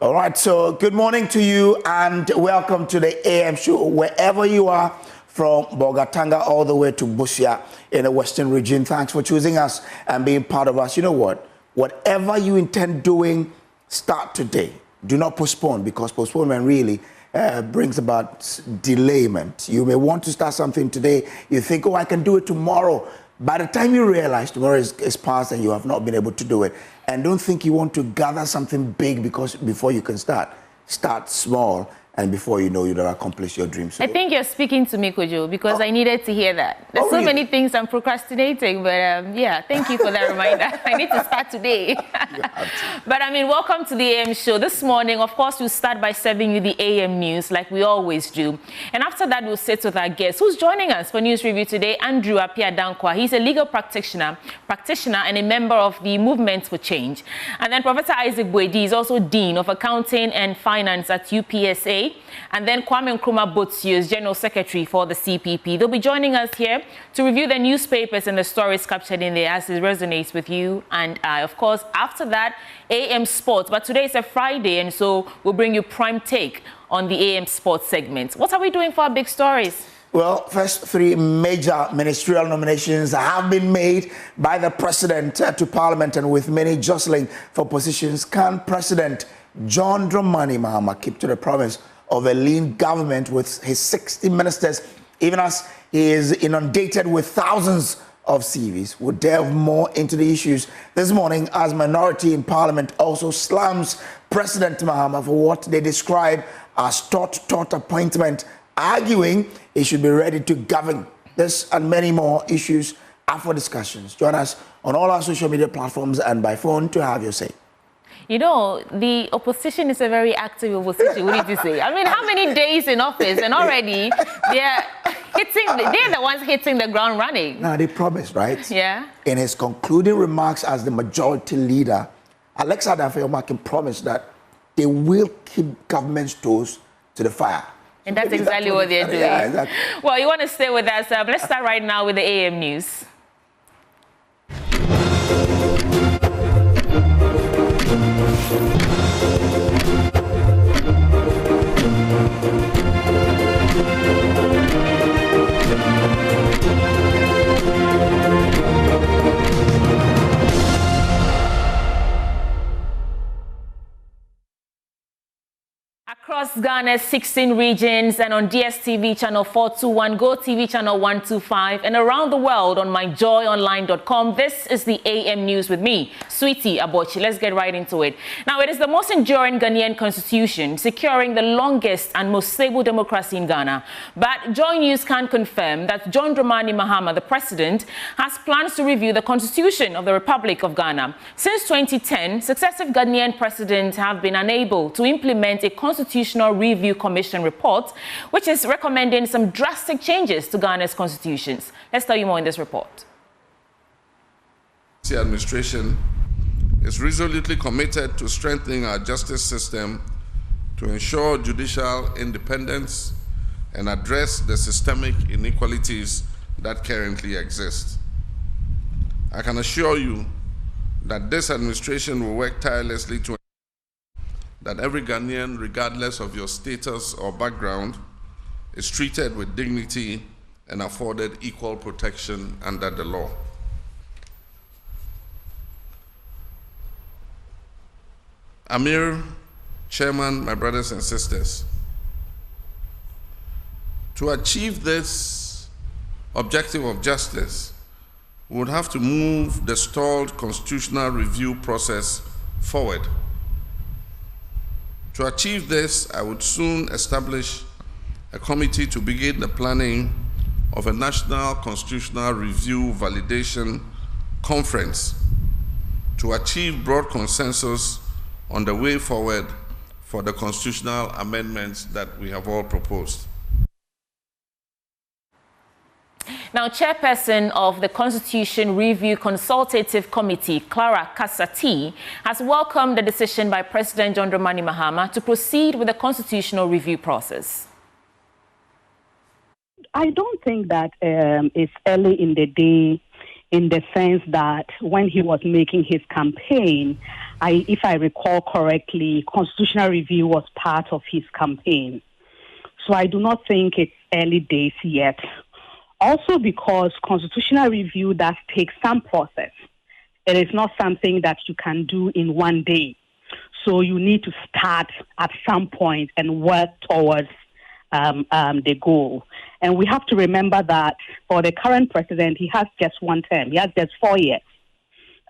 All right, so good morning to you and welcome to the AM show, wherever you are, from Bogatanga all the way to Busia in the Western region. Thanks for choosing us and being part of us. You know what? Whatever you intend doing, start today. Do not postpone, because postponement really brings about delayment. You may want to start something today. You think, oh, I can do it tomorrow. By the time you realize tomorrow is past and you have not been able to do it, and don't think you want to gather something big before you can start. Start small, and before you know, you'll accomplish your dreams. So, I think you're speaking to me, Kojo, because I needed to hear that. There's so many things I'm procrastinating, but yeah, thank you for that reminder. I need to start today. But I mean, welcome to the AM show. This morning, of course, we'll start by serving you the AM news like we always do. And after that, we'll sit with our guest who's joining us for News Review today, Andrew Appiah-Dankwa. He's a legal practitioner and a member of the Movement for Change. And then Professor Isaac Boedi is also Dean of Accounting and Finance at UPSA. And then Kwame Nkrumah Botsio is General Secretary for the CPP. They'll be joining us here to review the newspapers and the stories captured in there as it resonates with you and I. Of course, after that, AM Sports. But today is a Friday, and so we'll bring you prime take on the AM Sports segment. What are we doing for our big stories? Well, first three major ministerial nominations have been made by the president to Parliament, and with many jostling for positions, can President John Dramani Mahama keep to the promise of a lean government with his 60 ministers, even as he is inundated with thousands of CVs? We'll delve more into the issues this morning as minority in Parliament also slams President Mahama for what they describe as thought appointment, arguing he should be ready to govern. This and many more issues are for discussions. Join us on all our social media platforms and by phone to have your say. You know, the opposition is a very active opposition, we need to say. I mean, how many days in office and already they're the ones hitting the ground running. Now, they promised, right? Yeah. In his concluding remarks as the majority leader, Alexa Dafeoma promised that they will keep government's toes to the fire. And that's exactly what they're doing. Yeah, exactly. Well, you want to stay with us. Let's start right now with the AM news. Across Ghana's 16 regions and on DSTV channel 421, GoTV channel 125, and around the world on myjoyonline.com, this is the AM News with me, Sweetie Abochi. Let's get right into it. Now, it is the most enduring Ghanaian constitution, securing the longest and most stable democracy in Ghana. But Joy News can confirm that John Dramani Mahama, the president, has plans to review the constitution of the Republic of Ghana. Since 2010, successive Ghanaian presidents have been unable to implement a Constitutional Review Commission report, which is recommending some drastic changes to Ghana's constitutions. Let's tell you more in this report. The administration is resolutely committed to strengthening our justice system to ensure judicial independence and address the systemic inequalities that currently exist. I can assure you that this administration will work tirelessly to that every Ghanaian, regardless of your status or background, is treated with dignity and afforded equal protection under the law. Amir, Chairman, my brothers and sisters, to achieve this objective of justice, we would have to move the stalled constitutional review process forward. To achieve this, I would soon establish a committee to begin the planning of a National Constitutional Review Validation Conference to achieve broad consensus on the way forward for the constitutional amendments that we have all proposed. Now, chairperson of the Constitution Review Consultative Committee, Clara Kasati, has welcomed the decision by President John Dramani Mahama to proceed with the constitutional review process. I don't think that it's early in the day, in the sense that when he was making his campaign, if I recall correctly, constitutional review was part of his campaign. So I do not think it's early days yet. Also because constitutional review does take some process. It is not something that you can do in one day. So you need to start at some point and work towards the goal. And we have to remember that for the current president, he has just one term. He has just 4 years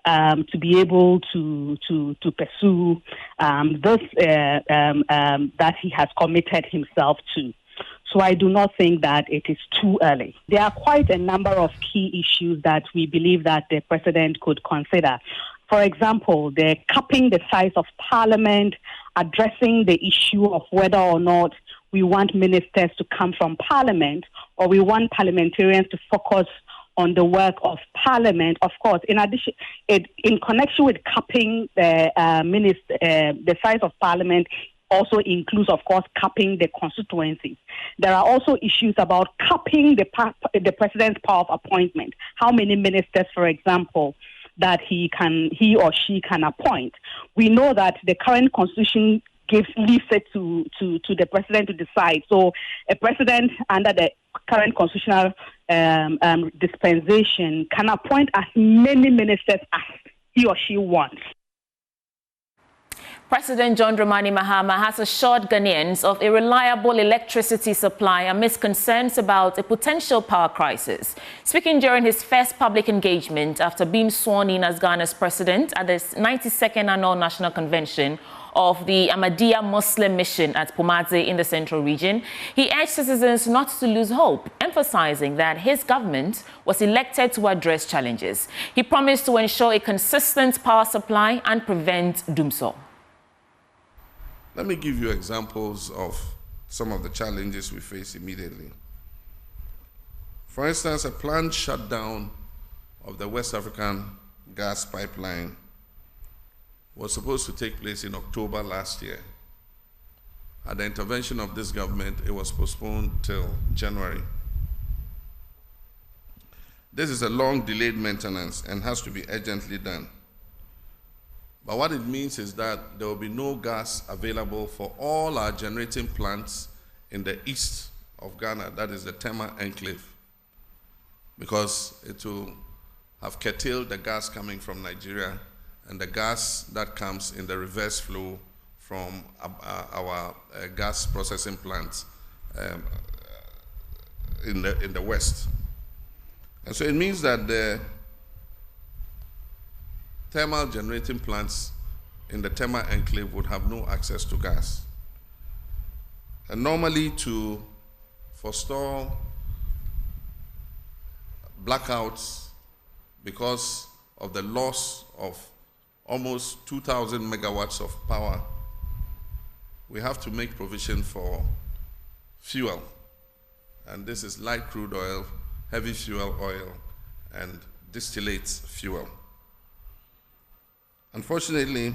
to be able to pursue this that he has committed himself to. So I do not think that it is too early. There are quite a number of key issues that we believe that the president could consider. For example, the capping the size of parliament, addressing the issue of whether or not we want ministers to come from parliament or we want parliamentarians to focus on the work of parliament. Of course, in addition, in connection with capping the size of parliament, also includes, of course, capping the constituencies. There are also issues about capping the president's power of appointment. How many ministers, for example, that he or she can appoint. We know that the current constitution leaves it to the president to decide. So a president under the current constitutional dispensation can appoint as many ministers as he or she wants. President John Dramani Mahama has assured Ghanaians of a reliable electricity supply amidst concerns about a potential power crisis. Speaking during his first public engagement after being sworn in as Ghana's president at the 92nd Annual National Convention of the Ahmadiyya Muslim Mission at Pomadze in the Central Region, he urged citizens not to lose hope, emphasizing that his government was elected to address challenges. He promised to ensure a consistent power supply and prevent doomsday. Let me give you examples of some of the challenges we face immediately. For instance, a planned shutdown of the West African gas pipeline was supposed to take place in October last year. At the intervention of this government, it was postponed till January. This is a long delayed maintenance and has to be urgently done. But what it means is that there will be no gas available for all our generating plants in the east of Ghana, that is the Tema Enclave, because it will have curtailed the gas coming from Nigeria and the gas that comes in the reverse flow from our gas processing plants in the west. And so it means that the thermal generating plants in the Tema Enclave would have no access to gas. And normally, to forestall blackouts because of the loss of almost 2,000 megawatts of power, we have to make provision for fuel. And this is light crude oil, heavy fuel oil, and distillate fuel. Unfortunately,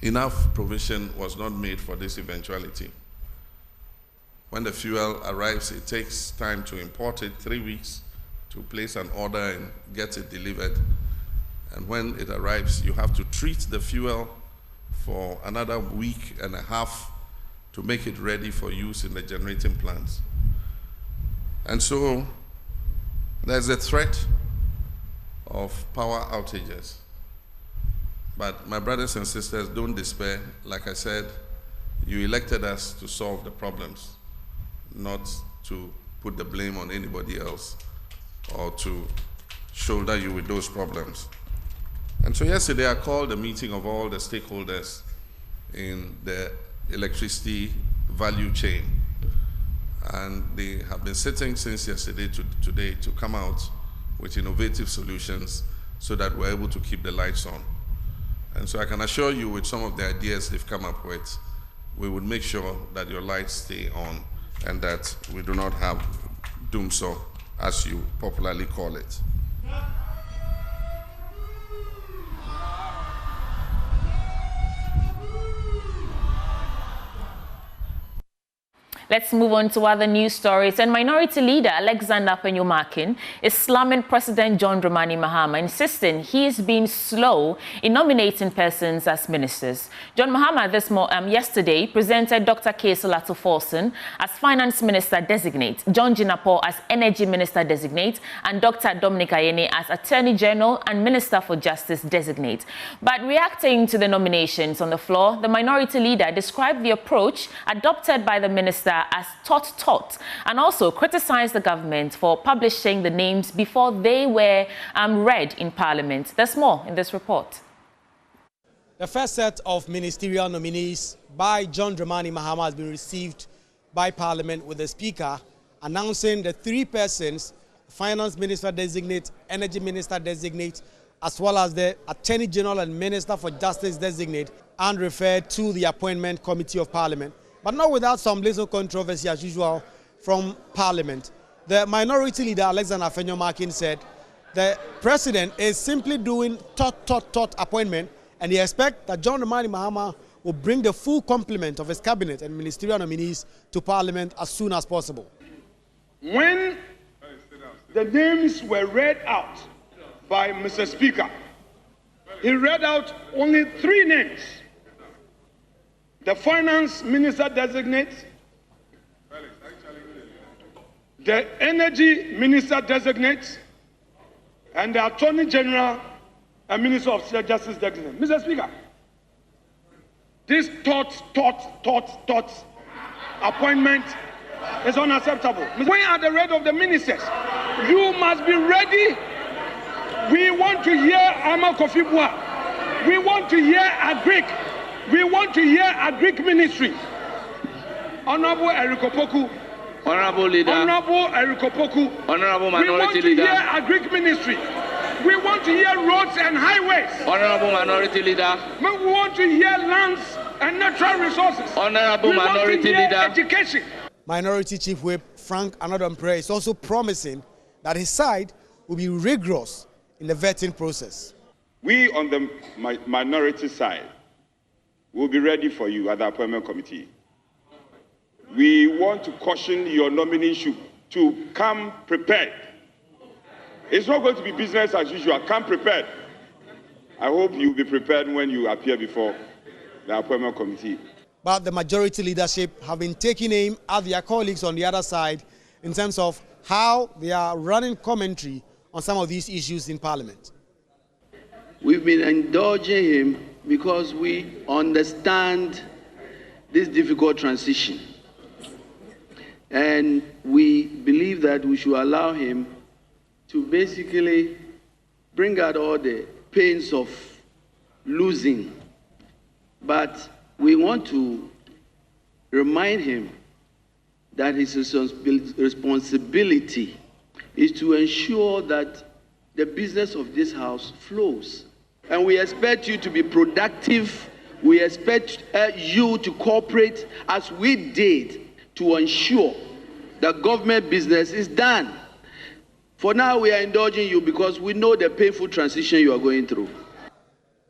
enough provision was not made for this eventuality. When the fuel arrives, it takes time to import it, 3 weeks to place an order and get it delivered. And when it arrives, you have to treat the fuel for another week and a half to make it ready for use in the generating plants. And so there's a threat of power outages. But my brothers and sisters, don't despair. Like I said, you elected us to solve the problems, not to put the blame on anybody else or to shoulder you with those problems. And so yesterday I called a meeting of all the stakeholders in the electricity value chain. And they have been sitting since yesterday to today to come out with innovative solutions so that we're able to keep the lights on. And so I can assure you, with some of the ideas they've come up with, we would make sure that your lights stay on and that we do not have doomsday, as you popularly call it. Let's move on to other news stories. And Minority Leader Alexander Penyumakin is slamming President John Dramani Mahama, insisting he is being slow in nominating persons as ministers. John Mahama yesterday presented Dr. Kayse Olatoforson as Finance Minister Designate, John Jinapor as Energy Minister Designate, and Dr. Dominic Ayeni as Attorney General and Minister for Justice Designate. But reacting to the nominations on the floor, the Minority Leader described the approach adopted by the minister as tot, and also criticized the government for publishing the names before they were read in Parliament. There's more in this report. The first set of ministerial nominees by John Dramani Mahama has been received by Parliament, with the Speaker announcing the 3 persons: Finance Minister Designate, Energy Minister Designate, as well as the Attorney General and Minister for Justice Designate, and referred to the Appointment Committee of Parliament. But not without some little controversy, as usual, from Parliament. The Minority Leader, Alexander Penyumakin, said the President is simply doing tot appointment, and he expects that John Dramani Mahama will bring the full complement of his cabinet and ministerial nominees to Parliament as soon as possible. When the names were read out by Mr. Speaker, he read out only 3 names: the Finance Minister Designate, the Energy Minister Designate, and the Attorney General and Minister of Justice Designate. Mr. Speaker, this tot appointment is unacceptable. When at the rate of the ministers, you must be ready. We want to hear Ama Kofi Bua. We want to hear Agric. We want to hear Agric Ministry. Honorable Eric Opoku. Honorable Leader. Honorable Eric Opoku. Honorable Minority Leader. We want to hear Agric Ministry. We want to hear roads and highways. Honorable Minority Leader. We want to hear lands and natural resources. Honorable Minority Leader. Education. Minority Chief Whip Frank Anodompre is also promising that his side will be rigorous in the vetting process. We on the minority side will be ready for you at the Appointment Committee. We want to caution your nominee to come prepared. It's not going to be business as usual. Come prepared. I hope you'll be prepared when you appear before the Appointment Committee. But the majority leadership have been taking aim at their colleagues on the other side in terms of how they are running commentary on some of these issues in Parliament. We've been indulging him because we understand this difficult transition. And we believe that we should allow him to basically bring out all the pains of losing. But we want to remind him that his responsibility is to ensure that the business of this house flows. And we expect you to be productive. We expect you to cooperate as we did to ensure that government business is done. For now, we are indulging you because we know the painful transition you are going through.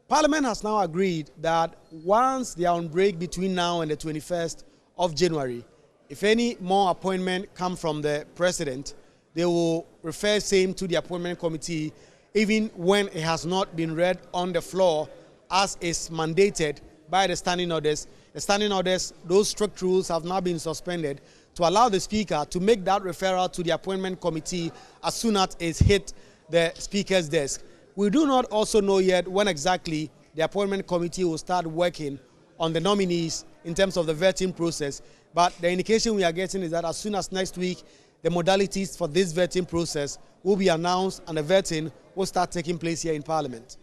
Parliament has now agreed that once they are on break between now and the 21st of January, if any more appointment come from the President, they will refer same to the Appointment Committee, even when it has not been read on the floor as is mandated by the standing orders. The standing orders, those strict rules have now been suspended to allow the Speaker to make that referral to the Appointment Committee as soon as it's hit the Speaker's desk. We do not also know yet when exactly the Appointment Committee will start working on the nominees in terms of the vetting process, but the indication we are getting is that as soon as next week, the modalities for this vetting process will be announced and the vetting will start taking place here in Parliament.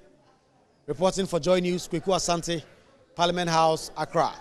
Reporting for Joy News, Kweku Asante, Parliament House, Accra.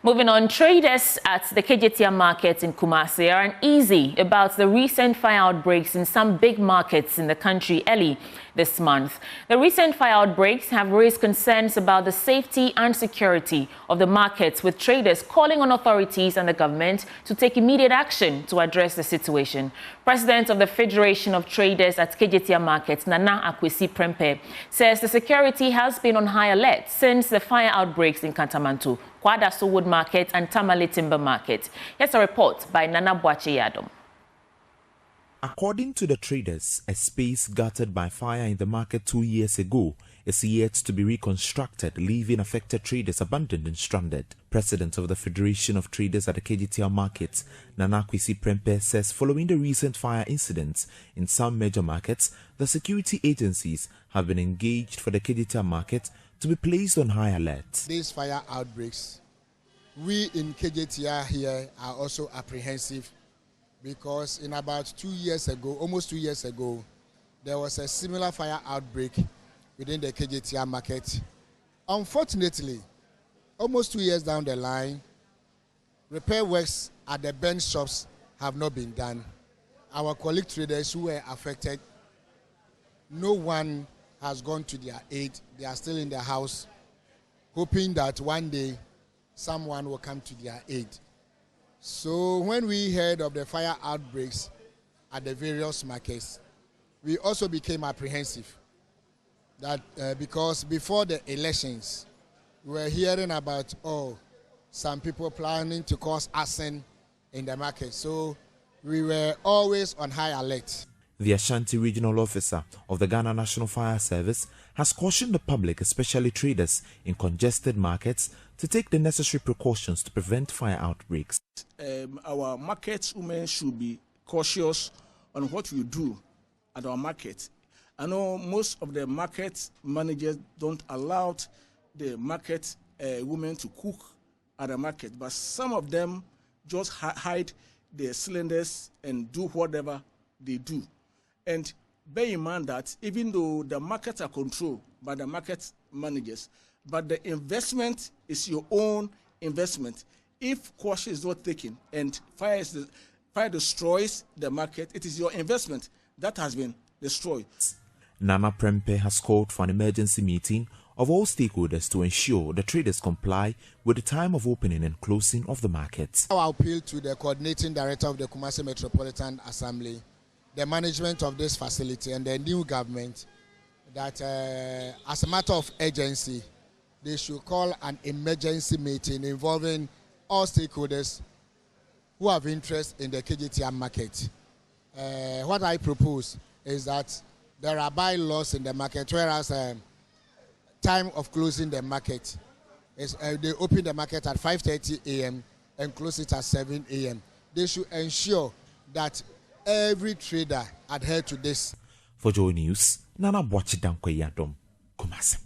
Moving on, traders at the KJTR market in Kumasi are uneasy about the recent fire outbreaks in some big markets in the country early this month. The recent fire outbreaks have raised concerns about the safety and security of the markets, with traders calling on authorities and the government to take immediate action to address the situation. President of the Federation of Traders at KJTR markets, Nana Akwesi Prempeh, says the security has been on high alert since the fire outbreaks in Kantamanto, Kwadaso Wood Market and Tamale Timber Market. Here's a report by Nana Boache Yadom. According to the traders, a space gutted by fire in the market 2 years ago is yet to be reconstructed, leaving affected traders abandoned and stranded. President of the Federation of Traders at the KJTR markets, Nana Akwesi Prempeh, says following the recent fire incidents in some major markets, the security agencies have been engaged for the KJTR market to be placed on high alert. These fire outbreaks, we in KJTR here are also apprehensive, because in about 2 years ago, almost 2 years ago, there was a similar fire outbreak within the KJTR market. Unfortunately, almost 2 years down the line, repair works at the bench shops have not been done. Our colleague traders who were affected, no one has gone to their aid. They are still in their house, hoping that one day someone will come to their aid. So when we heard of the fire outbreaks at the various markets, we also became apprehensive that because before the elections, we were hearing about, some people planning to cause arson in the market. So we were always on high alert. The Ashanti Regional Officer of the Ghana National Fire Service has cautioned the public, especially traders in congested markets, to take the necessary precautions to prevent fire outbreaks. Our market women should be cautious on what we do at our market. I know most of the market managers don't allow the market women to cook at the market, but some of them just hide their cylinders and do whatever they do. And bear in mind that even though the markets are controlled by the market managers, but the investment is your own investment. If caution is not taken and fire destroys the market, it is your investment that has been destroyed. Nana Prempeh has called for an emergency meeting of all stakeholders to ensure the traders comply with the time of opening and closing of the markets. Our appeal to the coordinating director of the Kumasi Metropolitan Assembly, the management of this facility and the new government, that as a matter of urgency, they should call an emergency meeting involving all stakeholders who have interest in the KJTR market. What I propose is that there are bylaws in the market, whereas time of closing the market is they open the market at 5:30 a.m. and close it at 7 a.m. They should ensure that every trader adhere to this. For Joy News, Nana Boache Yadom, Kumasi.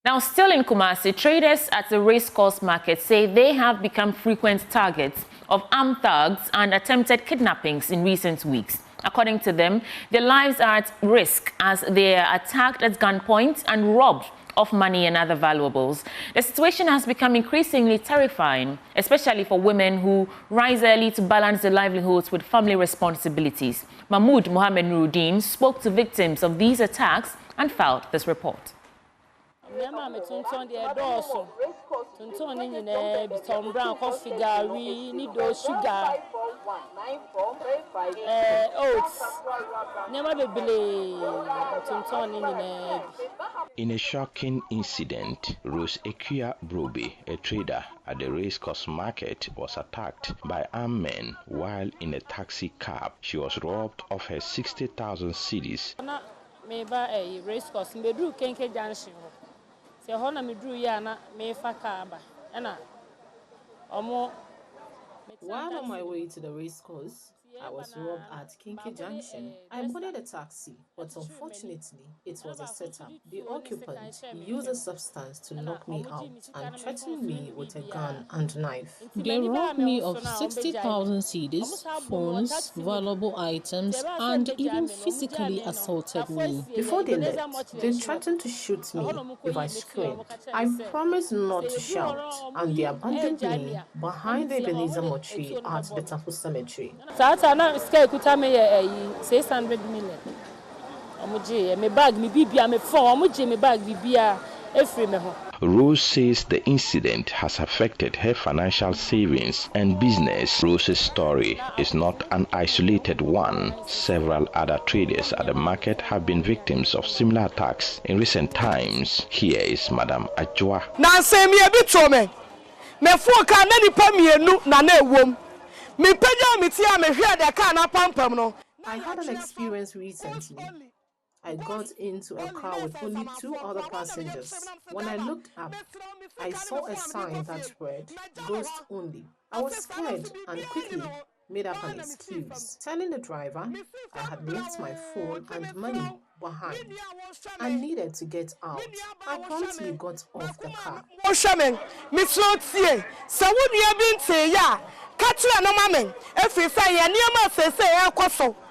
Now, still in Kumasi, traders at the racecourse market say they have become frequent targets of armed thugs and attempted kidnappings in recent weeks. According to them, their lives are at risk as they are attacked at gunpoint and robbed of money and other valuables. The situation has become increasingly terrifying, especially for women who rise early to balance their livelihoods with family responsibilities. Mahmoud Mohammed Nuruddin spoke to victims of these attacks and filed this report. In a shocking incident, Rose Ekia Brobe, a trader at the racecourse market, was attacked by armed men while in a taxi cab. She was robbed of her 60,000 cedis. While on my way to the racecourse, I was robbed at Kinky Junction. I boarded a taxi, but unfortunately, it was a setup. The occupant used a substance to knock me out and threatened me with a gun and knife. They robbed me of 60,000 cedis, phones, valuable items, and even physically assaulted me. Before they left, they threatened to shoot me if I screamed. I promised not to shout, and they abandoned me behind the Ebenezer tree at the Tafu Cemetery. 600 million. My bag, my bibia, my phone, my bag, bibia, every Rose says the incident has affected her financial savings and business. Rose's story is not an isolated one. Several other traders at the market have been victims of similar attacks in recent times. Here is Madam Ajwa. I had an experience recently. I got into a car with only 2 other passengers. When I looked up, I saw a sign that read, "Ghost only." I was scared and quickly made up an excuse, telling the driver I had left my phone and money behind. I needed to get out. I promptly got off the car.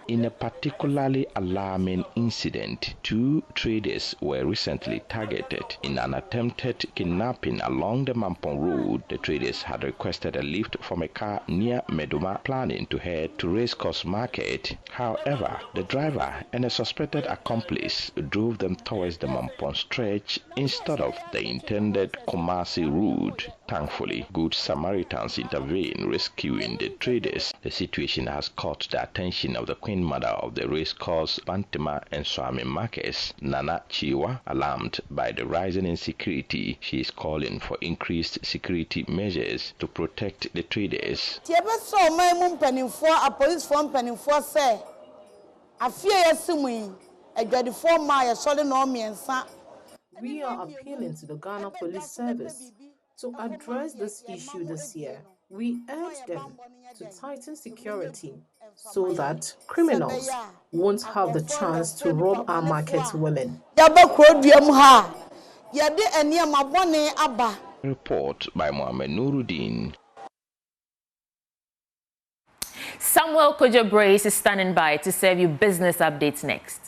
In a particularly alarming incident, 2 traders were recently targeted in an attempted kidnapping along the Mampong Road. The traders had requested a lift from a car near Meduma, planning to head to Racecourse Market. However, the driver and a suspected accomplice drove them towards the Mampong stretch instead of the intended Kumasi route. Thankfully, good Samaritans intervened, rescuing the traders. The situation has caught the attention of the Queen Mother of the Racecourse, Bantima and Swami markets, Nana Chiwa. Alarmed by the rising insecurity, she is calling for increased security measures to protect the traders. We are appealing to the Ghana Police Service to address this issue this year. We urge them to tighten security so that criminals won't have the chance to rob our market women. Report by Mohamed Nuruddin. Samuel Kojo Brace is standing by to serve you business updates next.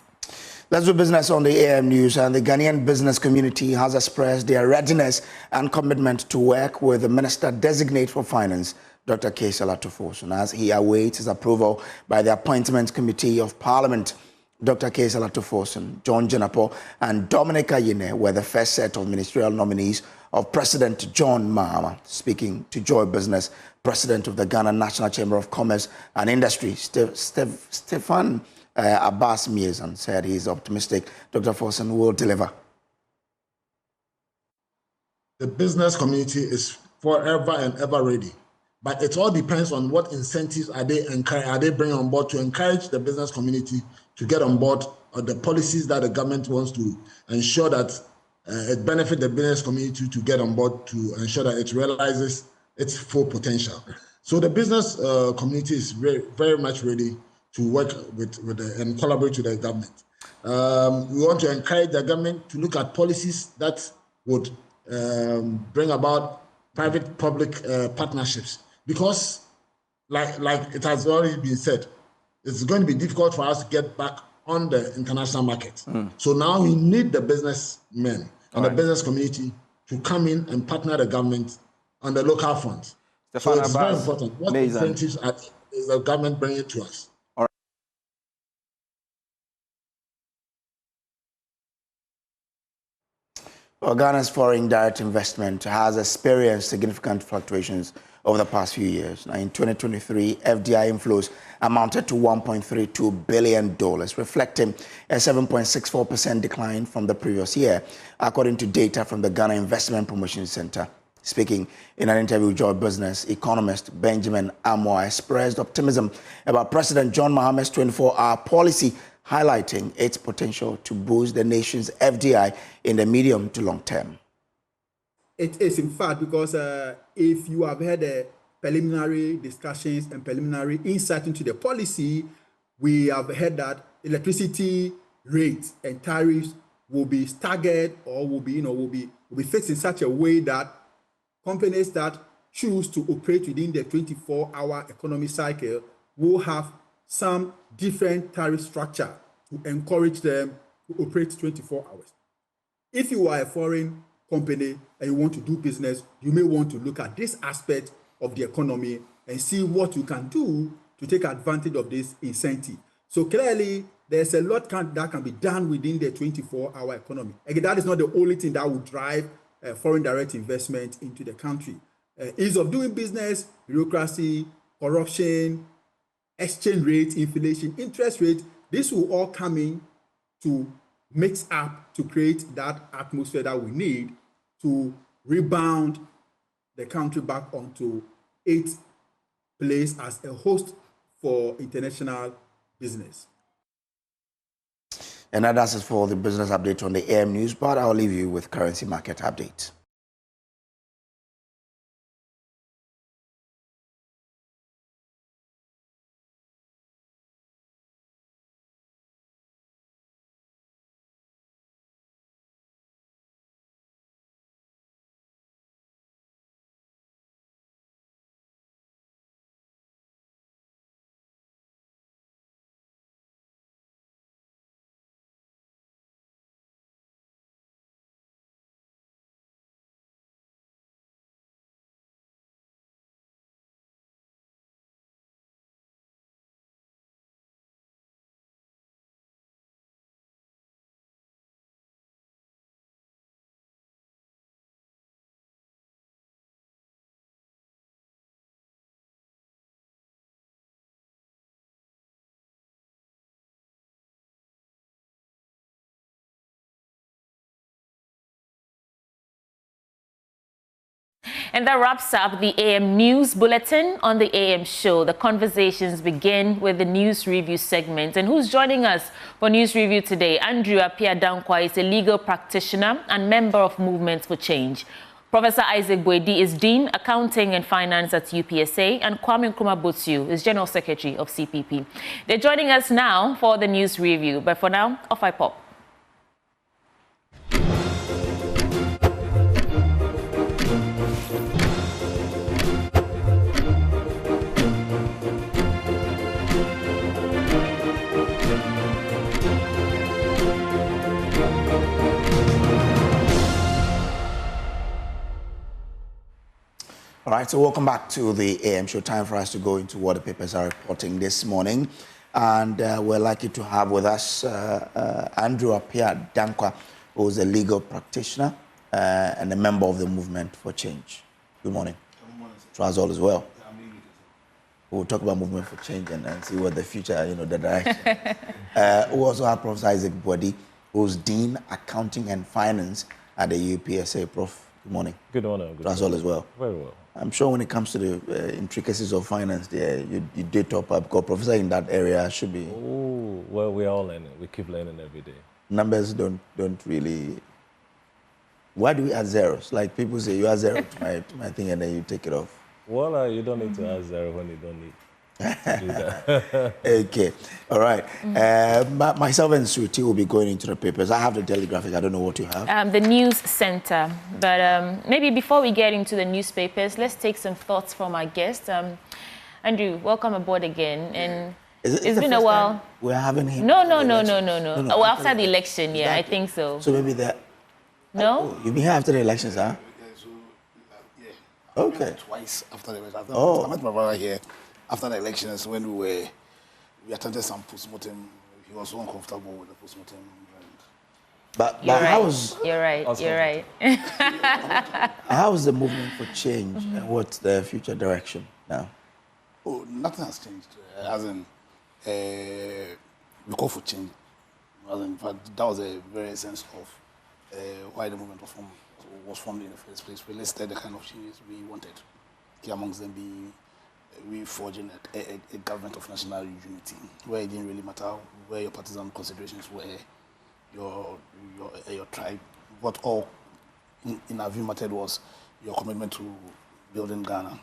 Let's do business on the AM News, and the Ghanaian business community has expressed their readiness and commitment to work with the Minister-designate for Finance, Dr. Kesala Tufosun, as he awaits his approval by the Appointments Committee of Parliament. Dr. Kesala Tufosun, John Jenapo, and Dominic Ayine were the first set of ministerial nominees of President John Mahama. Speaking to Joy Business, President of the Ghana National Chamber of Commerce and Industry, Stefan Abbas Miezan, said he is optimistic Dr. Fosun will deliver. The business community is forever and ever ready, but it all depends on what incentives are they bringing on board to encourage the business community to get on board, or the policies that the government wants to ensure that it benefits the business community to get on board to ensure that it realizes its full potential. So the business community is very, very much ready to work with and collaborate with the government. We want to encourage the government to look at policies that would bring about private-public partnerships, because, like it has already been said, it's going to be difficult for us to get back on the international market. So now we need the businessmen and the business community to come in and partner the government on the local front. So it's very important. What incentives is the government bringing to us? Well, Ghana's foreign direct investment has experienced significant fluctuations over the past few years. Now, in 2023, FDI inflows amounted to $1.32 billion, reflecting a 7.64% decline from the previous year, according to data from the Ghana Investment Promotion Center. Speaking in an interview with Joy Business, economist Benjamin Amoa expressed optimism about President John Mahama's 24-hour policy, highlighting its potential to boost the nation's FDI in the medium to long term. It is, in fact, because if you have had preliminary discussions and preliminary insight into the policy, we have heard that electricity rates and tariffs will be staggered or will be fixed in such a way that companies that choose to operate within the 24-hour economy cycle will have some different tariff structure to encourage them to operate 24 hours. If you are a foreign company and you want to do business, you may want to look at this aspect of the economy and see what you can do to take advantage of this incentive. So clearly, there's a lot that can be done within the 24-hour economy. Again, that is not the only thing that will drive foreign direct investment into the country. Ease of doing business, bureaucracy, corruption, exchange rate, inflation, interest rate, this will all come in to mix up to create that atmosphere that we need to rebound the country back onto its place as a host for international business. And that's it for the business update on the AM News, but I'll leave you with currency market updates. And that wraps up the AM News Bulletin on the AM Show. The conversations begin with the News Review segment. And who's joining us for News Review today? Andrew Appiah-Dankwa is a legal practitioner and member of Movement for Change. Professor Isaac Boedi is Dean, Accounting and Finance at UPSA, and Kwame Nkrumah Botiu is General Secretary of CPP. They're joining us now for the News Review. But for now, off I pop. All right, so welcome back to the AM Show. Time for us to go into what the papers are reporting this morning. And we're lucky to have with us Andrew Appiah-Dankwa, who is a legal practitioner and a member of the Movement for Change. Good morning. Good morning, sir. As all as well. We'll talk about Movement for Change and see what the future, the direction. We also have Professor Isaac Boedi, who's Dean, Accounting and Finance at the UPSA. Prof, good morning. Good morning. Good as all as well. Very well. I'm sure when it comes to the intricacies of finance there, you did top up, because professor in that area should be... Oh, well, we're all learning. We keep learning every day. Numbers don't really... Why do we add zeros? Like people say, you add zero to my thing and then you take it off. Well, you don't need to add zero when you don't need to do that. Okay, all right. Myself and Suti will be going into the papers. I have the Telegraphic. I don't know what you have. The News Center. But maybe before we get into the newspapers, let's take some thoughts from our guest. Andrew, welcome aboard again. And it's been a while. We're having him. No. Well, after the election, yeah, exactly. I think so. So maybe that. No? Oh, you've been here after the elections, huh? Yeah. Okay. Twice after the election. I met my brother here after the elections when we attended some postmortem. He was so uncomfortable with the postmortem. But you're right. You're right. How is the Movement for Change and what's the future direction now? Oh, nothing has changed. As in, we call for change. As in fact, that was the very essence of why the movement was formed in the first place. We listed the kind of changes we wanted. Key amongst them being reforging a government of national unity, where it didn't really matter where your partisan considerations were, your tribe. What all in our view mattered was your commitment to building Ghana.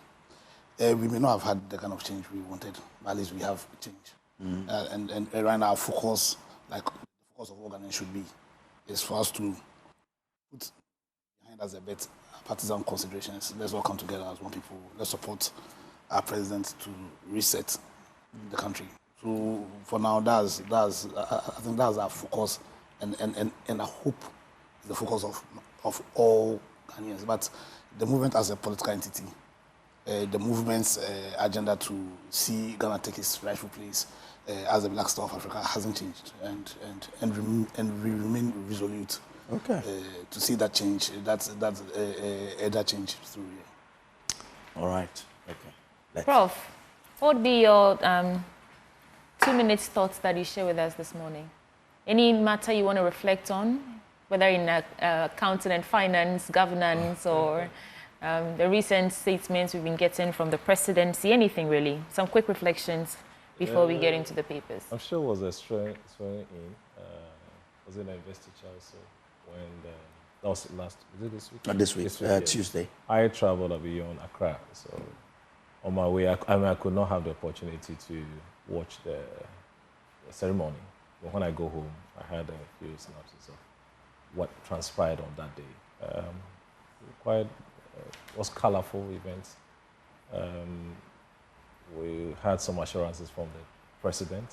we may not have had the kind of change we wanted, but at least we have change. And right now, our focus, like the focus of organizing should be, is for us to put behind us a bit partisan considerations. Let's all come together as one people. Let's support our president to reset the country. So for now, I think that's our focus, and I hope the focus of all Ghanaians. But the movement as a political entity, the movement's agenda to see Ghana take its rightful place as the Black Star of Africa hasn't changed, and we remain resolute to see that change, that change through here. All right. Okay. Prof, what would be your 2 minutes thoughts that you share with us this morning? Any matter you want to reflect on, whether in accounting and finance, governance, or the recent statements we've been getting from the presidency, anything really? Some quick reflections before we get into the papers. I'm sure it was a swearing in. Was it an investiture also? When that was last, was it this week? Not this week, yes. Tuesday. I traveled beyond Accra, so on my way, I could not have the opportunity to watch the ceremony. But when I go home, I had a few synopses of what transpired on that day. Quite was colorful events. We had some assurances from the president,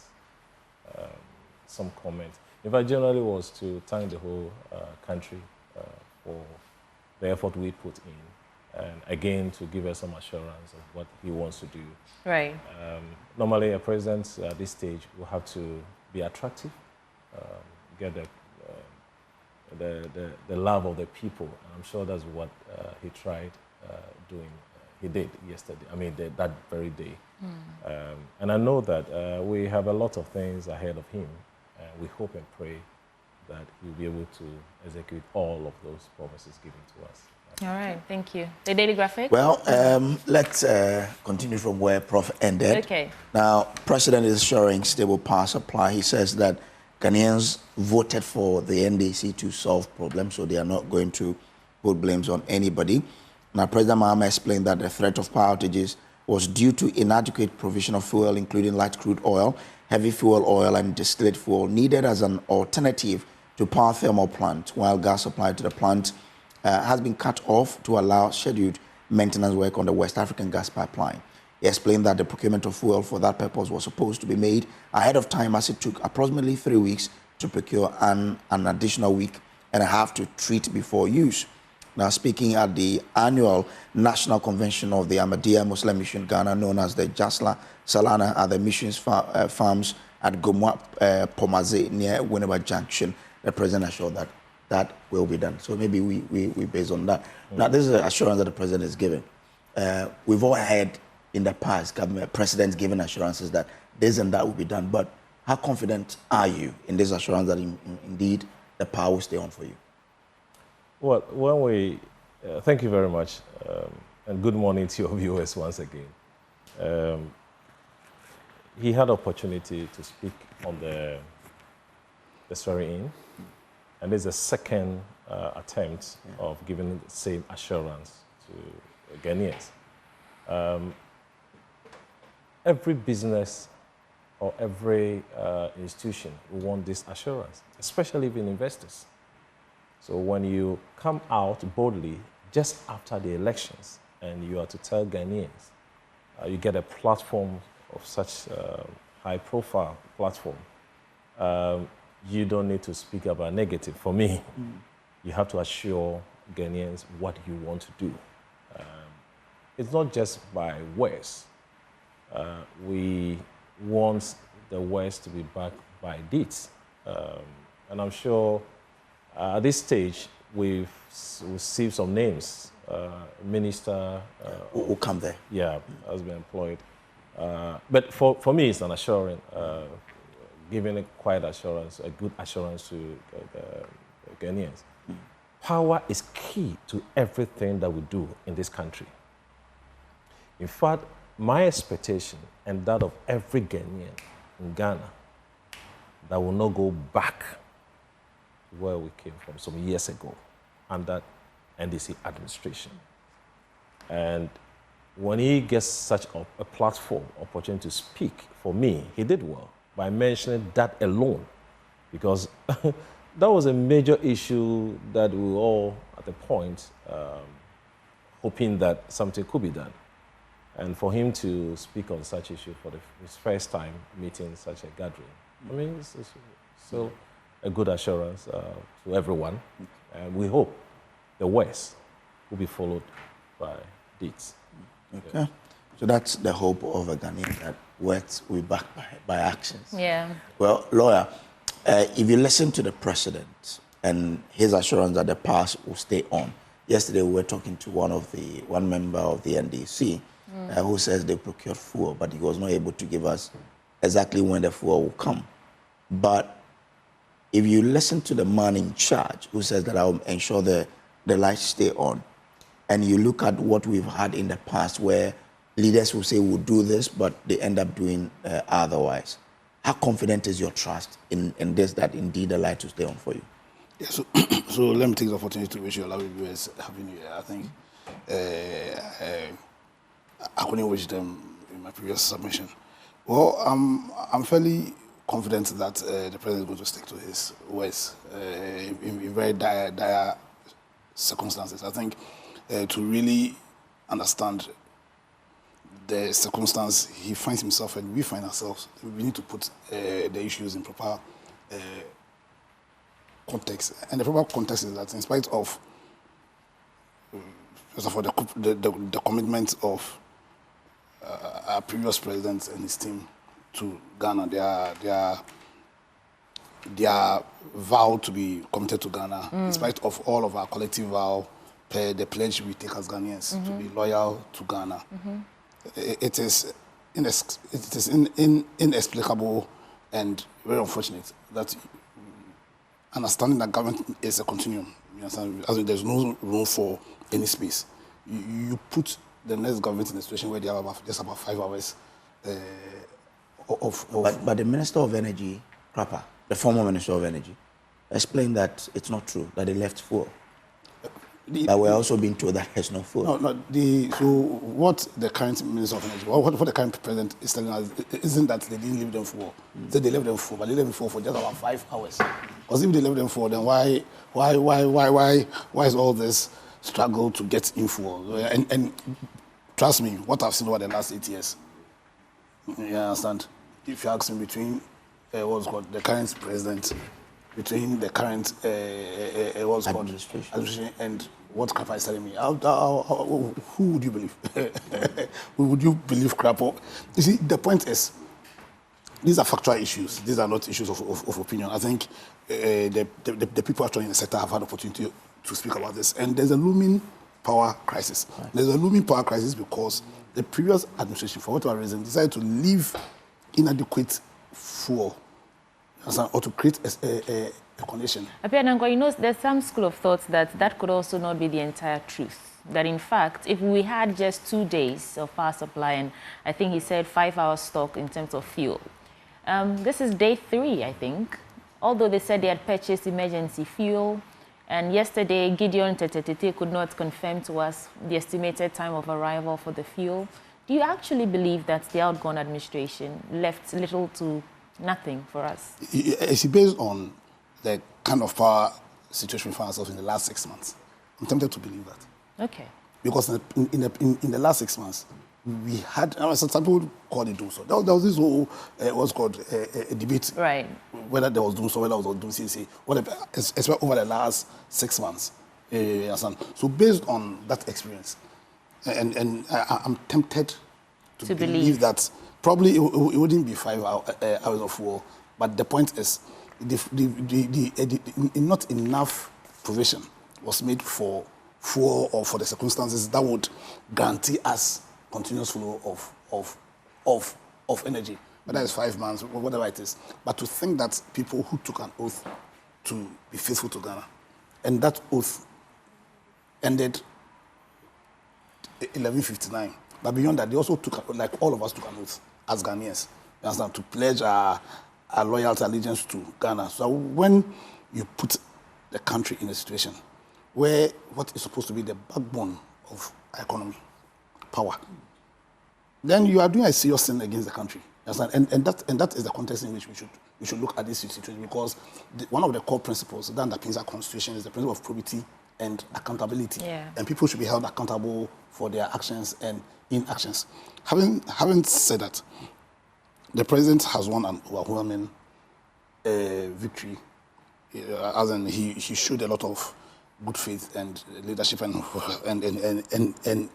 some comments. In fact, generally was to thank the whole country for the effort we put in, and again to give us some assurance of what he wants to do. Right. Normally, a president at this stage will have to be attractive, get the love of the people. And I'm sure that's what he tried doing. He did yesterday. I mean, that very day. And I know that we have a lot of things ahead of him. We hope and pray that he'll be able to execute all of those promises given to us. All right, thank you. The Daily Graphic? Well, let's continue from where Prof ended. Okay. Now, President is assuring stable power supply. He says that Ghanaians voted for the NDC to solve problems, so they are not going to put blames on anybody. Now, President Mahama explained that the threat of power outages was due to inadequate provision of fuel, including light crude oil, heavy fuel oil, and distillate fuel needed as an alternative to power thermal plant, while gas supply to the plant has been cut off to allow scheduled maintenance work on the West African gas pipeline. He explained that the procurement of fuel for that purpose was supposed to be made ahead of time, as it took approximately 3 weeks to procure an additional week and a half to treat before use. Now, speaking at the annual National Convention of the Ahmadiyya Muslim Mission Ghana, known as the Jasla Salana, at the mission's farms at Gomwa Pomaze near Winneba Junction, the president assured that that will be done. So maybe we base on that. Now, this is an assurance that the president is giving. We've all heard in the past presidents giving assurances that this and that will be done. But how confident are you in this assurance that indeed the power will stay on for you? Well, when we thank you very much, and good morning to your viewers once again. He had opportunity to speak on the swearing-in, and this is the second attempt of giving the same assurance to Ghanaians. Every business or every institution will want this assurance, especially even investors. So when you come out boldly just after the elections and you are to tell Ghanaians, you get a platform of such high-profile platform, you don't need to speak about negative. For me, you have to assure Ghanaians what you want to do. It's not just by words. We want the words to be backed by deeds. And I'm sure at this stage, we've received some names. Minister... who come there? Yeah, has been employed. But for me, it's an assurance, giving a quiet assurance, a good assurance to Ghanaians. Power is key to everything that we do in this country. In fact, my expectation and that of every Ghanaian in Ghana that will not go back where we came from some years ago under NDC administration. And when he gets such a platform, opportunity to speak, for me, he did well by mentioning that alone, because that was a major issue that we were all, at the point, hoping that something could be done. And for him to speak on such issue for his first time meeting such a gathering, I mean, it's still a good assurance to everyone. And we hope the West will be followed by deeds. Okay. Yeah. So that's the hope of a Ghanaian, that words will be backed by actions. Yeah. Well, lawyer, if you listen to the president and his assurance that the pass will stay on, yesterday we were talking to one member of the NDC who says they procured fuel, but he was not able to give us exactly when the fuel will come. But if you listen to the man in charge who says that I'll ensure the lights stay on, and you look at what we've had in the past where leaders will say we'll do this, but they end up doing otherwise, how confident is your trust in this, that indeed the light will stay on for you? Yeah, so let me take the opportunity to wish you a lovely viewers Happy New Year. I think I couldn't wish them in my previous submission. Well, I'm fairly confident that the president is going to stick to his words in very dire circumstances. I think to really understand the circumstance he finds himself and we find ourselves, we need to put the issues in proper context. And the proper context is that in spite of, first of all, the commitment of our previous president and his team to Ghana, their vow to be committed to Ghana, in spite of all of our collective vow, the pledge we take as Ghanaians to be loyal to Ghana. It is inexplicable and very unfortunate that understanding that government is a continuum. You understand? As in, there's no room for any space. You put the next government in a situation where they have just about 5 hours of. But the Minister of Energy, Krapa, the former Minister of Energy, explained that it's not true, that they left fuel. But we're also being told that there's no fuel. So what the current Minister of Energy, what the current President is telling us isn't that they didn't leave them fuel. They left them fuel, but they left them fuel for just about 5 hours. Because if they left them fuel, then why is all this struggle to get in fuel? And trust me, what I've seen over the last 8 years, you understand? If you ask me between what's called the current president, between the current what's called administration and what Krapa is telling me, who would you believe? Would you believe Krapa? You see, the point is, these are factual issues. These are not issues of opinion. I think the people actually in the sector have had opportunity to speak about this. And there's a looming power crisis. Right. There's a looming power crisis because the previous administration, for whatever reason, decided to leave inadequate fuel or to create a condition. Apianangwa, you know, there's some school of thought that could also not be the entire truth. That in fact, if we had just 2 days of power supply, and I think he said 5 hours stock in terms of fuel, this is day 3, I think. Although they said they had purchased emergency fuel, and yesterday Gideon Tetetete could not confirm to us the estimated time of arrival for the fuel. Do you actually believe that the outgone administration left little to nothing for us? It's based on the kind of power situation we found ourselves in the last 6 months. I'm tempted to believe that. Okay. Because in the last 6 months, we had, some people call it doom. So there was this whole, what's called a debate, right? Whether there was doom, so whether there was doom, CC, whatever, especially over the last 6 months. So based on that experience, and I'm tempted to believe that probably it wouldn't be 5 hours of war, but the point is, not enough provision was made for or for the circumstances that would guarantee us continuous flow of energy, whether it's 5 months, whatever it is. But to think that people who took an oath to be faithful to Ghana, and that oath ended 11:59. But beyond that, they also took, like all of us took an oath as Ghanaians, you understand, to pledge our loyalty, allegiance to Ghana. So when you put the country in a situation where what is supposed to be the backbone of our economy, power, then you are doing a serious sin against the country. And that is the context in which we should look at this situation, because one of the core principles that underpins our constitution is the principle of probity and accountability. Yeah. And people should be held accountable for their actions and inactions. Having said that, the president has won an overwhelming victory, as in he showed a lot of good faith and leadership and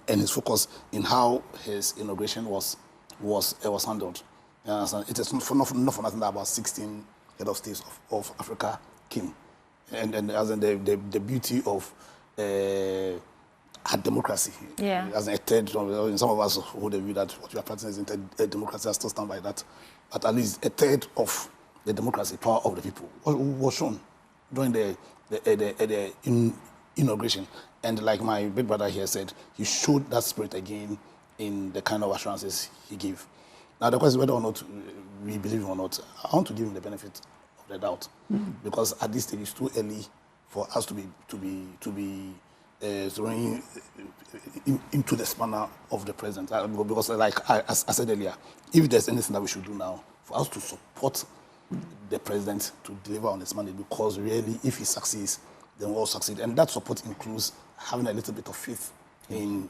his focus in how his inauguration was handled. It is not for nothing that about 16 head of states of Africa came, and as in the beauty of our democracy. Yeah. As in a third, some of us hold the view that what we are practicing is a democracy. I still stand by that. But at least a third of the democracy, power of the people, was shown during the inauguration. And like my big brother here said, he showed that spirit again in the kind of assurances he gave. Now the question is whether or not we believe him or not. I want to give him the benefit of the doubt, because at this stage it's too early for us to be throwing into the spanner of the president. Because like I said earlier, if there's anything that we should do now, for us to support the president to deliver on his mandate, because really, if he succeeds, then we'll all succeed. And that support includes having a little bit of faith in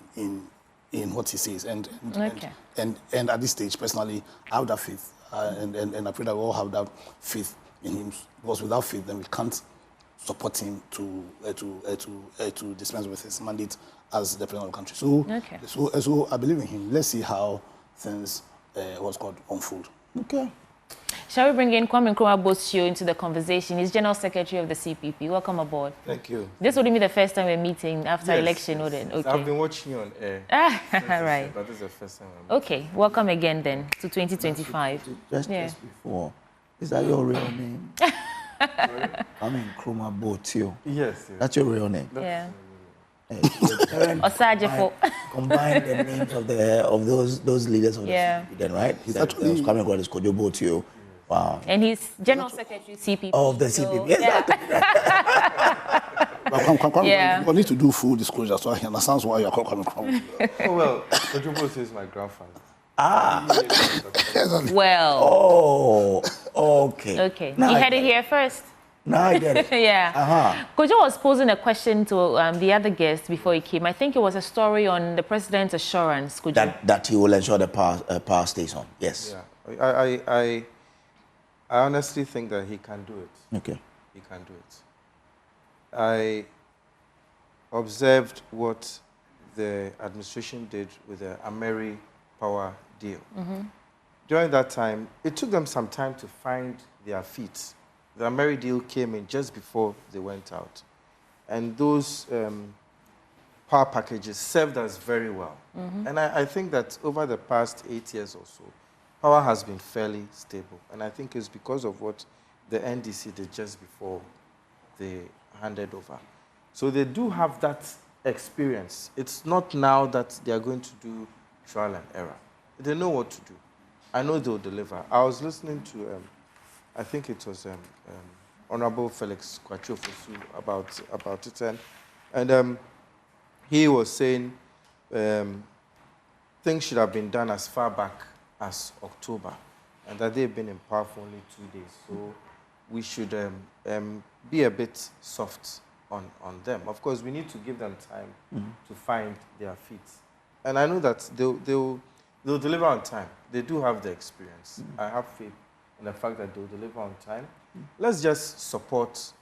what he says. And at this stage, personally, I have that faith. And I pray that we all have that faith in him. Because without faith, then we can't support him to dispense with his mandate as the president of the country. So I believe in him. Let's see how things unfold. Okay. Shall we bring in Kwame Nkrumah Bosio into the conversation? He's General Secretary of the CPP. Welcome aboard. Thank you. This would be the first time we're meeting after election, wouldn't it? Okay. I've been watching you on air. Right. But this is the first time. Okay. Welcome again then to 2025. Just before, is that your real name? Kwame Nkrumah Bosio. Yes. That's your real name. Yeah. Osajefo. Combine the names of those leaders of the CPP, then, right? He's actually Kwame Nkrumah is Kojo Botio. Wow. And he's General Secretary CPP. Of the CPP. Yeah. We need to do full disclosure so he understands why you're called Kwame Nkrumah. Oh, well, Kojo Botio is my grandfather. Well. Oh, okay. Okay. You had it here first. No, I get it. Yeah. Kojo was posing a question to the other guest before he came. I think it was a story on the president's assurance. That he will ensure the power stays on. Yes. Yeah. I honestly think that he can do it. Okay. He can do it. I observed what the administration did with the Ameri power deal. During that time, it took them some time to find their feet. The Ameri deal came in just before they went out. And those power packages served us very well. And I think that over the past 8 years or so, power has been fairly stable. And I think it's because of what the NDC did just before they handed over. So they do have that experience. It's not now that they are going to do trial and error. They know what to do. I know they'll deliver. I was listening to, I think it was Honorable Felix Kwachiofosu about it, and he was saying things should have been done as far back as October, and that they've been in power for only 2 days. So we should be a bit soft on them. Of course, we need to give them time to find their feet, and I know that they'll deliver on time. They do have the experience. I have faith in the fact that they'll deliver on time. Let's just support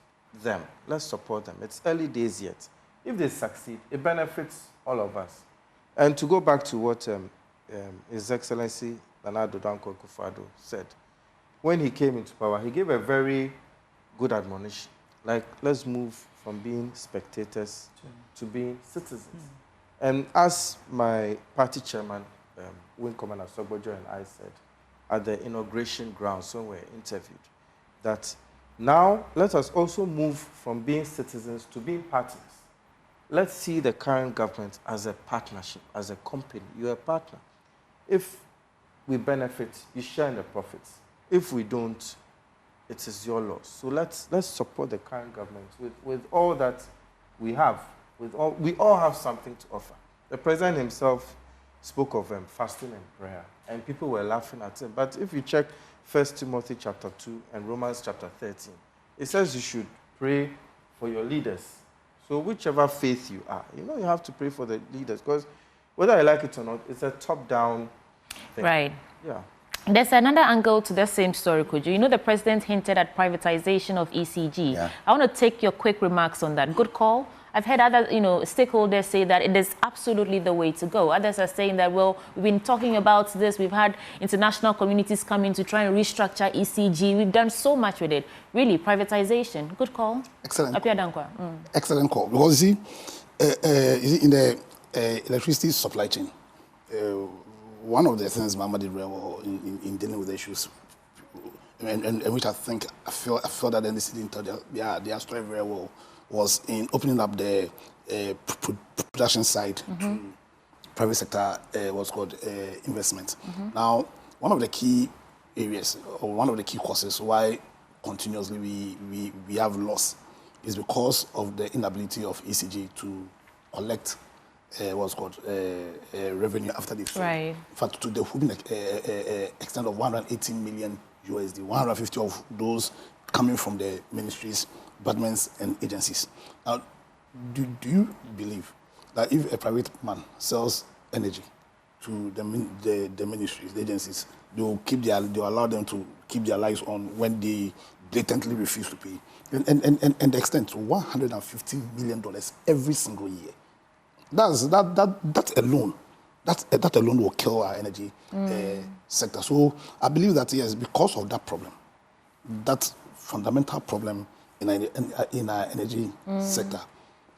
them. Let's support them. It's early days yet. If they succeed, it benefits all of us. And to go back to what His Excellency Nana Addo Dankwa Akufo-Addo said, when he came into power, he gave a very good admonition. Like, let's move from being spectators to being citizens. And as my party chairman, Wing Commander Sogbojo, and I said at the inauguration grounds when we were interviewed, that now let us also move from being citizens to being partners. Let's see the current government as a partnership, as a company. You're a partner. If we benefit, you share in the profits. If we don't, it is your loss. So let's support the current government with all that we have. We all have something to offer. The president himself spoke of fasting and prayer, and people were laughing at him. But if you check 1 Timothy chapter 2 and Romans chapter 13, it says you should pray for your leaders. So whichever faith you are, you have to pray for the leaders, because whether I like it or not, it's a top-down thing. Right. Yeah. There's another angle to the same story, could you? You know, the president hinted at privatization of ECG. Yeah. I want to take your quick remarks on that. Good call. I've heard other, stakeholders say that it is absolutely the way to go. Others are saying that, well, we've been talking about this. We've had international communities come in to try and restructure ECG. We've done so much with it. Really, privatization. Good call. Excellent. Apia Dankwa. Excellent call. Because you see, in the electricity supply chain, one of the things Mama did very well in dealing with the issues, and which I feel that the NDC they are story very well, was in opening up the production side to private sector, what's called investment. Now, one of the key areas, or one of the key causes why continuously we have loss is because of the inability of ECG to collect what's called revenue after the right. In fact, to the extent of 180 million USD, 150 of those coming from the ministries, departments, and agencies. Now, do you believe that if a private man sells energy to the ministries, the agencies, they'll allow them to keep their lights on when they blatantly refuse to pay? And the extent to $150 million every single year. That alone will kill our energy sector. So I believe that, yes, because of that problem, that fundamental problem in our energy sector,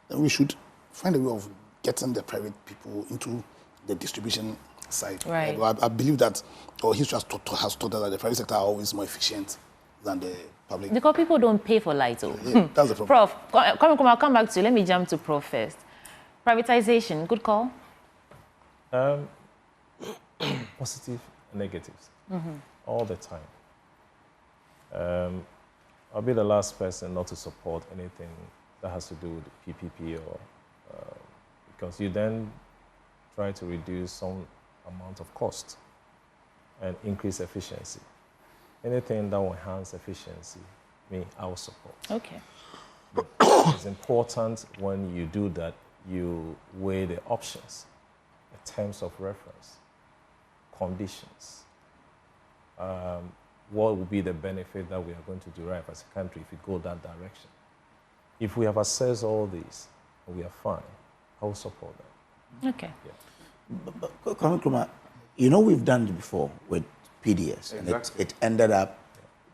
then we should find a way of getting the private people into the distribution side. Right. I believe that, or history has taught us that the private sector are always more efficient than the public. Because people don't pay for lights. Yeah, that's the problem. Prof, I'll come back to you. Let me jump to Prof first. Privatization, good call? Positive and negatives, all the time. I'll be the last person not to support anything that has to do with the PPP, because you then try to reduce some amount of cost and increase efficiency. Anything that will enhance efficiency, I will support. Okay. But it's important when you do that, you weigh the options, the terms of reference, conditions. What will be the benefit that we are going to derive as a country if we go that direction? If we have assessed all these, we are fine, I will support that. Okay. Yeah. We've done it before with PDS, exactly. And it ended up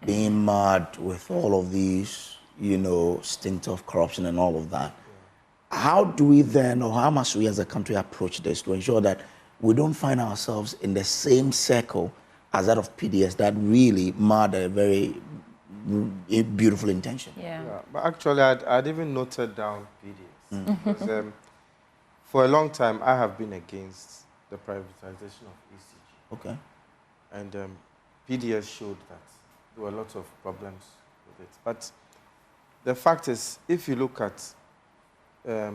being mad with all of these, stint of corruption and all of that. How do we then, or how must we as a country approach this to ensure that we don't find ourselves in the same circle as that of PDS that really marred a very beautiful intention? Yeah. But actually, I'd even noted down PDS. Because, for a long time, I have been against the privatization of ECG. Okay. And PDS showed that there were lots of problems with it. But the fact is, if you look at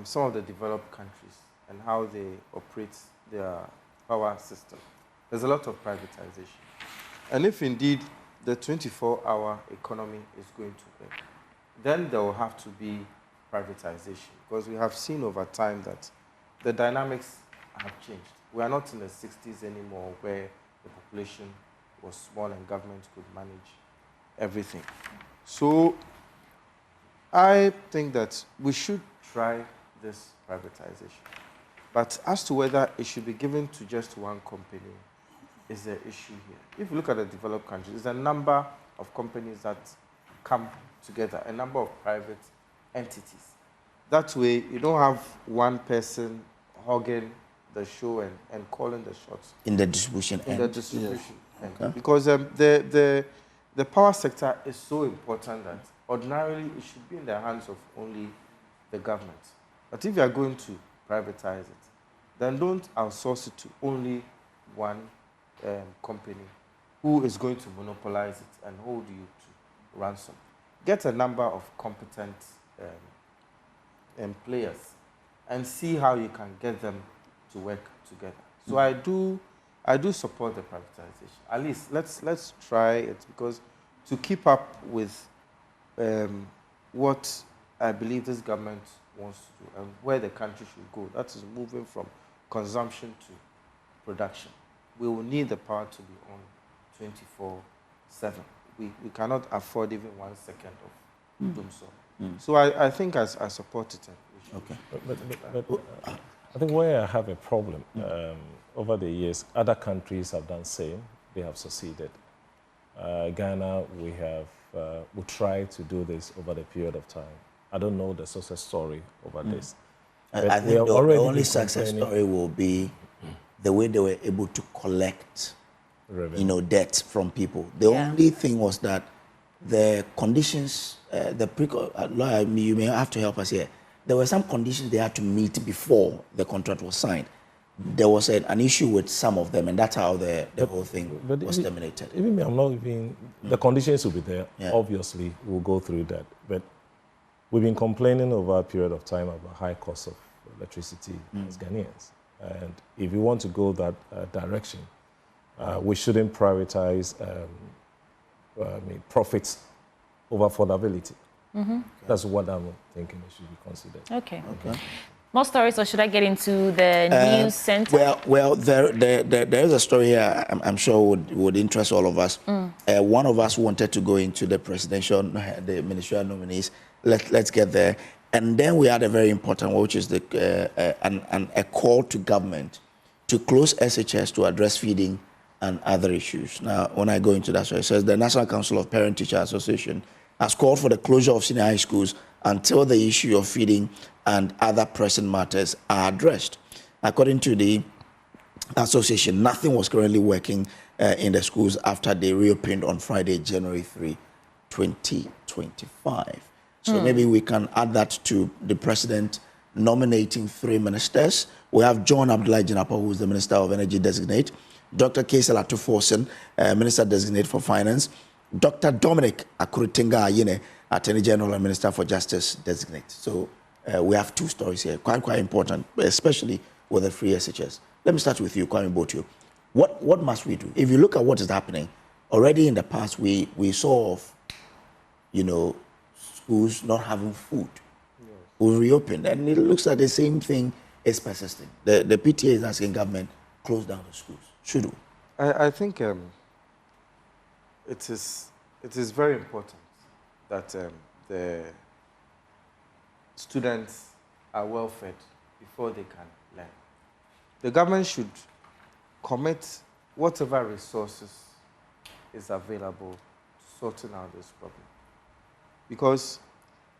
some of the developed countries and how they operate their power system, there's a lot of privatization. And if indeed the 24-hour economy is going to work, then there will have to be privatization, because we have seen over time that the dynamics have changed. We are not in the 60s anymore, where the population was small and government could manage everything. So I think that we should try this privatization. But as to whether it should be given to just one company is the issue here. If you look at the developed countries, there's a number of companies that come together, a number of private entities. That way, you don't have one person hogging the show and calling the shots. In the distribution end. In the distribution end. Okay. Because the power sector is so important that ordinarily it should be in the hands of only the government. But if you are going to privatize it, then don't outsource it to only one company who is going to monopolize it and hold you to ransom. Get a number of competent players and see how you can get them to work together. So I do support the privatization. At least let's try it, because to keep up with what I believe this government wants to do and where the country should go, that is moving from consumption to production. We will need the power to be on 24/7. We cannot afford even 1 second of doom so. So I think I support it. Okay. But I think where I have a problem, over the years, other countries have done same. They have succeeded. Ghana, we tried to do this over the period of time. I don't know the success story over this. I think the only success story will be the way they were able to collect, debt from people. The only thing was that the conditions, lawyer, you may have to help us here. There were some conditions they had to meet before the contract was signed. There was an issue with some of them, and that's how the whole thing was terminated. Even me, I'm not even, the conditions will be there. Yeah. Obviously, we'll go through that. But we've been complaining over a period of time about high cost of electricity as Ghanaians. And if you want to go that direction, we shouldn't prioritize profits over affordability. That's what I'm thinking it should be considered. Okay. More stories, or should I get into the news center? Well, there is a story here I'm sure would interest all of us. One of us wanted to go into the the ministerial nominees. Let's get there. And then we had a very important one, which is a call to government to close SHS to address feeding and other issues. Now, when I go into that, so it says the National Council of Parent-Teacher Association has called for the closure of senior high schools until the issue of feeding and other pressing matters are addressed. According to the association, nothing was currently working in the schools after they reopened on Friday, January 3, 2025. So maybe we can add that to the president nominating 3 ministers. We have John Abdullah Jinapa, who is the Minister of Energy Designate, Dr. Kaysel Atuforsen, Minister Designate for Finance, Dr. Dominic Akuritinga Ayine, Attorney General and Minister for Justice Designate. So we have 2 stories here, quite important, especially with the free SHS. Let me start with you, Kwame Botu. What must we do? If you look at what is happening, already in the past, we saw schools not having food. We reopened, and it looks like the same thing is persisting. The PTA is asking government close down the schools. Should we? I think it is very important that the students are well fed before they can learn. The government should commit whatever resources is available to sorting out this problem. Because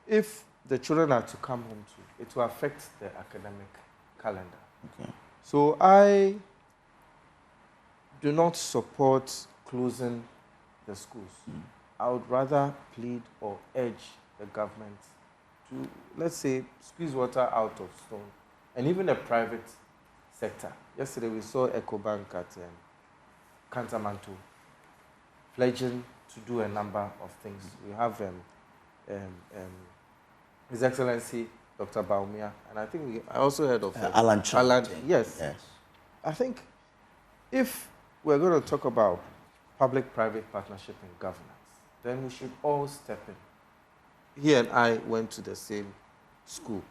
if the children are to come home too, it will affect the academic calendar. Okay. So I do not support closing the schools. I would rather plead or urge the government to, let's say, squeeze water out of stone, and even the private sector. Yesterday we saw EcoBank at Kantamanto pledging to do a number of things. We have His Excellency Dr. Baumia, and I think I also heard of Alan. Yes. I think if we're going to talk about public-private partnership in governance, then we should all step in. He and I went to the same school,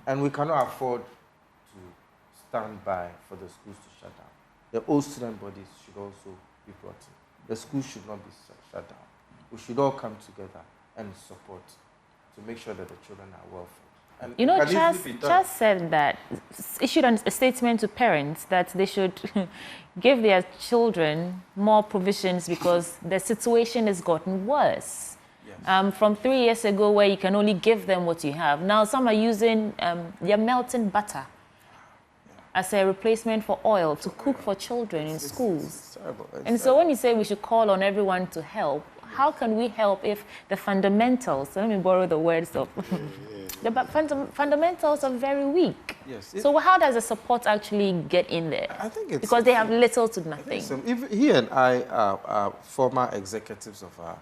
and we cannot afford to stand by for the schools to shut down. The old student bodies should also be brought in. The schools should not be shut down. We should all come together and support to make sure that the children are well fed. And Charles said that, issued a statement to parents that they should give their children more provisions because the situation has gotten worse. Yes. From 3 years ago, where you can only give them what you have. Now some are using their melting butter as a replacement for oil to cook for children in schools. And so when you say we should call on everyone to help, how can we help if the fundamentals, let me borrow the words of, the fundamentals are very weak? Yes. So how does the support actually get in there? I think it's... Because they have little to nothing. He and I are former executives of our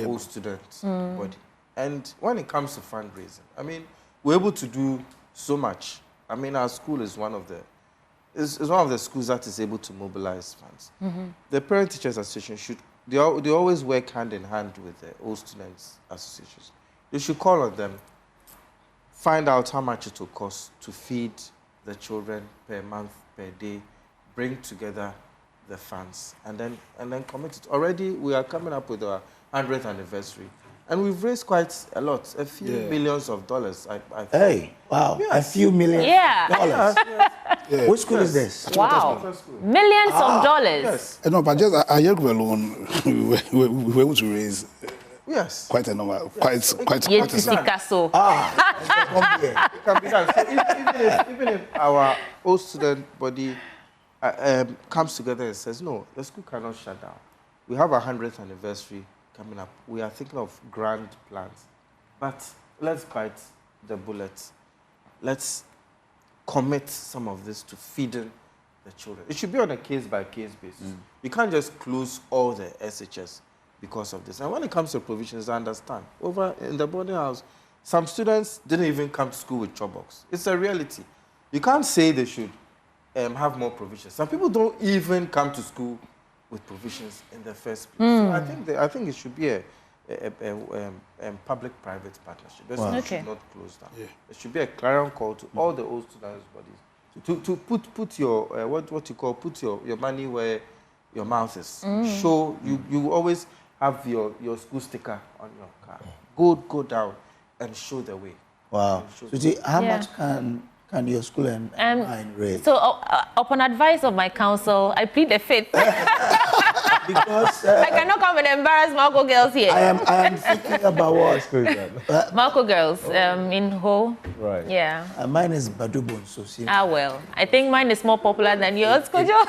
old student body. And when it comes to fundraising, I mean, we're able to do so much. I mean, our school is one of the is one of the schools that is able to mobilize funds. The Parent Teachers Association should, they always work hand in hand with the All Students Associations. You should call on them, find out how much it will cost to feed the children per month, per day, bring together the funds, and then commit it. Already, we are coming up with our 100th anniversary, and we've raised quite a lot, a few millions of dollars. I Hey, wow, a few million dollars. Which school is this? Wow, millions of dollars. Yes. No, but just a year alone, we were able to raise quite a number, quite a so. It can be done. So even if our old student body comes together and says, no, the school cannot shut down. We have our 100th anniversary coming up. We are thinking of grand plans. But let's bite the bullet. Let's commit some of this to feeding the children. It should be on a case-by-case basis. You can't just close all the SHS because of this. And when it comes to provisions, I understand. Over in the boarding house, some students didn't even come to school with chopbox. It's a reality. You can't say they should have more provisions. Some people don't even come to school with provisions in the first place. So I think it should be a public-private partnership. The school should not close down. There should be a clarion call to all the old students' bodies to put your what you call put your money where your mouth is. Show you always have your school sticker on your car. Go down and show the way. Wow. So how much can your school and mine raise? So upon advice of my counsel, I plead the fifth. Because I cannot come and embarrass Marco girls here. I am thinking about what? Marco girls in Ho. Right. Yeah. Mine is Badubon, so see. Well, I think mine is more popular than yours, Kojo.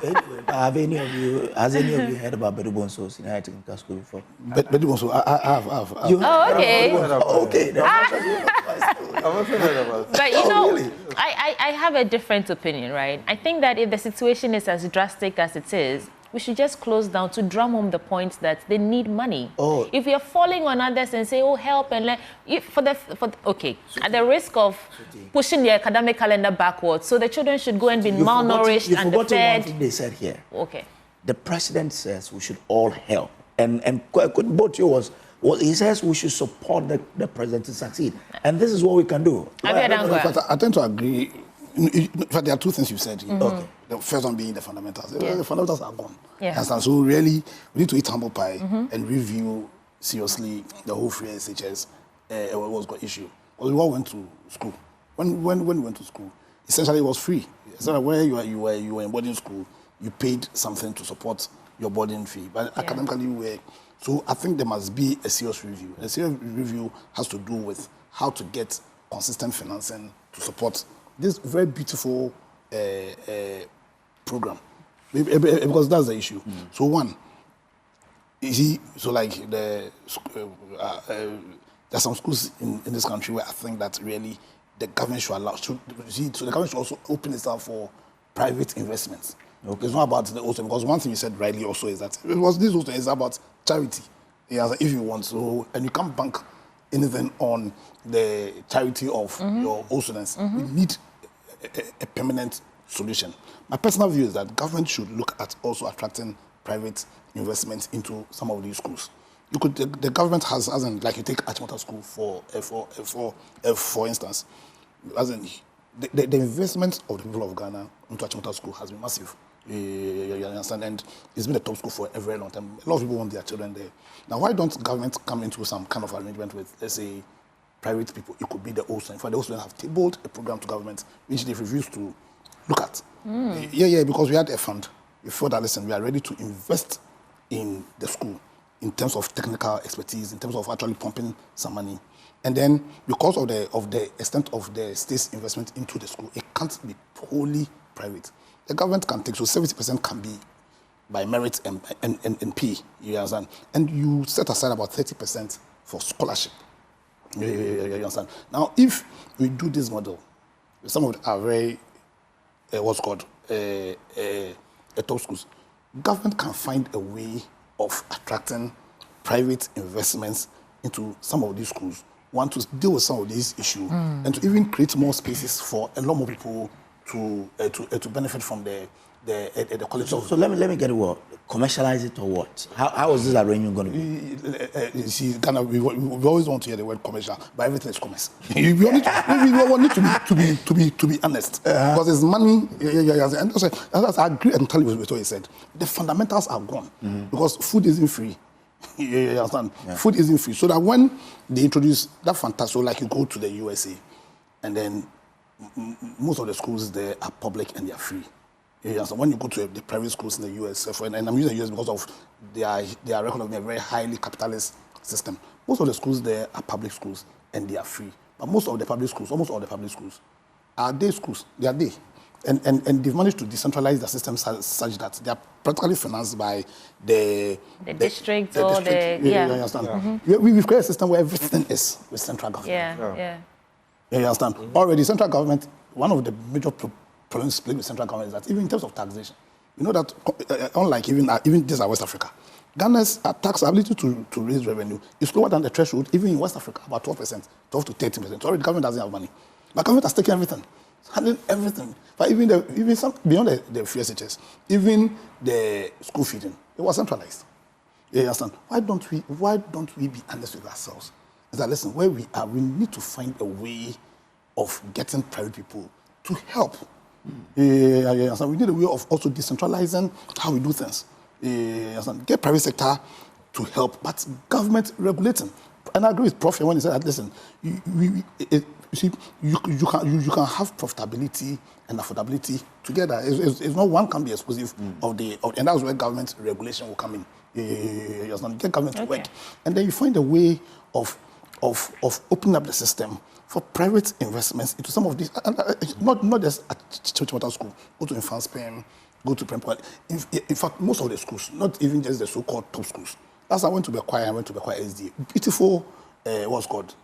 Anyway, has any of you heard about Badubon so in high technical school before? Badubon so I have. Okay. Okay. I've also heard about it. But you know, really? I have a different opinion, right? I think that if the situation is as drastic as it is, we should just close down to drum home the point that they need money. If we are falling on others and say, oh, help, and at the risk of pushing the academic calendar backwards, so the children should go and be malnourished and fed. One thing they said here. Okay. The president says we should all help. And both he says we should support the president to succeed. And this is what we can do. I tend to agree. In fact, there are two things you said. Okay. The first one being the fundamentals. The fundamentals are gone. And so really, we need to eat humble pie and review seriously the whole free SHS was got issue. Because we all went to school. When we went to school, essentially it was free. So where you were in boarding school, you paid something to support your boarding fee. But academically, you were. So I think there must be a serious review. A serious review has to do with how to get consistent financing to support this very beautiful program, because that's the issue. So one, you see, so like there are some schools in this country where I think that really the government should allow. So the government should also open itself for private investments. Okay. It's not about the also, because one thing you said rightly also is that this also is about charity. If you want to, and you can't bank anything on the charity of your old students. We need a permanent solution. My personal view is that government should look at also attracting private investment into some of these schools. The government has, as in, like you take Achimota School for instance, as in the investment of the people of Ghana into Achimota School has been massive. You understand? And it's been a top school for a very long time. A lot of people want their children there. Now, why don't government come into some kind of arrangement with, let's say, private people? It could be the old students. In fact, the old students have tabled a program to government which they've refused to look at. Because we had a fund. We felt that, listen, we are ready to invest in the school in terms of technical expertise, in terms of actually pumping some money. And then, because of the extent of the state's investment into the school, it can't be wholly private. The government can take, so 70% can be by merit and P, you understand? And you set aside about 30% for scholarship. You understand? Now, if we do this model, some of it are very, top schools, government can find a way of attracting private investments into some of these schools, to deal with some of these issues, and to even create more spaces for a lot more people to benefit from the quality so, of. So let me get it what? Commercialize it or what? How is this arrangement going to be? You see, Ghana, we always want to hear the word commercial, but everything is commerce. we need to be honest, because it's money. And also, I agree entirely with what he said. The fundamentals are gone because food isn't free. You understand? Yeah. Food isn't free. So that when they introduce that fantastic, like you go to the USA, and then most of the schools there are public and they are free. Yeah, so when you go to the private schools in the US, and I'm using the US because of they are recognized in a very highly capitalist system. Most of the schools there are public schools and they are free. But most of the public schools, almost all the public schools, are day schools. They are day. And they've managed to decentralize the system such that they are practically financed by the district. You understand? Yeah. We've created a system where everything is with central government. You understand? Already, central government, one of the major problems split with central government is that even in terms of taxation, you know that unlike even this West Africa, Ghana's tax ability to raise revenue is lower than the threshold, even in West Africa, about 12%, 12 to 13%. Already, the government doesn't have money. But government has taken everything. It's handling everything. But even some beyond the FSHS, even the school feeding, it was centralized. You understand? Why don't we be honest with ourselves? Is that listen, where we are, we need to find a way of getting private people to help. We need a way of also decentralizing how we do things. Get private sector to help, but government regulating. And I agree with Prof when he said that, listen, you can have profitability and affordability together. It's not one can be exclusive and that's where government regulation will come in. Get government to work. And then you find a way of opening up the system for private investments into some of these, not just at Churchwater School, go to Infant Spain, go to Prempole. In fact, most of the schools, not even just the so-called top schools. As I went to Bekwai, I went to Bekwai SD. Beautiful, what's called,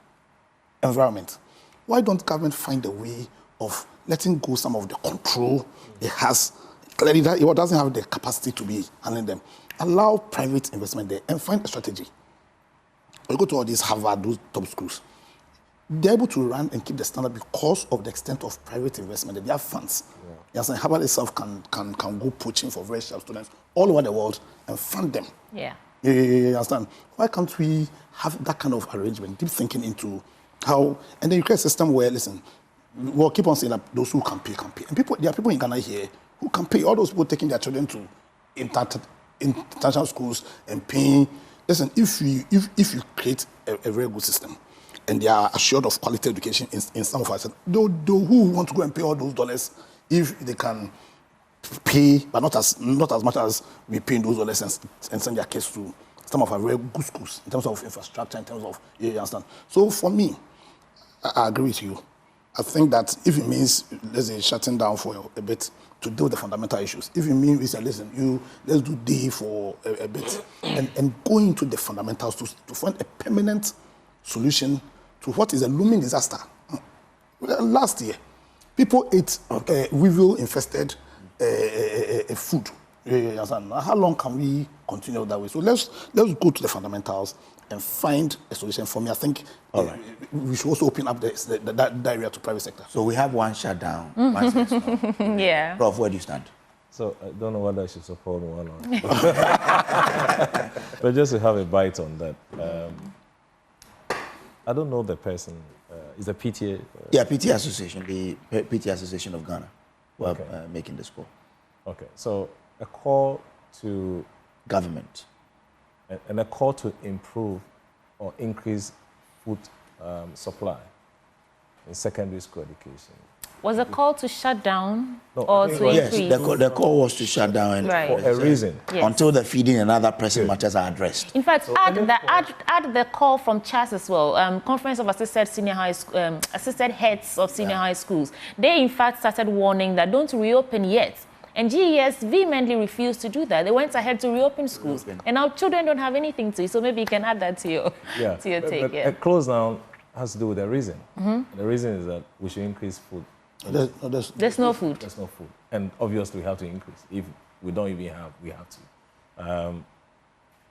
environment. Why don't government find a way of letting go some of the control it has? Clearly, it doesn't have the capacity to be handling them. Allow private investment there and find a strategy. We go to all these Harvard, those top schools. They're able to run and keep the standard because of the extent of private investment. They have funds. Yeah. Yes, and Harvard itself can go poaching for very sharp students all over the world and fund them. Yeah. You understand? Why can't we have that kind of arrangement, deep thinking into how, and then you create a system where, listen, we'll keep on saying that those who can pay. And there are people in Ghana here who can pay. All those people taking their children to international schools and paying. Listen, if you create a very good system, and they are assured of quality education in some of us, who want to go and pay all those dollars if they can pay, but not as much as we pay in those dollars and send their kids to some of our very good schools in terms of infrastructure, in terms of, you understand. So for me, I agree with you. I think that if it means, let's say, shutting down for a bit to deal with the fundamental issues, if it means we say, listen, let's do day for a bit and go into the fundamentals to find a permanent solution to what is a looming disaster. Last year, people ate weevil-infested food. How long can we continue that way? So let's go to the fundamentals and find a solution. For me, I think we should also open up that area to private sector. So we have one shutdown. One no. Yeah. Prof, where do you stand? So I don't know whether I should support one or not. But just to have a bite on that. I don't know the person. Is a PTA? Yeah, PTA Association, the PTA Association of Ghana, who are making this call. Okay, so a call to government and a call to improve or increase food supply in secondary school education. Was a call to shut down or to increase? Yes, the call was to shut down for a reason. Yes. Until the feeding and other pressing matters are addressed. In fact, add the call from CHAS as well, Conference of Assisted Heads of Senior High Schools. They, in fact, started warning that don't reopen yet. And GES vehemently refused to do that. They went ahead to reopen schools. And now children don't have anything to eat, so maybe you can add that to your, to your take. A close down has to do with a reason. The reason is that we should increase food. There's no food. There's no food. And obviously we have to increase. If we don't even have, we have to.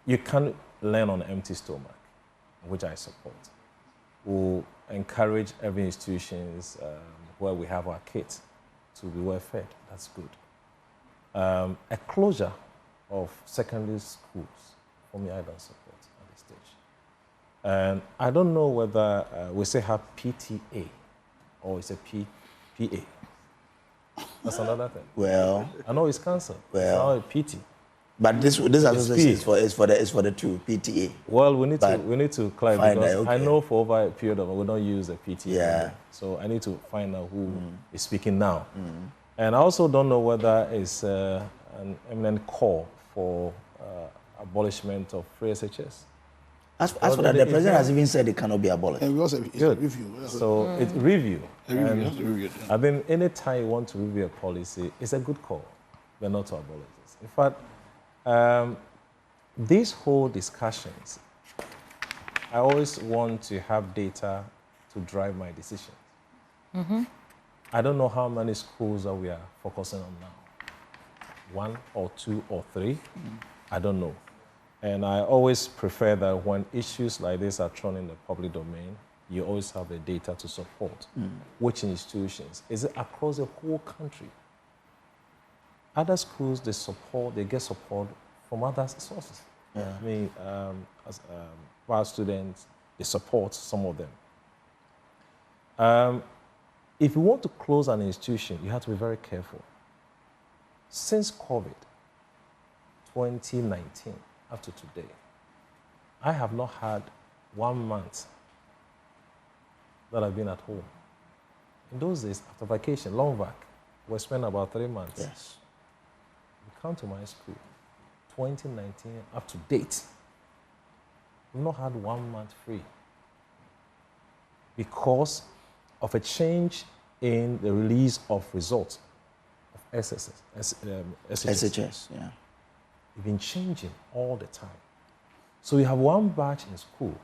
You can't learn on an empty stomach, which I support. We'll encourage every institutions where we have our kids to be well fed. That's good. A closure of secondary schools, for me, I don't support at this stage. And I don't know whether we say have PTA or it's a PA. That's another thing. Well, I know it's cancer. Well, it's not a PT. But this association is for the two PTA. Well, we need to clarify because okay. I know for over a period of we don't use a PTA. Yeah. So I need to find out who is speaking now. And I also don't know whether it's an eminent call for abolishment of free SHS. As for that, the president has even said it cannot be abolished. And we also it's a review. So it's review. Review. I mean, any time you want to review a policy, it's a good call, but not to abolish it. In fact, these whole discussions, I always want to have data to drive my decisions. I don't know how many schools that we are focusing on now. 1 or 2 or 3, I don't know. And I always prefer that when issues like this are thrown in the public domain, you always have the data to support which institutions. Is it across the whole country? Other schools, they get support from other sources. Yeah. I mean, while students, they support some of them. If you want to close an institution, you have to be very careful. Since COVID, 2019, up to today, I have not had 1 month that I've been at home. In those days, after vacation, long vac, we spent about 3 months. Yes. You come to my school, 2019 up to date, we've not had 1 month free because of a change in the release of results of SHS. Yeah. It's been changing all the time. So we have one batch in school.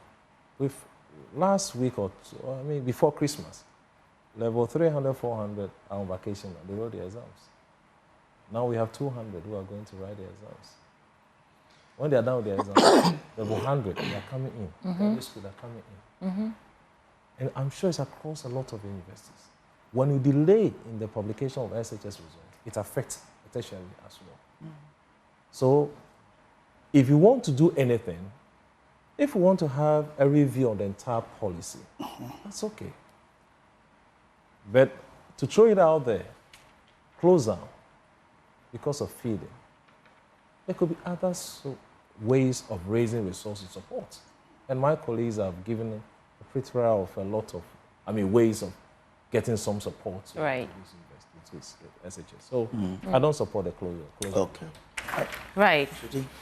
With last week or two, before Christmas, level 300, 400 are on vacation. They wrote the exams. Now we have 200 who are going to write the exams. When they are done with the exams, level 100, they are coming in. Every school, they are coming in. And I'm sure it's across a lot of universities. When you delay in the publication of SHS results, it affects tertiary as well. So if you want to do anything, if you want to have a review on the entire policy, that's okay. But to throw it out there, close down because of feeding, there could be other ways of raising resources support. And my colleagues have given a plethora of a lot of, ways of getting some support. Right. With SHS. So I don't support the closure. Okay. Right.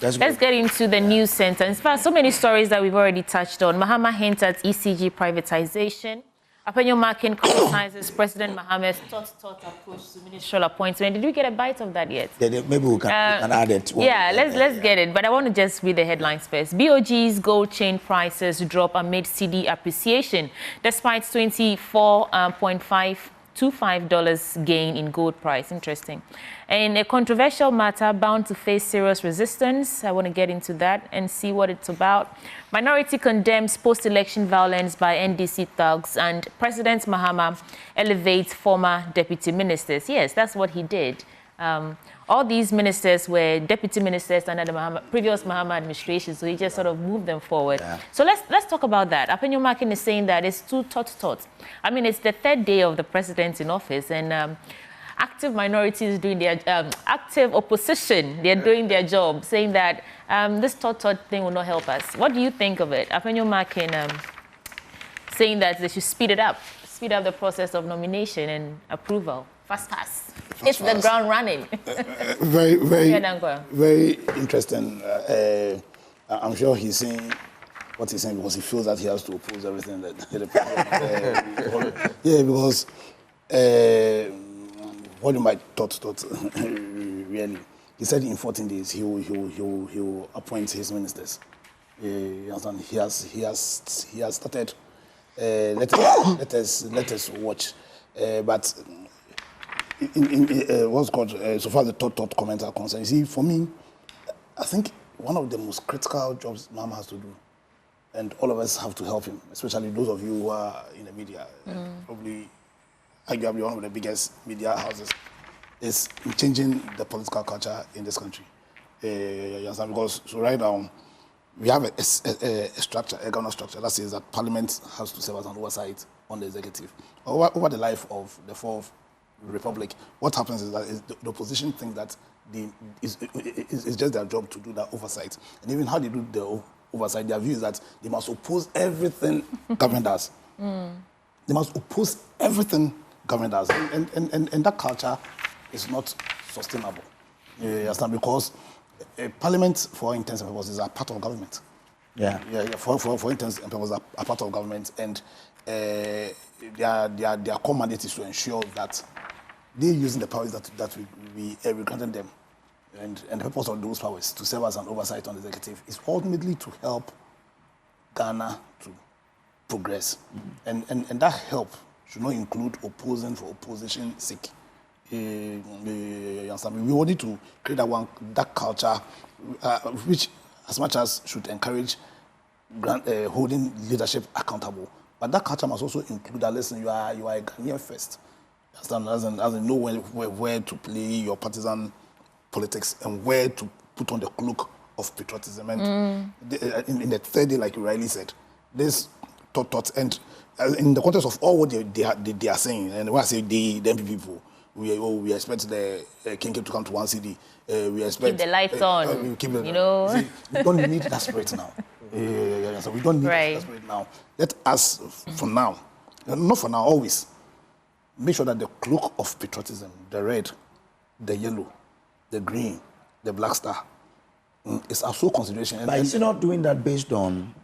Let's get into the news sentence. In fact, so many stories that we've already touched on. Mahama hints at ECG privatization. Apenyo Makin criticizes President Mahamad's thought approach to ministerial appointment. Did we get a bite of that yet? Maybe we can add it. Let's get it. But I want to just read the headlines first. BOG's gold chain prices drop amid CD appreciation, despite $24.25 gain in gold price. Interesting. And a controversial matter bound to face serious resistance. I want to get into that and see what it's about. Minority condemns post-election violence by NDC thugs, and President Mahama elevates former deputy ministers. Yes, that's what he did. All these ministers were deputy ministers under the previous Mahama administration, so he just sort of moved them forward. Yeah. So let's talk about that. Apenyo Makin is saying that it's too thought. It's the third day of the president in office, and active minorities doing their active opposition, they're doing their job, saying that this thought thing will not help us. What do you think of it? Apenyo Makin saying that they should speed up the process of nomination and approval. Fast. It's the ground running. Very interesting. I'm sure he's saying what he's saying because he feels that he has to oppose everything that the president. Because what you might thought really. He said in 14 days he will appoint his ministers. He has started. Let us watch. But in what's called so far the thought comments are concerned. You see, for me, I think one of the most critical jobs Mahama has to do, and all of us have to help him, especially those of you who are in the media. Probably arguably one of the biggest media houses, is changing the political culture in this country. You understand? Because so right now, we have a structure, a governance structure that says that Parliament has to serve as an oversight on the executive. Over the life of the Fourth Republic, what happens is that the opposition thinks that it's just their job to do that oversight. And even how they do the oversight, their view is that they must oppose everything government does. They must oppose everything government does. And that culture is not sustainable. You understand? Because Parliament, for intents and purposes, are part of government. For intents and purposes, are part of government. And their core mandate is to ensure that they're using the powers that we granted them. And the purpose of those powers to serve as an oversight on the executive is ultimately to help Ghana to progress. And that help should not include opposing for opposition's sake. We wanted to create that culture, which as much as should encourage holding leadership accountable. But that culture must also include that, listen, you are a Ghanaian first. As in know where to play your partisan politics and where to put on the cloak of patriotism. And in the third day, like you rightly said, this thought and in the context of all what they are saying, and when I say the MP people, we expect the King to come to one city. We expect keep the lights on. We don't need that spirit now. So we don't need that spirit now. Let us, for now, not for now, always, make sure that the cloak of patriotism, the red, the yellow, the green, the black star, is our sole consideration. But is he not doing that based on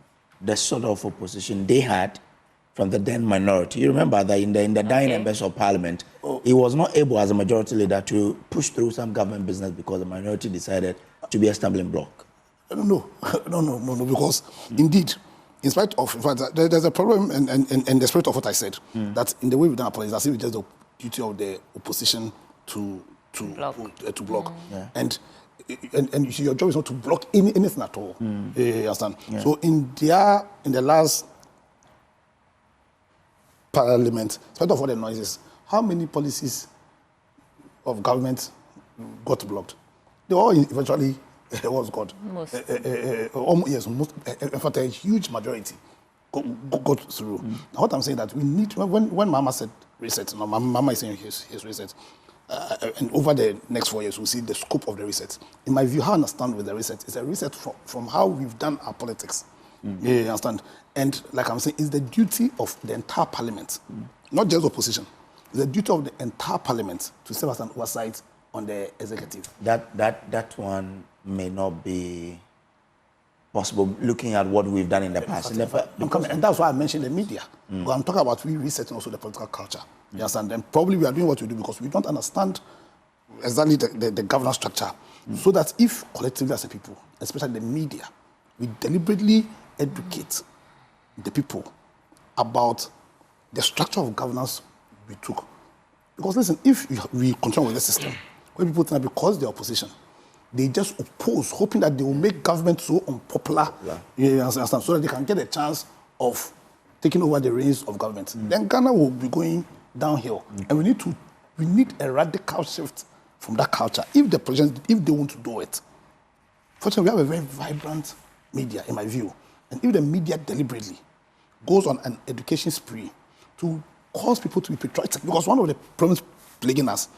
the sort of opposition they had from the then minority? You remember that in the dying members of parliament, he was not able as a majority leader to push through some government business because the minority decided to be a stumbling block. No, because indeed, in spite of, in fact, there's a problem and the spirit of what I said, that in the way we've done our politics, as if it's just the duty of the opposition to block. And you see, your job is not to block anything at all. You understand? Yeah. So in the last parliament, in spite of all the noises, how many policies of government got blocked? They all eventually was God. Most. Yes, most. In fact, a huge majority got through. Now, what I'm saying that we need, when Mama said reset, now Mama is saying his reset, and over the next 4 years, we'll see the scope of the reset. In my view, how I understand with the reset, it's a reset from how we've done our politics. You understand? And like I'm saying, it's the duty of the entire parliament, not just opposition. It's the duty of the entire parliament to serve as an oversight on the executive. That one may not be possible looking at what we've done in the past. And that's why I mentioned the media. But I'm talking about resetting also the political culture. You understand? And probably we are doing what we do because we don't understand exactly the governance structure. So that if collectively as a people, especially the media, we deliberately educate the people about the structure of governance we took. Because listen, if we continue with the system, when people think that because they're opposition, they just oppose, hoping that they will make government so unpopular, you understand, so that they can get a chance of taking over the reins of government. Then Ghana will be going downhill. And we need a radical shift from that culture if the president, if they want to do it. Fortunately, we have a very vibrant media, in my view. And if the media deliberately goes on an education spree to cause people to be patriotic, because one of the problems plaguing us,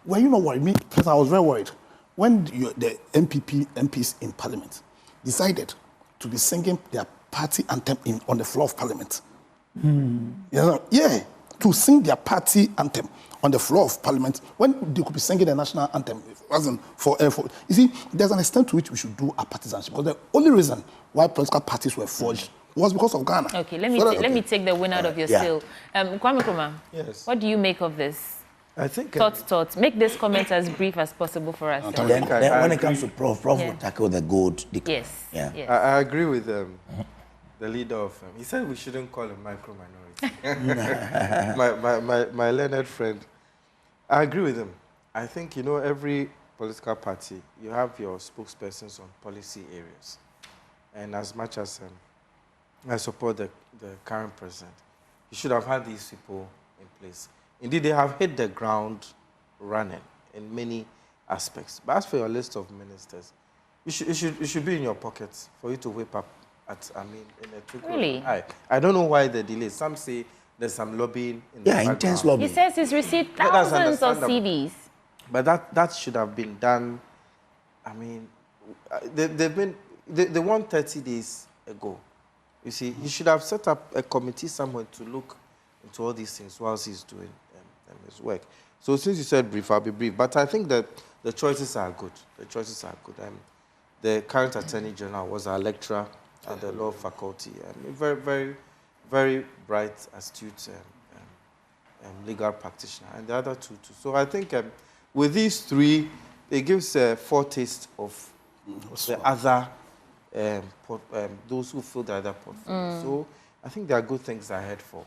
were you not worried? Me, personally, I was very worried when the MPs in Parliament decided to be singing their party anthem on the floor of Parliament. To sing their party anthem on the floor of Parliament when they could be singing the national anthem. You see, there's an extent to which we should do our partisanship, because the only reason why political parties were forged was because of Ghana. Okay, let me take the wind out of your sail. Kwame Nkrumah, yes. What do you make of this? I think thoughts. Make this comment as brief as possible for us. Then when it comes to Prof will tackle the gold. Yes. I agree with the leader of. He said we shouldn't call him micro-minority. my learned friend. I agree with him. I think every political party you have your spokespersons on policy areas, and as much as I support the current president, you should have had these people in place. Indeed, they have hit the ground running in many aspects. But as for your list of ministers, it should be in your pockets for you to whip up at, in a trickle. Really? I don't know why the delay. Some say there's some lobbying in the background. Intense lobbying. He says he's received thousands of CVs. But that should have been done. They want 30 days ago. You see, he should have set up a committee somewhere to look into all these things whilst he's doing his work. So since you said brief, I'll be brief. But I think that the choices are good. The choices are good. The current Attorney General was a lecturer at the law faculty. Very, very, very bright, astute legal practitioner. And the other two too. So I think with these three, it gives a foretaste of the other, those who fill the other portfolio. So I think there are good things ahead for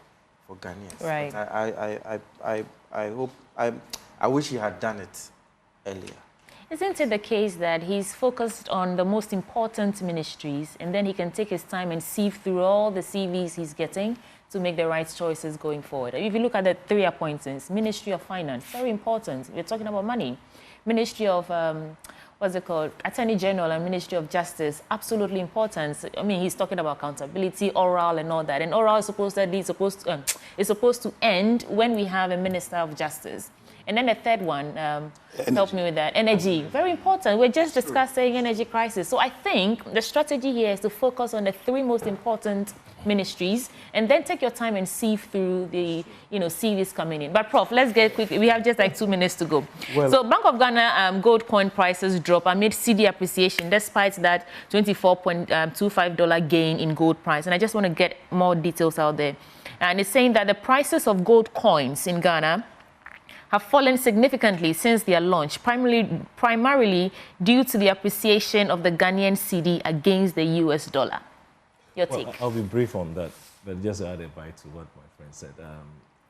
Ghanaians. Right. But I hope, I wish he had done it earlier. Isn't it the case that he's focused on the most important ministries and then he can take his time and sieve through all the CVs he's getting to make the right choices going forward? If you look at the 3 appointments, Ministry of Finance, very important. We're talking about money. Ministry of, what's it called? Attorney General and Ministry of Justice, absolutely important. He's talking about accountability, oral and all that. And oral is supposed to end when we have a Minister of Justice. And then the third one, help me with that, energy, very important. We're just discussing energy crisis. So I think the strategy here is to focus on the 3 most important ministries and then take your time and sieve through the, CVs coming in. But Prof, let's get quick. We have just like 2 minutes to go. Well, so Bank of Ghana gold coin prices drop amid cedi appreciation despite that $24.25 gain in gold price. And I just want to get more details out there. And it's saying that the prices of gold coins in Ghana have fallen significantly since their launch, primarily due to the appreciation of the Ghanaian cedi against the US dollar. Your take? I'll be brief on that, but just add a bite to what my friend said.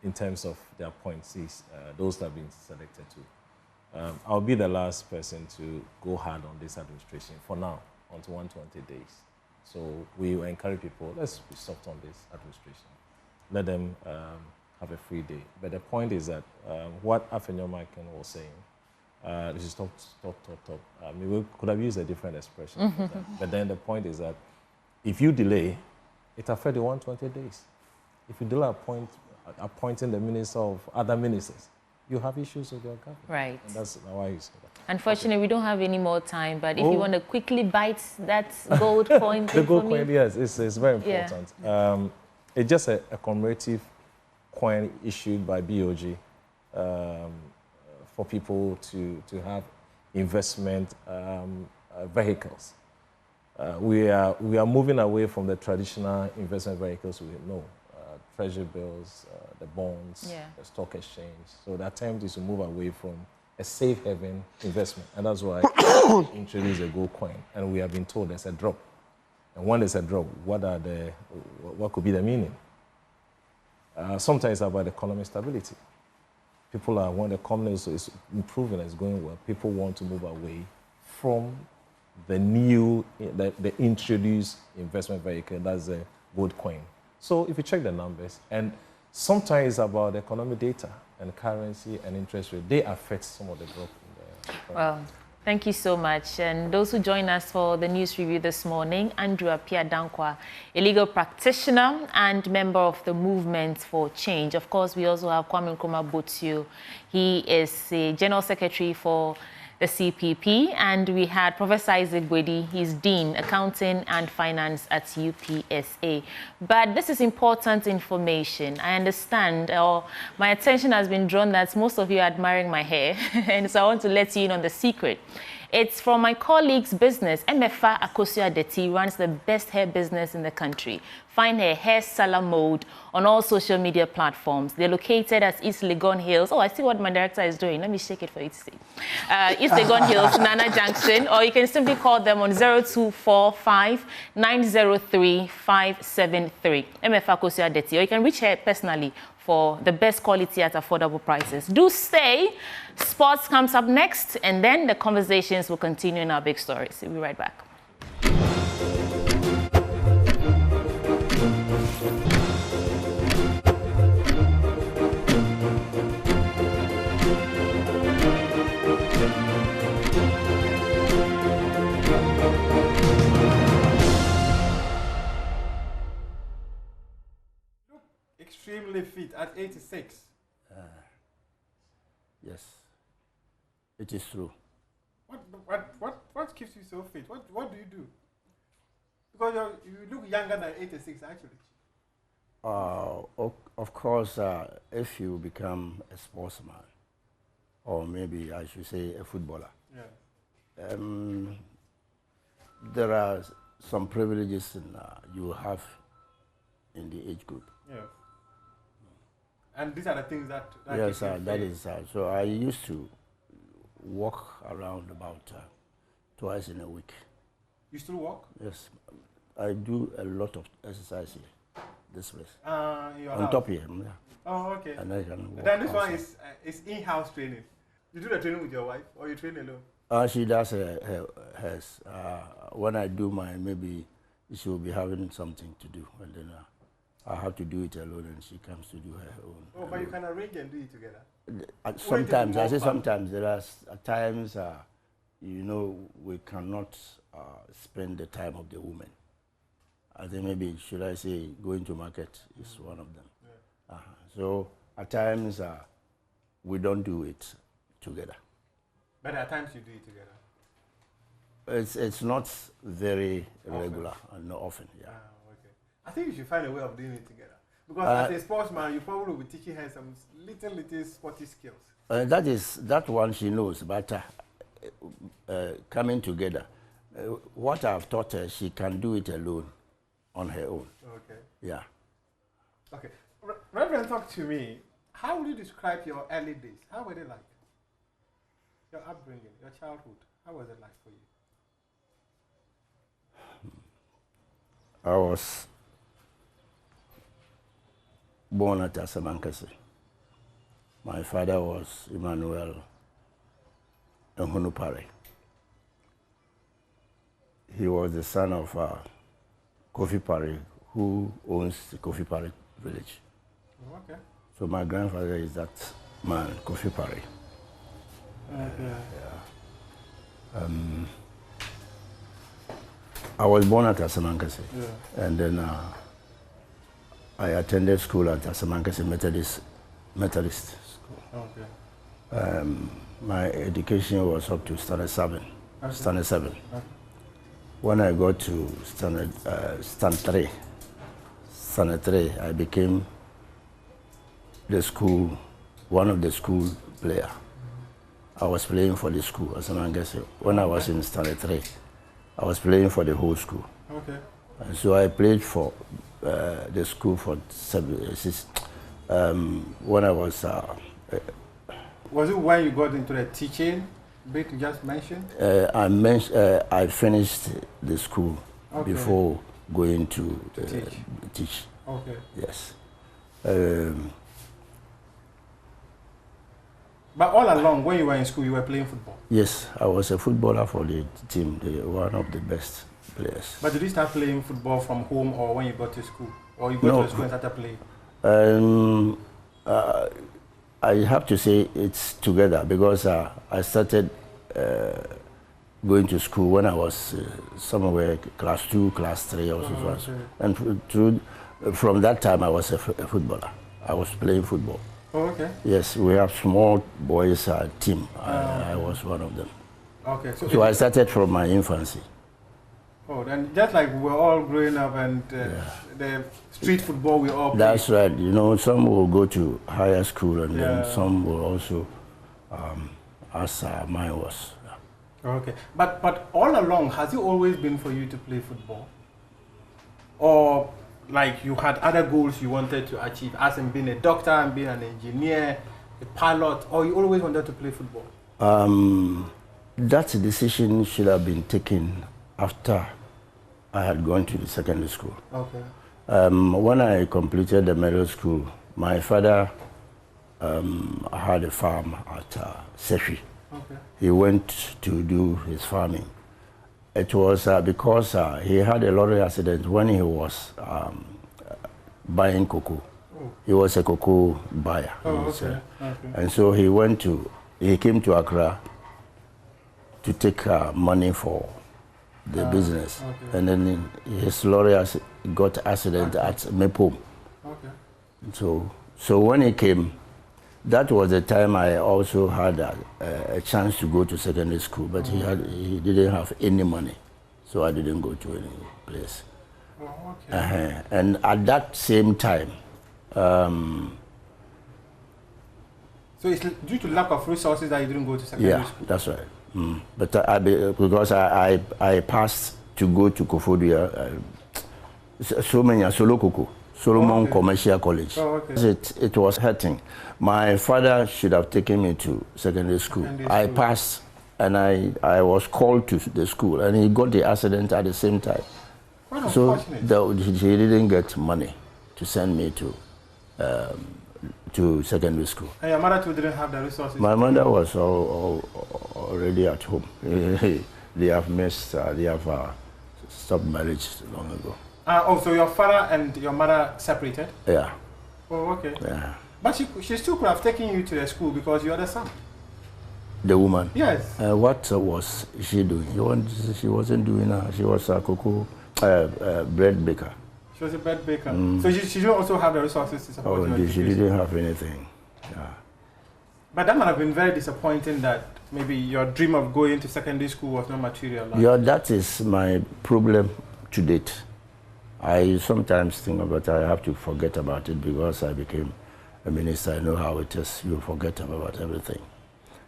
In terms of their appointees, those that have been selected to, I'll be the last person to go hard on this administration for now, until 120 days. So we will encourage people, let's be soft on this administration. Let them have a free day. But the point is that what Afenyo Michael was saying, this is top. We could have used a different expression for that. But then the point is that if you delay, it affects the 120 days. If you delay appointing the minister of other ministers, you have issues with your government. Right. And that's why you say that. Unfortunately, we don't have any more time, but if you want to quickly bite that gold coin the gold coin, yes, it's very important. Yeah. It's just a commemorative coin issued by BOG for people to have investment vehicles. We are moving away from the traditional investment vehicles we know, treasury bills, the bonds, the stock exchange. So the attempt is to move away from a safe haven investment, and that's why we introduced a gold coin. And we have been told there's a drop. And when there's a drop, what could be the meaning? Sometimes it's about economic stability. When the economy is improving, it's going well, people want to move away from the introduced investment vehicle, that's a gold coin. So if you check the numbers, and sometimes it's about economic data and currency and interest rate, they affect some of the drop in the economy. Well, thank you so much. And those who join us for the news review this morning, Andrew Apia Dankwa, a legal practitioner and member of the Movement for Change. Of course, we also have Kwame Nkrumah Botiu. He is the General Secretary for the CPP, and we had Professor Isaac Gwedi. He's Dean, Accounting and Finance at UPSA. But this is important information. I understand, my attention has been drawn that most of you are admiring my hair, and so I want to let you in on the secret. It's from my colleague's business. Emefa Akosua-Adeti runs the best hair business in the country. Find her hair salon mode on all social media platforms. They're located at East Legon Hills. Oh, I see what my director is doing. Let me shake it for you to see. East Legon Hills, Nana Junction, or you can simply call them on 0245 903 573. Emefa Akosua-Adeti, or you can reach her personally for the best quality at affordable prices. Do stay. Sports comes up next, and then the conversations will continue in our big stories. We'll be right back. at 86. Yes, it is true. What keeps you so fit? What do you do? Because you look younger than 86, actually. Of course, if you become a sportsman, or maybe I should say a footballer, yeah. There are some privileges you have in the age group. Yeah. And these are the things that yes, that is. So I used to walk around about twice in a week. You still walk? Yes, I do a lot of exercise here, this place. On top here. Yeah. Oh, okay. And I can walk then this outside. one is in-house training. You do the training with your wife, or you train alone? She does hers. When I do mine, maybe she will be having something to do, and then I have to do it alone, and she comes to do her own. Oh, but you can arrange and do it together? Sometimes, I say sometimes. There are times, you know, we cannot spend the time of the woman. I think maybe, should I say, going to market is one of them. Yeah. So at times, we don't do it together. But at times you do it together? It's not very regular and not often, yeah. Okay. I think you should find a way of doing it together. Because as a sportsman, you probably will be teaching her some little sporty skills. That one she knows, but coming together, what I've taught her, she can do it alone on her own. Okay. Yeah. Okay. Reverend, talk to me. How would you describe your early days? How were they like? Your upbringing, your childhood, how was it like for you? I was born at Asamankasi. My father was Emmanuel Nhunupare. He was the son of Kofi Pare, who owns the Kofi Pare village. Oh, okay. So my grandfather is that man, Kofi Pare. Okay. I was born at Asamankasi, yeah. And then I attended school at Asamankasi Methodist School. Okay. My education was up to standard 7. Okay. Standard 7. Okay. When I got to standard 3, I became one of the school players. I was playing for the school as an Angasi. When I was in standard 3, I was playing for the whole school. Okay. And so I played for the school for 7 years. When I was... was it when you got into the teaching bit you just mentioned? I finished the school before going to teach. Okay. Yes. But all along, when you were in school, you were playing football? Yes, I was a footballer for the team, one of the best players. But did you start playing football from home or when you got to school? Or you got to school and started playing? I have to say it's together because I started going to school when I was somewhere class 2, class 3 or so. Okay. And from that time I was a footballer. I was playing football. Oh, okay. Yes, we have small boys team. I was one of them. Okay. So I started from my infancy. Oh, then just like we're all growing up and the street football we all play. That's right. You know, some will go to higher school and then some will also, as mine was. Okay. But all along, has it always been for you to play football? Or like you had other goals you wanted to achieve, as in being a doctor and being an engineer, a pilot, or you always wanted to play football? That decision should have been taken after I had gone to the secondary school. Okay. When I completed the middle school, my father had a farm at Sefi. Okay. He went to do his farming. It was because he had a lorry accident when he was buying cocoa. Oh. He was a cocoa buyer. Oh, okay. And so he came to Accra to take money for the business. Okay. And then his lorry got accident at Mepom. Okay. So So when he came, that was the time I also had a chance to go to secondary school, but he didn't have any money, so I didn't go to any place. Oh, okay. And at that same time, so it's due to lack of resources that you didn't go to secondary school? Yeah, that's right. But because I passed to go to Kofodia, Solomon Commercial College. Oh, okay. It was hurting. My father should have taken me to secondary school. I passed, and I was called to the school, and he got the accident at the same time. So he didn't get money to send me to secondary school. And your mother too didn't have the resources? My mother was already at home. They have missed, they have stopped marriage long ago. So your father and your mother separated? Yeah. Oh, okay. Yeah. But she still could have taken you to the school because you are the son. The woman? Yes. What was she doing? She wasn't doing, she was a bread baker. She was a bread baker. So she didn't also have the resources to support you? She didn't have anything. Yeah. But that might have been very disappointing that maybe your dream of going to secondary school was not materialized. Yeah, that is my problem to date. I sometimes think about it. I have to forget about it because I became a minister. I know how it is. You forget about everything.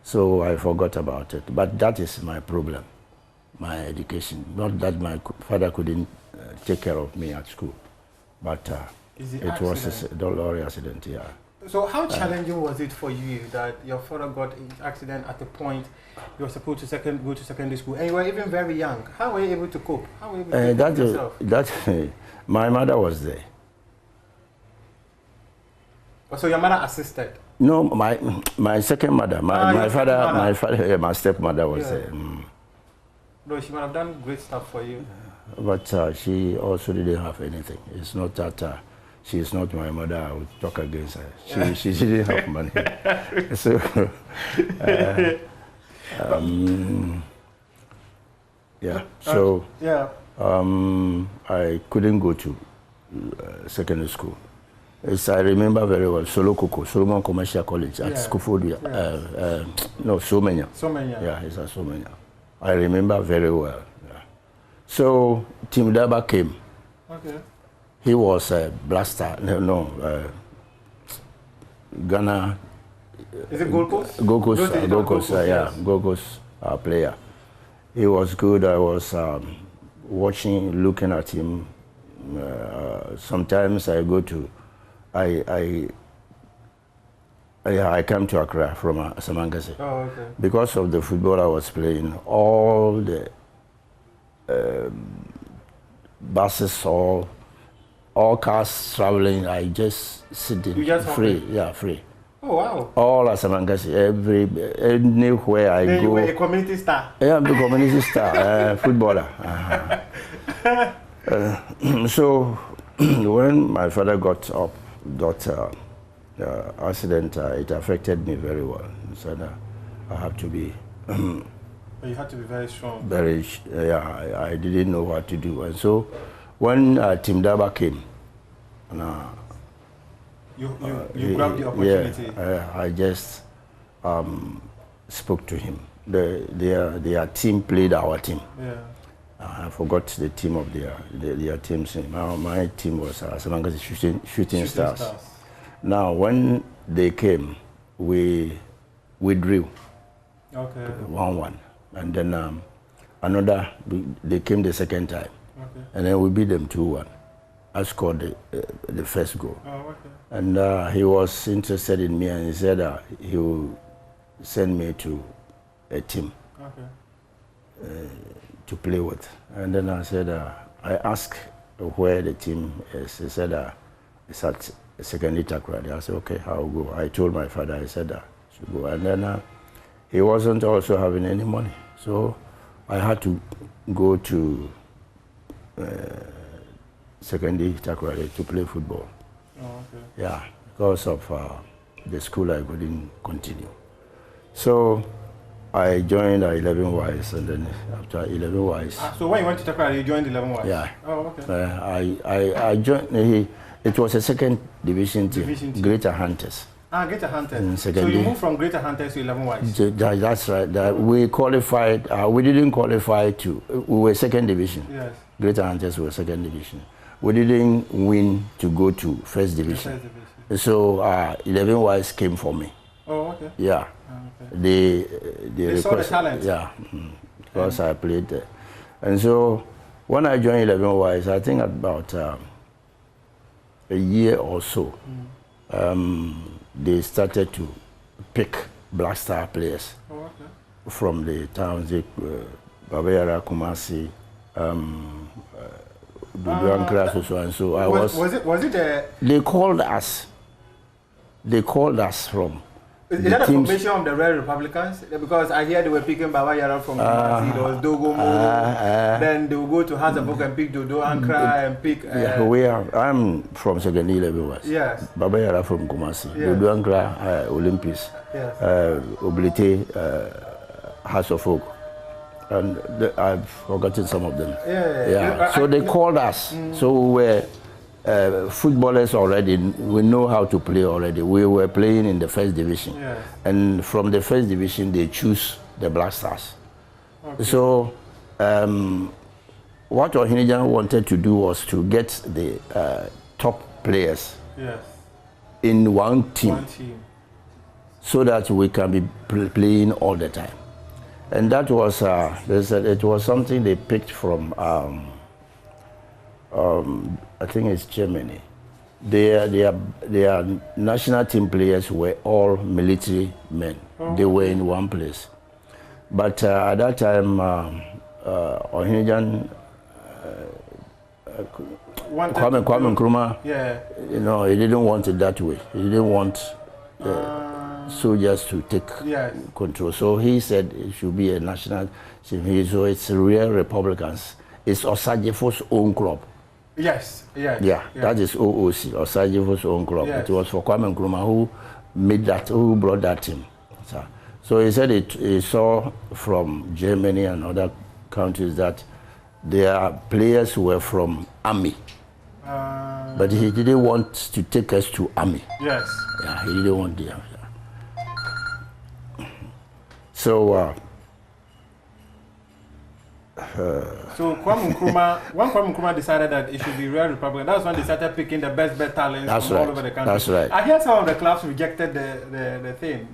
So I forgot about it. But that is my problem, my education. Not that my father couldn't take care of me at school, but it was a lorry accident, yeah. So how challenging was it for you that your father got in an accident at the point you were supposed to go to secondary school, and you were even very young? How were you able to cope? How were you able to cope yourself? My mother was there. So your mother assisted? No, my second mother, my stepmother was there. No, she might have done great stuff for you. But she also didn't have anything. It's not that she is not my mother. I would talk against her. She didn't have money. So, yeah. So I couldn't go to secondary school. As I remember very well, Solomon Commercial College at Skofodia. No, Somenya. Somenya. Yeah, it's at Somenya. I remember very well. Yeah. So Tim Daba came. Okay. He was a blaster. Ghana. Is it Gold Coast? Gold Coast, yeah, Gold Coast player. He was good. I was watching, looking at him. Sometimes I go to. I came to Accra from Samangase. Oh, okay. Because of the football I was playing, all the buses, all cars traveling, I just sit in free. Yeah, free. Oh, wow. All at Samangase, anywhere I go. You were a community star? Yeah, I'm a community star, footballer. So when my father got accident, it affected me very well. So I have to be. You had to be very strong. I didn't know what to do, and so when Tim Daba came, you grabbed the opportunity. Yeah, I just spoke to him. Their team played our team. Yeah. I forgot the team of their team's name. My team was Samangase Shooting Stars. Now, when they came, we drew 1-1. And then they came the second time. Okay. And then we beat them 2-1. I scored the first goal. Oh, okay. And he was interested in me, and he said he will send me to a team. Okay. To play with. And then I said, I asked where the team is. He said, it's at secondary Takoradi. I said, okay, I'll go. I told my father, I said, I should go. And then he wasn't also having any money. So I had to go to secondary Takoradi to play football. Oh, okay. Yeah, because of the school I couldn't continue. So I joined 11Ys, and then after 11Ys. So when you went to Takoradi, you joined 11Ys? Yeah. Oh, okay. I joined. It was a second Division team. Greater Hunters. Ah, Greater Hunters. So Secondary. you moved from Greater Hunters to 11 Wise. That's right. We qualified. We didn't qualify to. We were second division. Yes. Greater Hunters were second division. We didn't win to go to first division. So 11 Wise came for me. Oh, okay. Yeah. Okay. They saw the talent. Yeah. Because I played there. And so when I joined 11 Wise, I think about a year or so, they started to pick Black Star players from the towns, Babayara, Kumasi, and so I was it the... They called us. They called us from... Is that a formation of the Red Republicans? Because I hear they were picking Baba Yara from Kumasi, there was Dogo Mo, then they will go to Hazabok and pick Dodo Ankara and pick... I'm from secondary level was. Yes. Baba Yara from Kumasi, Yes. Dodo Ankara, Olympus, Yes. Oblite, House of Folk. And I've forgotten some of them. So they called us. So we were footballers already. We know how to play already. We were playing in the first division. Yes. And from the first division, they choose the Black Stars. Okay. So what Ohinijan wanted to do was to get the top players in one team, so that we can be playing all the time. And that was, it was something they picked from, I think it's Germany. Their national team players were all military men. They were in one place. But at that time, Ohinijan, Kwame Nkrumah, you know, he didn't want it that way. He didn't want soldiers to take control. So he said it should be a national team. So it's real Republicans. It's Osagyefo's own club. Yes. That is OOC, Osagyefo's own club. Yes. It was for Kwame Nkrumah who brought that team. So he said he saw from Germany and other countries that their players were from army. But he didn't want to take us to army. Yes. Yeah, he didn't want the army. So Kwame Nkrumah, when Kwame Nkrumah decided that it should be real Republican, that's when they started picking the best talents from all over the country. That's right. I hear some of the clubs rejected the thing.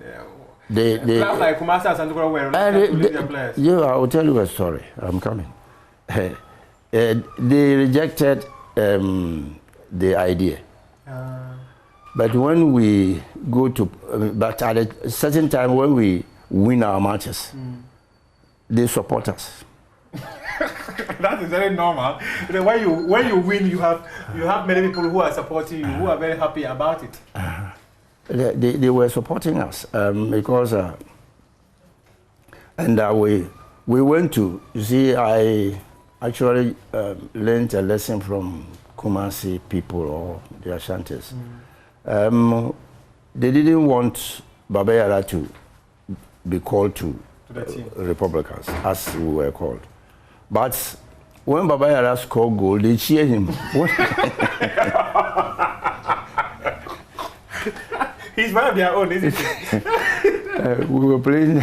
Clubs like Kumasi and Santukura were reluctant to leave their players. Yeah, I will tell you a story. I'm coming. They rejected the idea. But when we go to, but at a certain time when we win our matches, they support us. That is very normal. When you win, you have many people who are supporting you, who are very happy about it. They were supporting us because, and we went to, you see, I actually learned a lesson from Kumasi people or the Ashantis. They didn't want Baba Yara to be called to Republicans, as we were called. But when Baba Yara scored goal, they cheer him. He's one of their own, isn't he? We were playing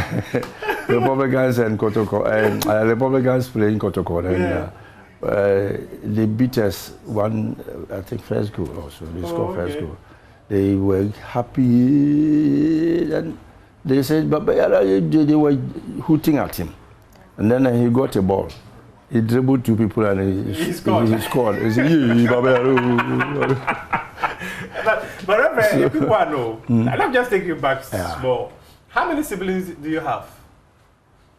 Republicans and Kotoko, and Republicans playing Kotoko. And they beat us one, I think, first goal also. They scored first goal. They were happy, and they said, Baba Yara, they were hooting at him. And then he got a ball. He dribbled two people and he scored. He said, yeah, Baba Yara. But people know. Let me just take you back small. How many siblings do you have?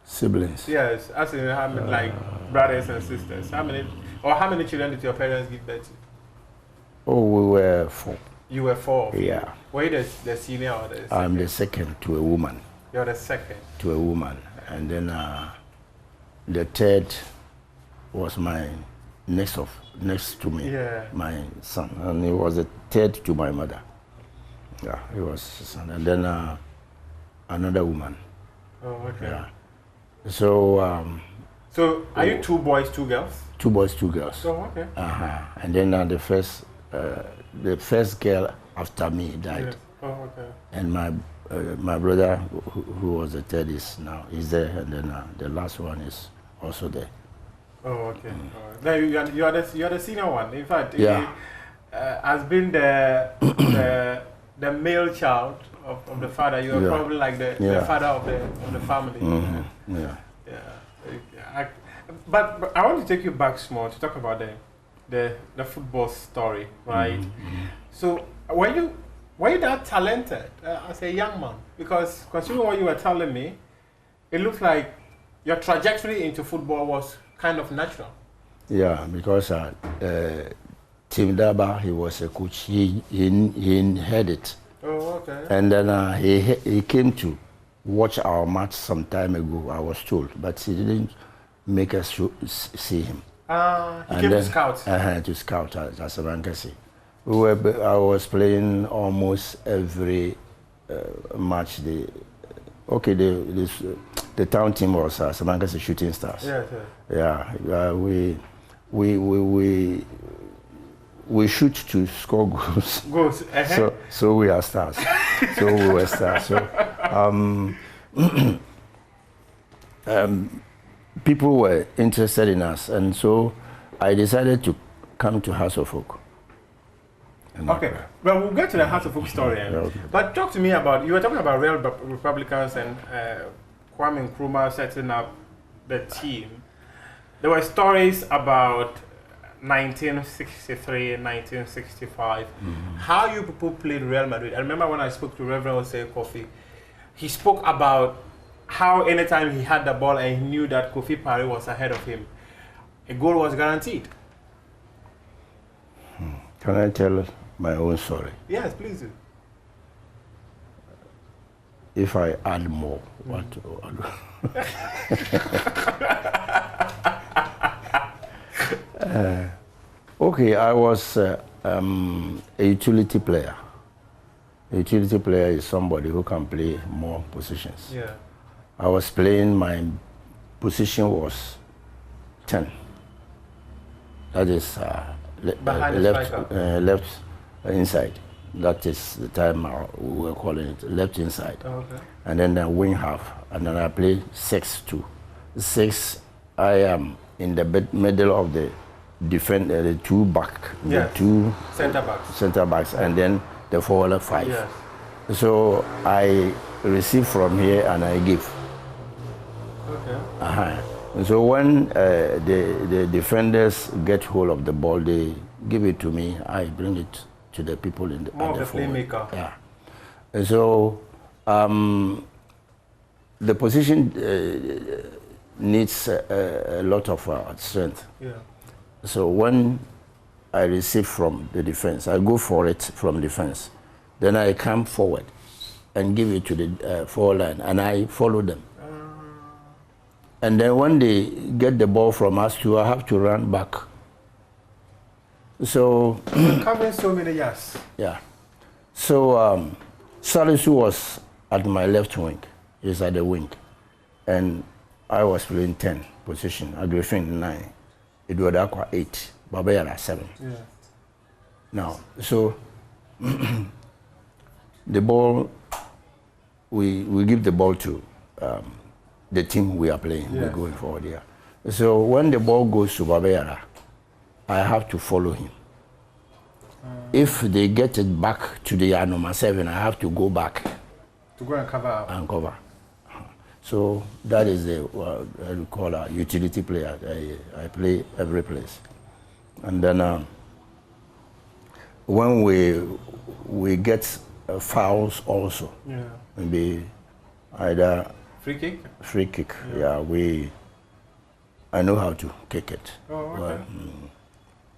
Siblings? Yes, as in how many, like brothers and sisters. How many children did your parents give birth to? Oh, we were 4. You were 4? Yeah. Were you the senior or the second? I'm the second to a woman. You're the second? To a woman. And then the third was my next to me, my son. And he was the third to my mother. Yeah, he was son. And then another woman. Oh, okay. Yeah. So, so are you 2 boys, 2 girls? 2 boys, 2 girls. Oh, okay. And then the first the first girl after me died. Yes. Oh, okay. And my brother, who was the third, is there, and then the last one is also there. Oh, okay. Now you are the senior one. In fact, yeah. He has been the male child of the father. You are probably like the father of the family. Mm-hmm. Yeah. But I want to take you back small to talk about the football story, right? Mm-hmm. So were you that talented as a young man? Because considering what you were telling me, it looks like your trajectory into football was kind of natural. Yeah, because Tim Daba, he was a coach. He had it. Oh, okay. And then he came to watch our match some time ago, I was told, but he didn't make us see him. He came to scout? To scout at Samankasi. I was playing almost every match. The town team was Samankasi Shooting Stars. Yes, yes. Yeah, we shoot to score goals. Goals. So we are stars. So we were stars. So people were interested in us, and so I decided to come to House of Folk. Okay, well, we'll get to the House of Folk story. Okay. But talk to me about, you were talking about Real Republicans and Kwame Nkrumah setting up the team. There were stories about 1963, 1965, how you people played Real Madrid. I remember when I spoke to Reverend Osei Kofi, he spoke about how anytime he had the ball and he knew that Kofi Pare was ahead of him, a goal was guaranteed. Can I tell my own story? Yes, please do. If I add more, what? Okay, I was a utility player. A utility player is somebody who can play more positions. Yeah. I was playing, my position was 10. That is left inside. That is the time we were calling it left inside. Oh, okay. And then the wing half. And then I play 6-2. 6, I am in the middle of the the two back, yes. The two center backs, and then the forward 5. Yes. So I receive from here and I give. Okay. And so when the defenders get hold of the ball, they give it to me. I bring it to the people in the more of the playmaker. Yeah. And so the position needs a lot of strength. Yeah. So when I receive from the defense, I go for it from defense. Then I come forward and give it to the forward line, and I follow them. And then when they get the ball from us too, I have to run back. So covering so many yards. Yeah. So Salisu was at my left wing. He's at the wing, and I was playing 10 position. Agrifin 9. Eduardo 8. Babayara 7. Yeah. Now, so the ball, we give the ball to the team we are playing. Yes. We're going forward here. So when the ball goes to Babayara, I have to follow him. If they get it back to the number 7, I have to go back. To go and cover up. And cover. So that is what I call a utility player. I play every place. And then when we get fouls also, yeah. Maybe either free kick. Yeah, I know how to kick it. Oh, okay. Well,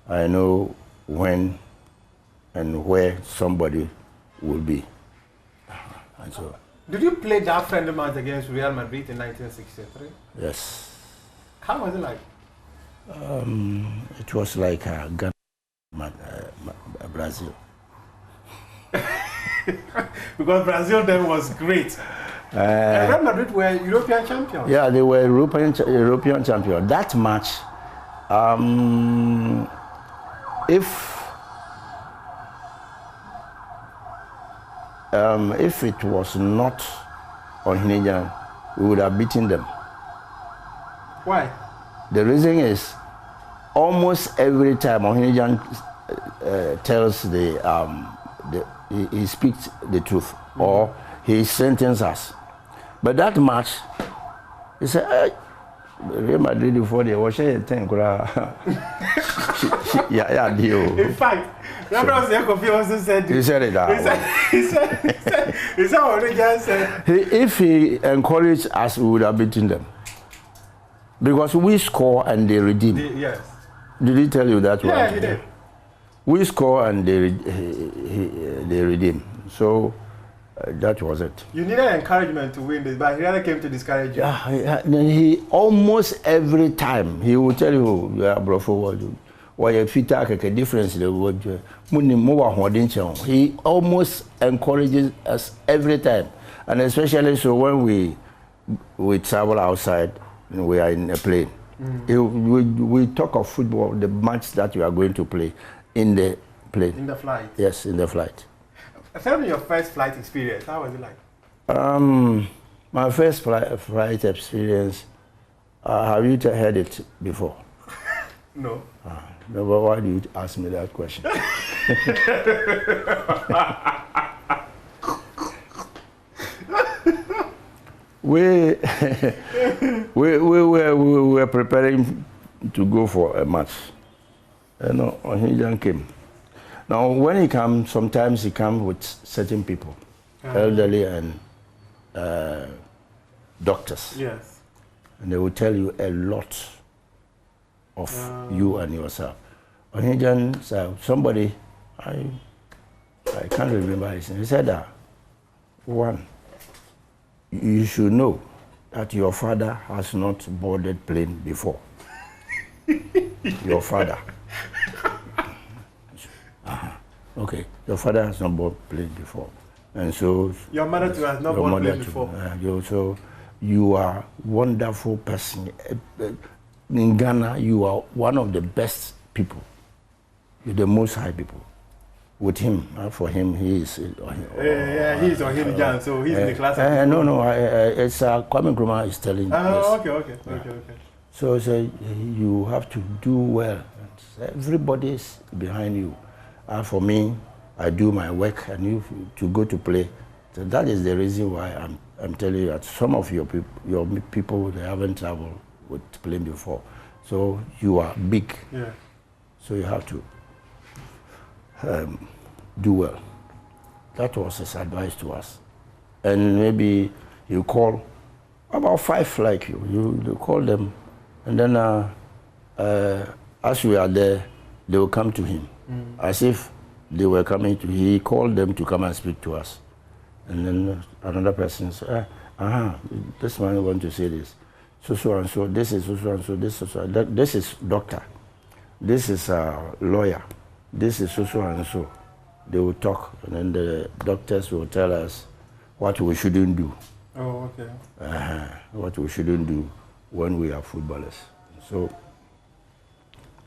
I know when and where somebody will be. And so. Did you play that friendly match against Real Madrid in 1963? Yes. How was it like? It was like Ghana, Brazil. Because Brazil then was great. And Real Madrid were European champions. Yeah, they were European champions. That match, if if it was not on Hinijan, we would have beaten them. Why? The reason is almost every time Ohinijan tells he speaks the truth or he sentences us. But that match, he said, hey, Real Madrid before they were saying, yeah, deal. In fact, Reverend Sekofi also said he said it. He said what Ohinijan said. If he encouraged us, we would have beaten them. Because we score and they redeem. Yes. Did he tell you that? Yeah, he did. We score and they redeem. So that was it. You needed encouragement to win this, but he rather came to discourage you. Yeah, he almost every time he will tell you, bro, forward. Why if you take a difference, he almost encourages us every time, and especially so when we travel outside. We are in a plane. We talk of football, the match that we are going to play in the plane. In the flight? Yes, in the flight. Tell me your first flight experience. How was it like? My first flight experience, have you heard it before? No. No, but why do you ask me that question? We were preparing to go for a match. Ohinijan came. Now, when he comes, sometimes he comes with certain people, elderly and doctors. Yes. And they will tell you a lot of you and yourself. Ohinijan said, somebody, I can't remember his name, he said that, one, you should know that your father has not boarded plane before. Your father. Okay, your father has not boarded plane before. And so... Your mother too has not boarded plane before. So you are a wonderful person. In Ghana, you are one of the best people. You're the most high people. With him, for him, he is... he's Ohinijan, so he's in the class. No, it's Kwame Nkrumah is telling okay. So you have to do well. Everybody is behind you. For me, I do my work and you to go to play. So that is the reason why I'm telling you that some of your people, they haven't traveled with plane before. So you are big. Yeah. So you have to do well. That was his advice to us. And maybe you call about 5 like you call them, and then as we are there, they will come to him, as if they were coming to. He called them to come and speak to us, and then another person said, this man want to say this, so and so. This is so and so. This is doctor. This is a lawyer. This is so and so. They will talk, and then the doctors will tell us what we shouldn't do. Oh, okay. What we shouldn't do when we are footballers. So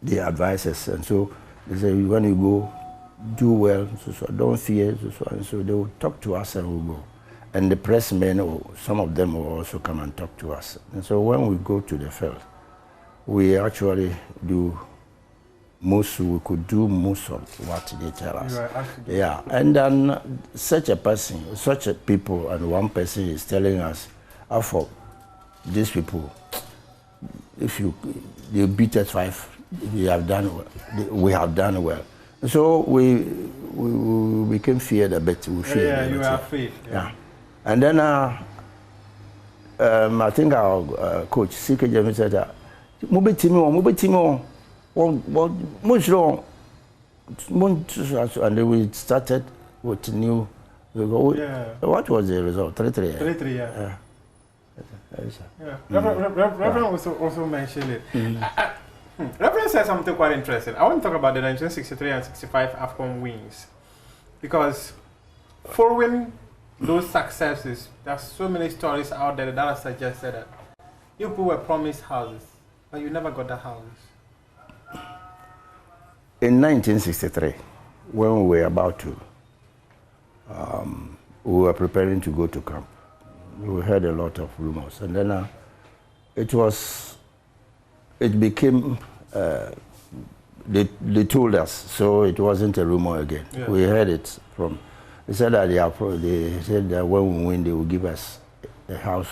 they advise us, and so they say, when you go, do well, so don't fear, so and so. They will talk to us and we'll go. And the pressmen, or some of them will also come and talk to us. And so when we go to the field, we actually do we could do most of what they tell us. Yeah, and then such a person, such a people, and one person is telling us, for these people, if you beat us 5, we have done well. So we became feared a bit. We feared. Yeah, you are afraid. Yeah. And then I think our coach, CK James, said that, move team on. And then we started with new. What was the result? 3-3. 3-3, yeah. Reverend also mentioned it. Reverend said something quite interesting. I want to talk about the 1963 and 65 AFCON wins, because following those successes, there are so many stories out there that are suggested that you people were promised houses, but you never got the houses. In 1963, when we were about to we were preparing to go to camp. We heard a lot of rumors, and then it became, they told us, so it wasn't a rumor again. Yeah. We heard it from, they said that they said that when we win, they will give us a house,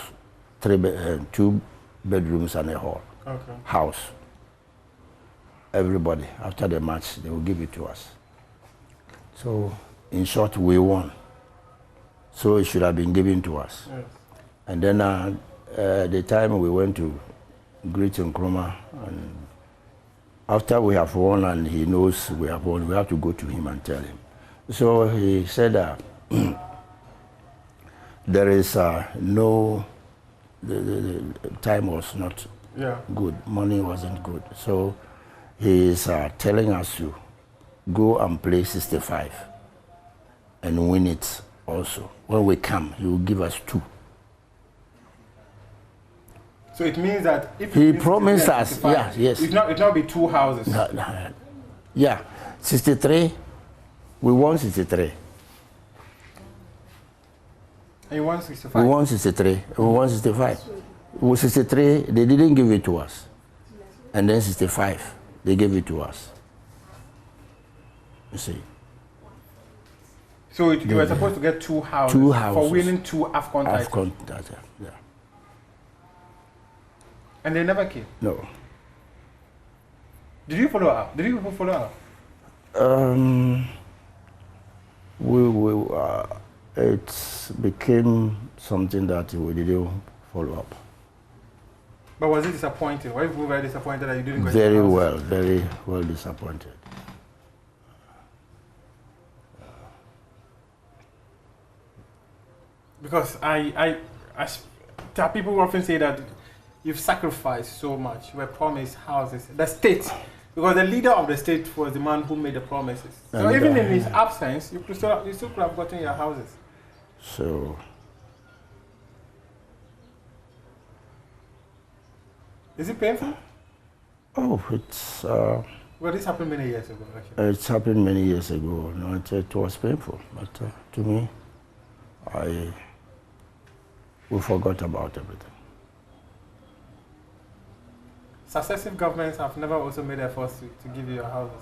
2 bedrooms and a hall. Okay. House. Everybody, after the match, they will give it to us. So, in short, we won. So it should have been given to us. Yes. And then the time we went to greet Nkrumah, and after we have won and he knows we have won, we have to go to him and tell him. So he said there is the time was not good, money wasn't good. So he is telling us to go and play 65 and win it also. When we come, he will give us 2. So it means that if he promised us, yes. It not be 2 houses. Yeah, 63. We won 63. And you won 65. We won 63. We won 65. With 63, they didn't give it to us, and then 65, they gave it to us. You see. So you were supposed to get 2 houses. 2 houses for winning 2 AFCON titles. AFCON titles, yeah. And they never came? No. Did you follow up? Did you people follow up? It became something that we didn't follow up. But was it disappointing? Were you very disappointed that you didn't go? Very well disappointed. Because people often say that you've sacrificed so much. You were promised houses. The state, because the leader of the state was the man who made the promises. So and even in his absence, you still could have gotten your houses. So. Is it painful? Oh, it's. Well, this happened many years ago, actually. It's happened many years ago. No, it was painful, but to me, we forgot about everything. Successive governments have never also made efforts to give you your houses.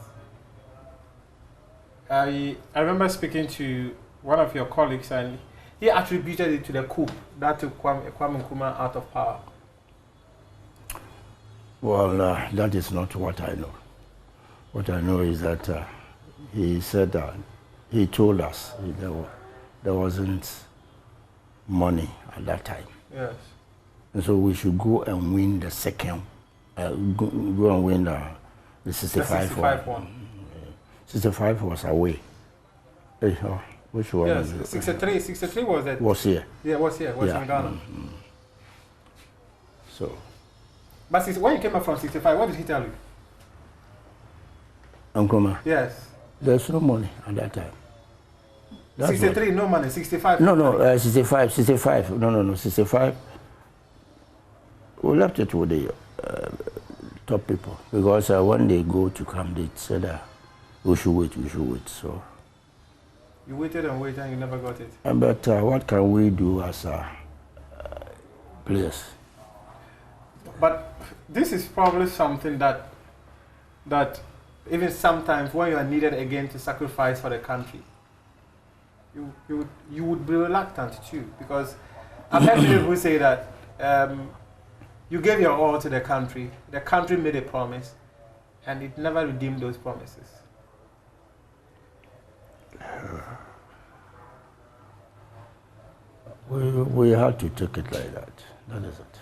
I remember speaking to one of your colleagues, and he attributed it to the coup that took Kwame Nkrumah out of power. Well, that is not what I know. What I know is that he said that he told us there wasn't money at that time. Yes. And so we should go and win the second, go and win the 65 one. 65 was away. Hey, which one? Yes, 63 was it? Was here. Yeah, was here. Was in Ghana. So. But when you came up from 65, what did he tell you? Nkrumah? Yes. There's no money at that time. That's 63, no money. 65? No, 65. No, 65. We left it with the top people. Because when they go to come, they said we should wait. So. You waited and waited and you never got it? But what can we do as players? But this is probably something that even sometimes when you are needed again to sacrifice for the country, you would be reluctant too, because I've heard people who say that you gave your all to the country made a promise, and it never redeemed those promises. We had to take it like that. That is it.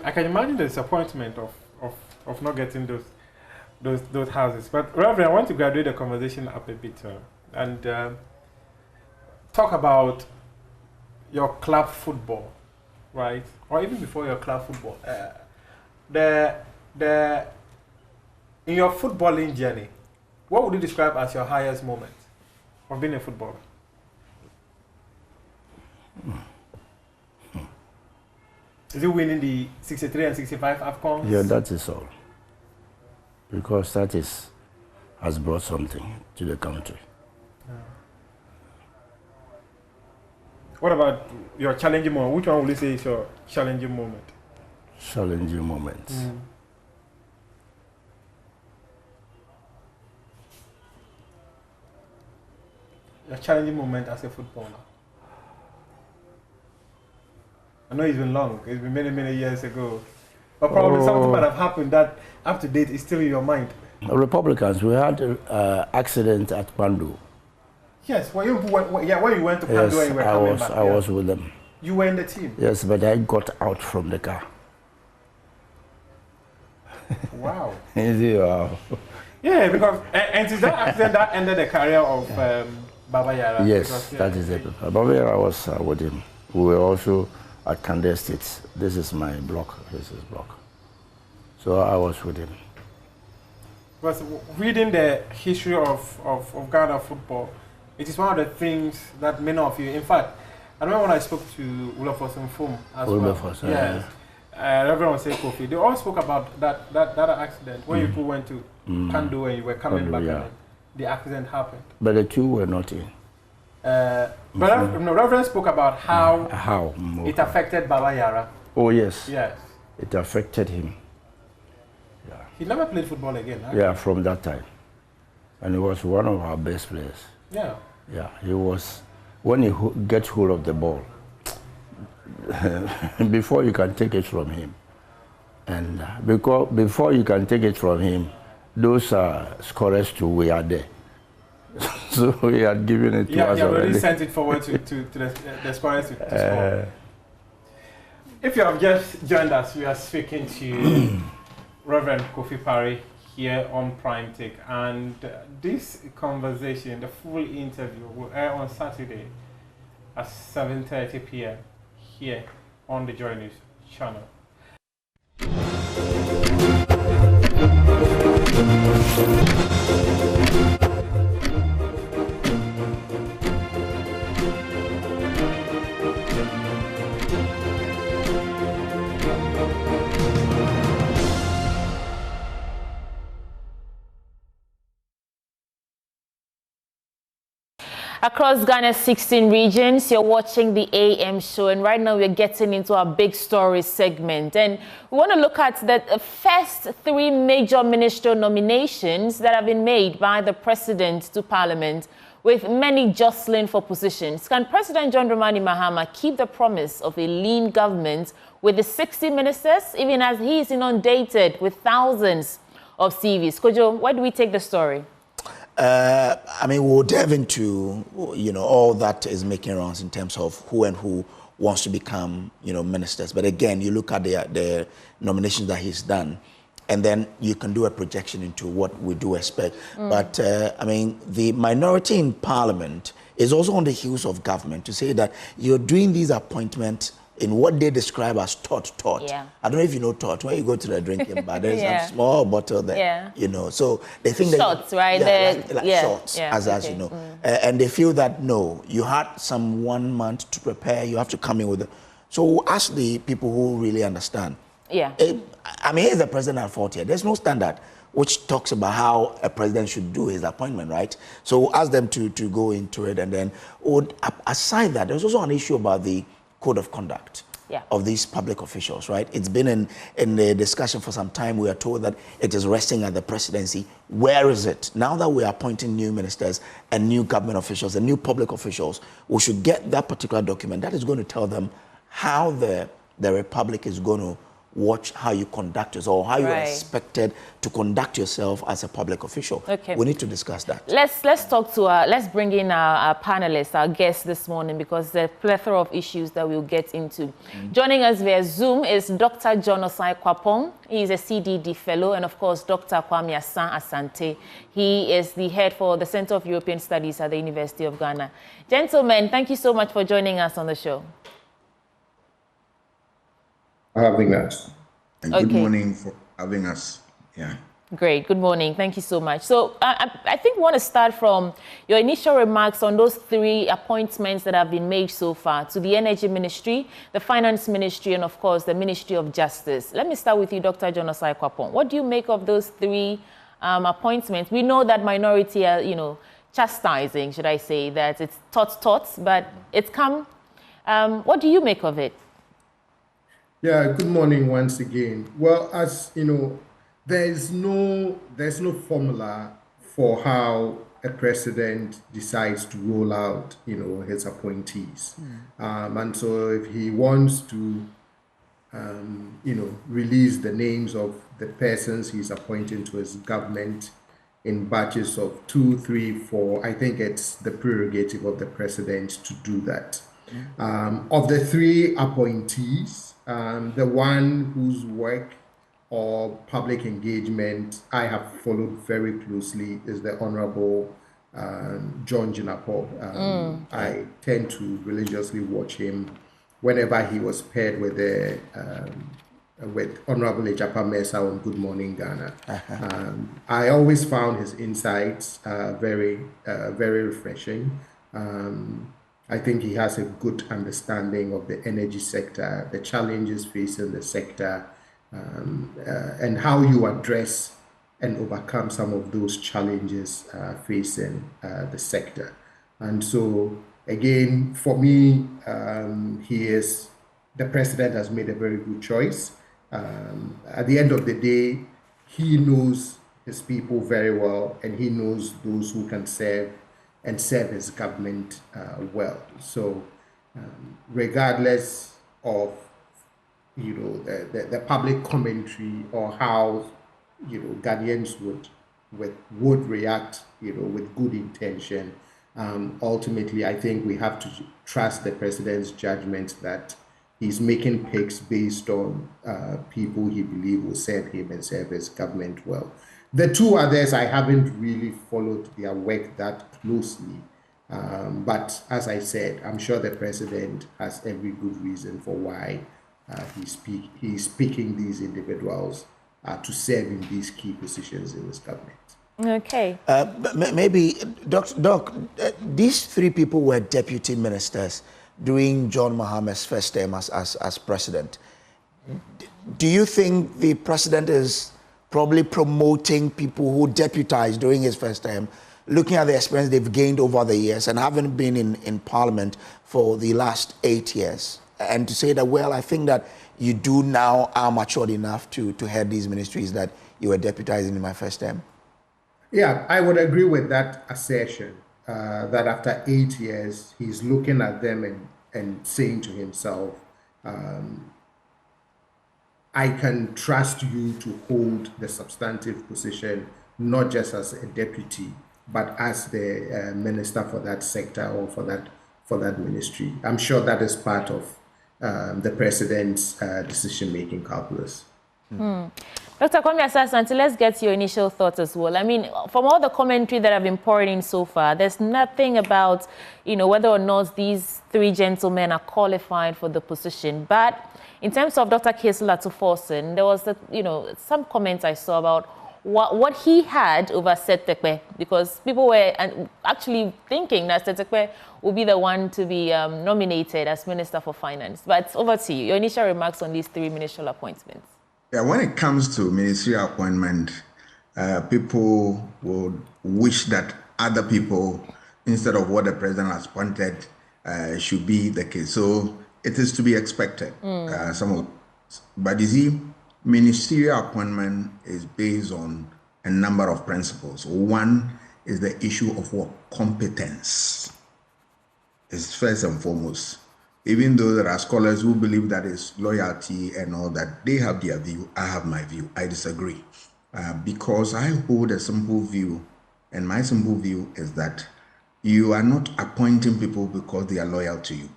I can imagine the disappointment of not getting those houses. But Reverend, I want to graduate the conversation up a bit and talk about your club football, right? Or even before your club football. In your footballing journey, what would you describe as your highest moment of being a footballer? Is it winning the 63 and 65 AFCONs? Yeah, that is all. Because that has brought something to the country. What about your challenging moment? Which one would you say is your challenging moment? Challenging moment. Your challenging moment as a footballer. I know it's been long. It's been many, many years ago. But probably something might have happened that up to date is still in your mind. Republicans, we had an accident at Pandu. Yes, when you went to Pandu and you were coming back. I was with them. You were in the team? Yes, but I got out from the car. Wow. Wow. Yeah, because, and is that accident that ended the career of Baba Yara? Yes, because, that is it. Baba Yara was with him. We were also at Kande State. This is my block. This is block. So I was with him. Because reading the history of Ghana football, it is one of the things that many of you, in fact, I remember when I spoke to Wilberforce and Fum as well. Yes. Reverend Osei Kofi, they all spoke about that accident when you two went to Kando and you were coming back and the accident happened. But the two were not in. But Reverend spoke about how it affected Baba Yara. Oh yes. Yes. It affected him. Yeah. He never played football again. Huh? Yeah, from that time. And he was one of our best players. Yeah. Yeah, he was, when he gets hold of the ball, before you can take it from him, and before you can take it from him, those scorers too, we are there. So he had given it to us already. You already sent it forward to the scorers to score. If you have just joined us, we are speaking to Reverend Kofi Parry here on Prime Take, and this conversation, the full interview, will air on Saturday at 7:30 p.m. here on the Joy News channel. Across Ghana's 16 regions, you're watching the AM show, and right now we're getting into our big story segment. And we want to look at the first 3 major ministerial nominations that have been made by the President to Parliament, with many jostling for positions. Can President John Dramani Mahama keep the promise of a lean government with the 60 ministers, even as he is inundated with thousands of CVs? Kojo, where do we take the story? I mean, we'll delve into, all that is making rounds in terms of who and who wants to become, ministers. But again, you look at the nominations that he's done, and then you can do a projection into what we do expect. But, I mean, the minority in Parliament is also on the heels of government to say that you're doing these appointments in what they describe as tot. Yeah. I don't know if you know tot. When you go to the drinking bar, there's a small bottle there, so they think shots, that... right? Shots, as you know. And they feel that, no, you had some 1 month to prepare, you have to come in with it. So ask the people who really understand. Yeah. I mean, here's the president at fault here. There's no standard which talks about how a president should do his appointment, right? So ask them to go into it. And then, aside that, there's also an issue about the code of conduct of these public officials, right? It's been in the discussion for some time. We are told that it is resting at the presidency. Where is it? Now that we are appointing new ministers and new government officials and new public officials, we should get that particular document that is going to tell them how the republic is going to watch how you conduct yourself, or how you are expected to conduct yourself as a public official. Okay. We need to discuss that. Let's talk to let's bring in our panelists, our guests this morning, because there's a plethora of issues that we'll get into. Joining us via Zoom is Dr. John Osai Kwapong. He is a CDD fellow, and of course, Dr. Kwame Asan Asante. He is the head for the Center of European Studies at the University of Ghana. Gentlemen, thank you so much for joining us on the show. Having us. And good morning for having us. Yeah. Great. Good morning. Thank you so much. So I think we want to start from your initial remarks on those 3 appointments that have been made so far to the Energy Ministry, the Finance Ministry, and of course, the Ministry of Justice. Let me start with you, Dr. John Osai Kwapong. What do you make of those 3 appointments? We know that minority are, chastising, should I say, that it's tots, but it's come What do you make of it? Yeah, good morning once again. Well, as you know, there's no formula for how a president decides to roll out, his appointees. And so if he wants to, release the names of the persons he's appointing to his government in batches of 2, 3, 4, I think it's the prerogative of the president to do that. Of the 3 appointees, the one whose work or public engagement I have followed very closely is the Honorable John Jinapor. I tend to religiously watch him whenever he was paired with Honorable Ejapa Mesa on Good Morning Ghana. I always found his insights very refreshing. I think he has a good understanding of the energy sector, the challenges facing the sector, and how you address and overcome some of those challenges facing the sector. And so, again, for me, the president has made a very good choice. At the end of the day, he knows his people very well, and he knows those who can serve his government well. So regardless of the public commentary or how Ghanaians would react with good intention, ultimately I think we have to trust the president's judgment that he's making picks based on people he believes will serve him and serve his government well. The 2 others, I haven't really followed their work that closely. But as I said, I'm sure the president has every good reason for why he's picking these individuals to serve in these key positions in his government. Okay. Maybe, Doc, these 3 people were deputy ministers during John Mahama's first term as president. Do you think the president is probably promoting people who deputized during his first term, looking at the experience they've gained over the years and haven't been in Parliament for the last 8 years, and to say that, well, I think that you do now are matured enough to head these ministries that you were deputizing in my first term? Yeah, I would agree with that assertion, that after 8 years, he's looking at them and saying to himself, I can trust you to hold the substantive position, not just as a deputy, but as the minister for that sector or for that ministry. I'm sure that is part of the president's decision-making calculus. Dr. Kwame Asante, let's get your initial thoughts as well. I mean, from all the commentary that I've been pouring in so far, there's nothing about, whether or not these 3 gentlemen are qualified for the position. But in terms of Dr. Kessel Atuforsen, there was, some comments I saw about what he had over Setekwe, because people were actually thinking that Setekwe would be the one to be nominated as Minister for Finance. But over to you, your initial remarks on these 3 ministerial appointments. Yeah, when it comes to ministerial appointment, people would wish that other people, instead of what the president has appointed, should be the case. So it is to be expected. But you see, ministerial appointment is based on a number of principles. One is the issue of what competence is first and foremost. Even though there are scholars who believe that is loyalty and all that, they have their view, I have my view. I disagree. Because I hold a simple view, and my simple view is that you are not appointing people because they are loyal to you,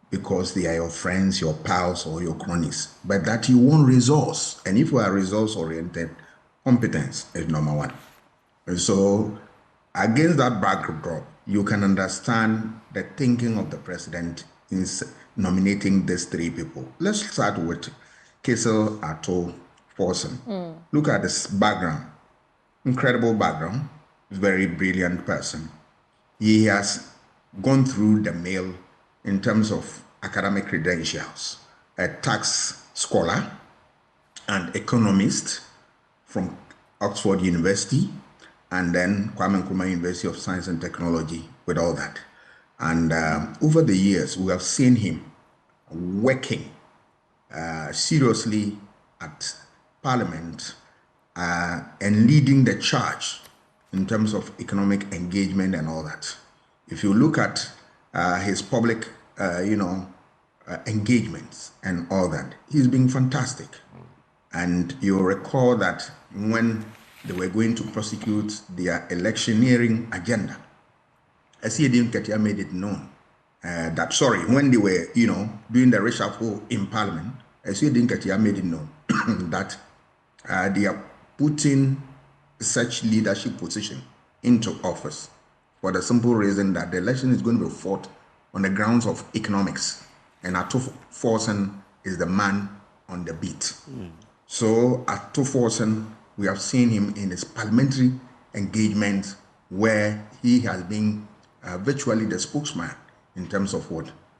because they are your friends, your pals, or your cronies, but that you want resource. And if you are resource-oriented, competence is number 1. And so, against that backdrop, you can understand the thinking of the president in nominating these 3 people. Let's start with Kessel Atuforsen. Look at this background. Incredible background. Very brilliant person. He has gone through the mill in terms of academic credentials. A tax scholar, an economist from Oxford University, and then Kwame Nkrumah University of Science and Technology with all that. And over the years, we have seen him working seriously at Parliament and leading the charge in terms of economic engagement and all that. If you look at his public, engagements and all that, he's been fantastic. And you'll recall that when they were going to prosecute their electioneering agenda, Asiedin Ketia made it known when they were, doing the reshuffle in Parliament, Asiedin Ketia made it known that they are putting such leadership position into office for the simple reason that the election is going to be fought on the grounds of economics, and Ato Forsen is the man on the beat. So Ato Forsen, we have seen him in his parliamentary engagement where he has been virtually the spokesman in terms of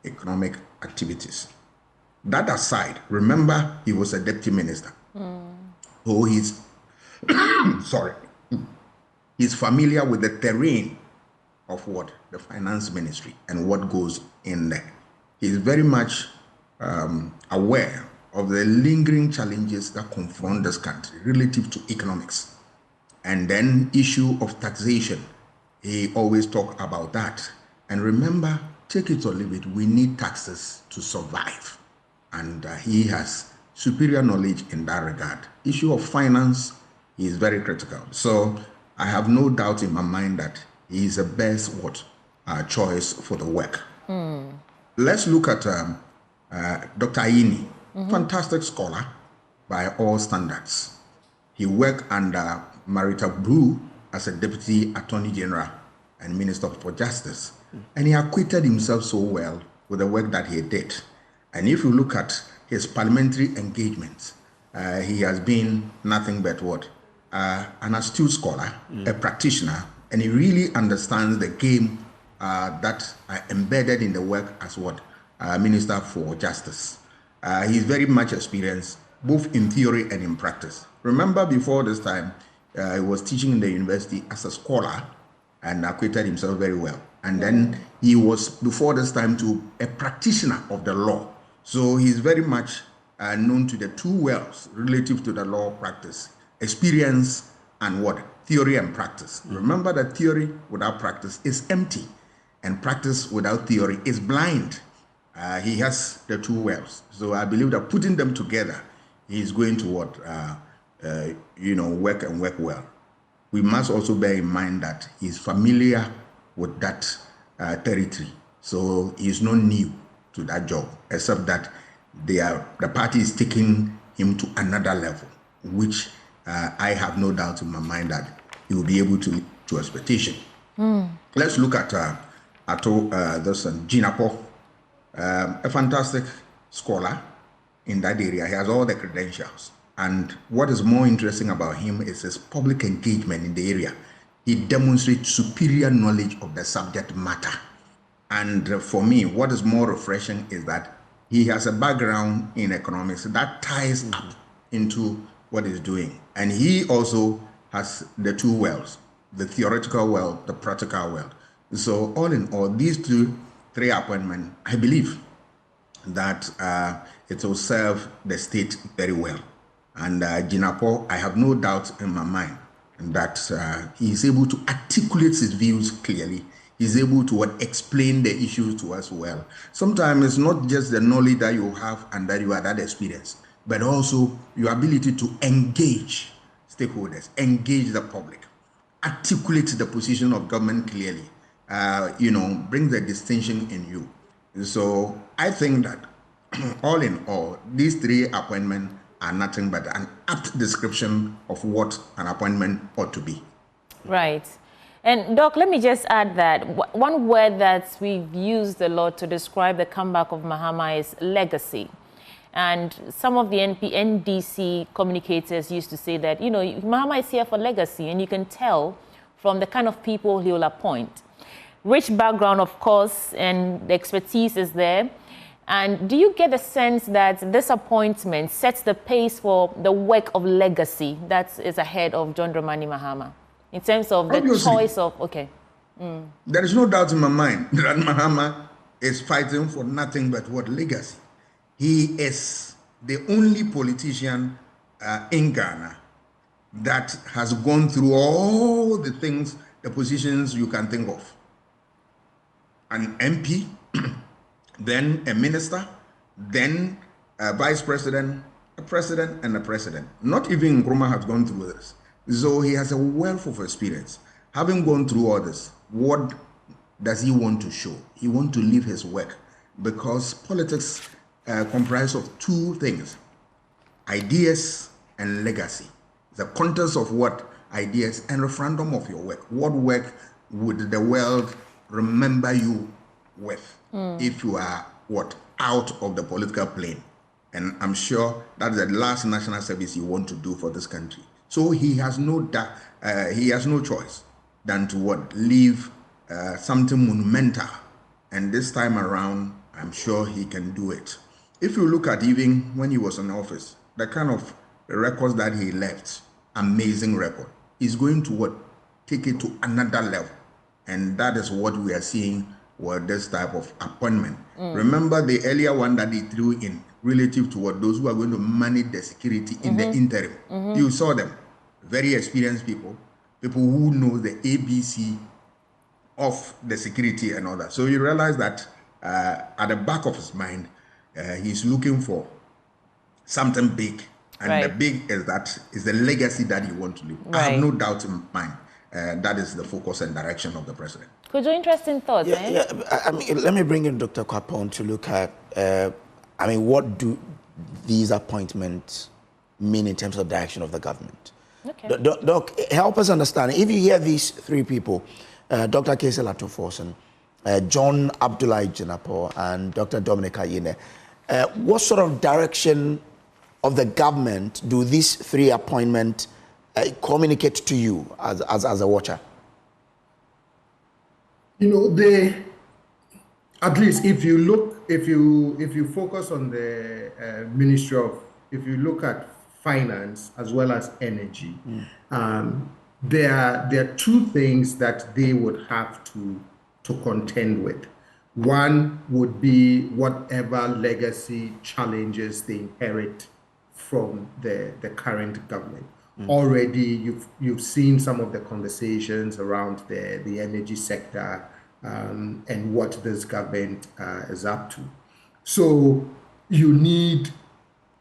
economic activities. That aside, remember he was a deputy minister. So he's he's familiar with the terrain of the finance ministry and what goes in there. He's very much aware of the lingering challenges that confront this country relative to economics. And then issue of taxation, he always talk about that. And remember, take it or leave it, we need taxes to survive. And he has superior knowledge in that regard. Issue of finance, he is very critical. So I have no doubt in my mind that he is the best choice for the work. Let's look at Dr. Ayini, fantastic scholar by all standards. He worked under Marita Brew as a Deputy Attorney General and Minister for Justice. And he acquitted himself so well with the work that he did. And if you look at his parliamentary engagements, he has been nothing but an astute scholar, a practitioner, and he really understands the game that are embedded in the work as Minister for Justice. He's very much experienced, both in theory and in practice. Remember, before this time, he was teaching in the university as a scholar and acquitted himself very well. And then he was, before this time, a practitioner of the law. So he's very much known to the two worlds relative to the law practice, experience and theory and practice. Remember that theory without practice is empty, and practice without theory is blind. He has the two worlds. So I believe that putting them together, he's going to work and work well. We must also bear in mind that he's familiar with that territory. So he's not new to that job, except that the party is taking him to another level, which I have no doubt in my mind that he will be able to expectation. Let's look at Jinapo, a fantastic scholar in that area. He has all the credentials. And what is more interesting about him is his public engagement in the area. He demonstrates superior knowledge of the subject matter. And for me, what is more refreshing is that he has a background in economics that ties up into what he's doing. And he also has the two worlds, the theoretical world, the practical world. So all in all, these three appointments, I believe that it will serve the state very well. And Jinapo, I have no doubt in my mind that he is able to articulate his views clearly. He's able to explain the issues to us well. Sometimes it's not just the knowledge that you have and that you have that experience, but also your ability to engage stakeholders, engage the public, articulate the position of government clearly, bring the distinction in you. So I think that all in all, these three appointments are nothing but an apt description of what an appointment ought to be. Right. And Doc, let me just add that one word that we've used a lot to describe the comeback of Mahama is legacy. And some of the NDC communicators used to say that, Mahama is here for legacy, and you can tell from the kind of people he will appoint. Rich background, of course, and the expertise is there. And do you get the sense that this appointment sets the pace for the work of legacy that is ahead of John Dramani Mahama? In terms of the choice of, There is no doubt in my mind that Mahama is fighting for nothing but legacy. he is the only politician in Ghana that has gone through all the things, the positions you can think of. An MP, then a minister, then a vice president, a president, and a president. Not even Nkrumah has gone through this. So he has a wealth of experience. Having gone through all this, what does he want to show? He wants to leave his work, because politics comprise of two things: ideas and legacy. The contents of what ideas and referendum of your work. What work would the world remember you with if you are out of the political plane? And I'm sure that's the last national service you want to do for this country. So he has no choice than to leave something monumental. And this time around, I'm sure he can do it. If you look at even when he was in office, the kind of records that he left, amazing record. He's going to take it to another level. And that is what we are seeing with this type of appointment. Remember the earlier one that he threw in relative to those who are going to manage the security in the interim. You saw them, very experienced people who know the ABC of the security and all that. So you realize that at the back of his mind, he's looking for something big. And the big is the legacy that he wants to leave. I have no doubt in mind that is the focus and direction of the president. Could you interesting thoughts? I mean, let me bring in Dr. Kwapong to look at, what do these appointments mean in terms of direction of the government? Okay. Doc, help us understand. If you hear these three people, Dr. Kese Latofosen, John Abdullahi Jinapo, and Dr. Dominic Ayine, what sort of direction of the government do these three appointments communicate to you as a watcher? At least if you look, if you focus on the Ministry of, if you look at finance as well as energy, there are two things that they would have to contend with. One would be whatever legacy challenges they inherit from the current government. Already you've seen some of the conversations around the energy sector and what this government is up to. So you need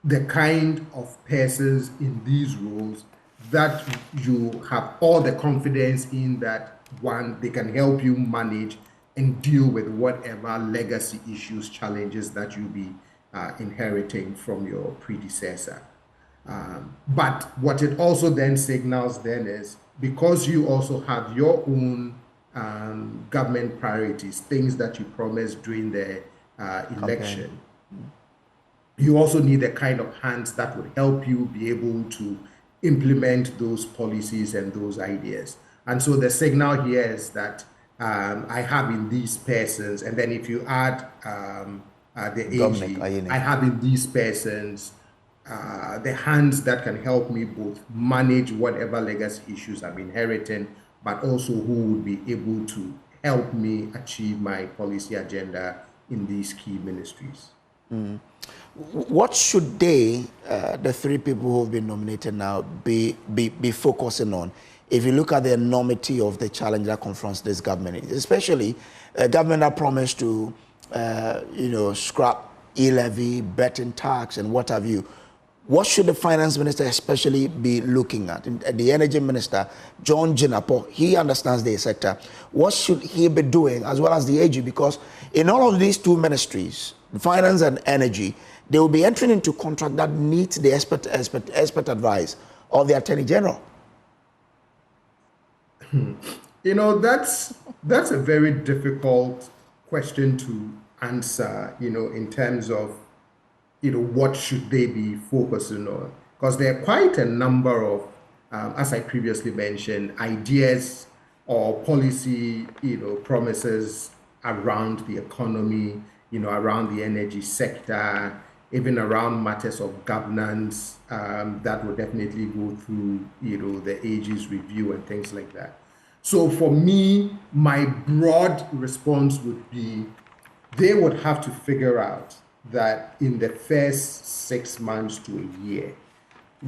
the kind of persons in these roles that you have all the confidence in, that one, they can help you manage and deal with whatever legacy issues, challenges that you'll be inheriting from your predecessor. But what it also then signals then is, because you also have your own government priorities, things that you promised during the election, you also need the kind of hands that would help you be able to implement those policies and those ideas. And so the signal here is that I have in these persons, and then if you add the AG, I have in these persons the hands that can help me both manage whatever legacy issues I'm inheriting, but also who would be able to help me achieve my policy agenda in these key ministries. What should they, the three people who have been nominated now, be focusing on? If you look at the enormity of the challenge that confronts this government, especially a government that promised to, scrap e-levy, betting tax, and what have you, what should the finance minister especially be looking at? The energy minister, John Jinapo, he understands the sector. What should he be doing, as well as the AG? Because in all of these two ministries, finance and energy, they will be entering into contract that needs the expert advice of the Attorney General. That's a very difficult question to answer, in terms of, what should they be focusing on? Because there are quite a number of, as I previously mentioned, ideas or policy, promises around the economy, around the energy sector, even around matters of governance, that will definitely go through, the AG's review and things like that. So for me, my broad response would be, they would have to figure out that in the first 6 months to a year,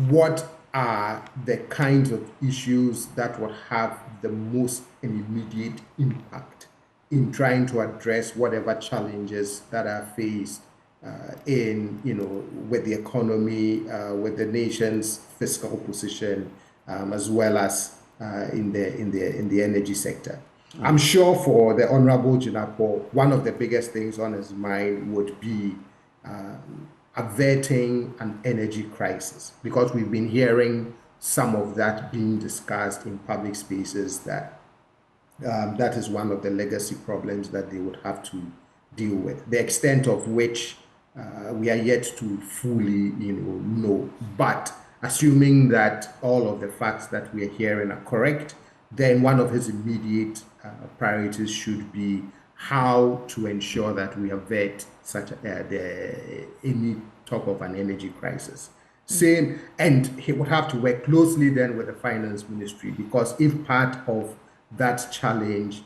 what are the kinds of issues that will have the most immediate impact in trying to address whatever challenges that are faced with the economy, with the nation's fiscal position, as well as in the energy sector. I'm sure for the Honorable Jinapo, one of the biggest things on his mind would be averting an energy crisis, because we've been hearing some of that being discussed in public spaces, that that is one of the legacy problems that they would have to deal with. The extent of which we are yet to fully know. But assuming that all of the facts that we are hearing are correct, then one of his immediate priorities should be how to ensure that we avert any talk of an energy crisis. And he would have to work closely then with the finance ministry, because if part of that challenge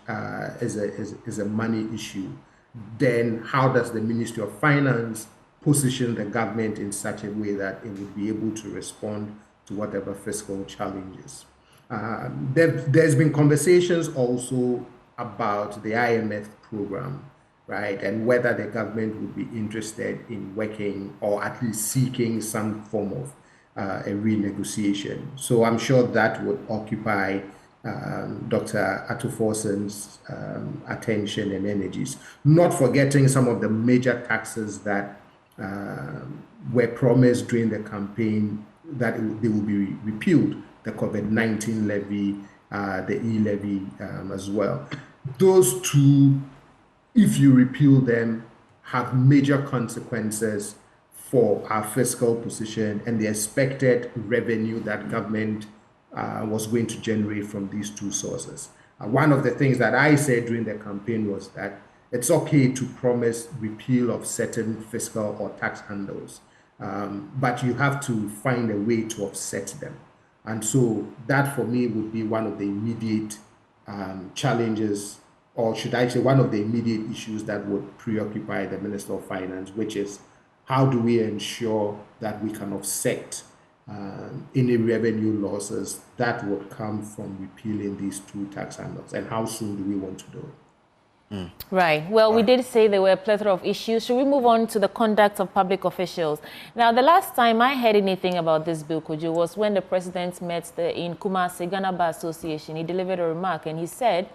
is a money issue, then how does the Ministry of Finance position the government in such a way that it would be able to respond to whatever fiscal challenges? There's been conversations also about the IMF program, right? And whether the government would be interested in working or at least seeking some form of a renegotiation. So I'm sure that would occupy Dr. Atuforsen's attention and energies. Not forgetting some of the major taxes that were promised during the campaign that they will be repealed, the COVID-19 levy, the e-levy as well. Those two, if you repeal them, have major consequences for our fiscal position and the expected revenue that government was going to generate from these two sources. One of the things that I said during the campaign was that it's okay to promise repeal of certain fiscal or tax handles, but you have to find a way to offset them. And so that for me would be one of the immediate challenges, or should I say one of the immediate issues that would preoccupy the Minister of Finance, which is how do we ensure that we can offset any revenue losses that would come from repealing these two tax handles, and how soon do we want to do it? Right. Well, we did say there were a plethora of issues. Should we move on to the conduct of public officials? Now, the last time I heard anything about this bill, Kojo, was when the president met in Kumasi, Ghana Bar Association. He delivered a remark and he said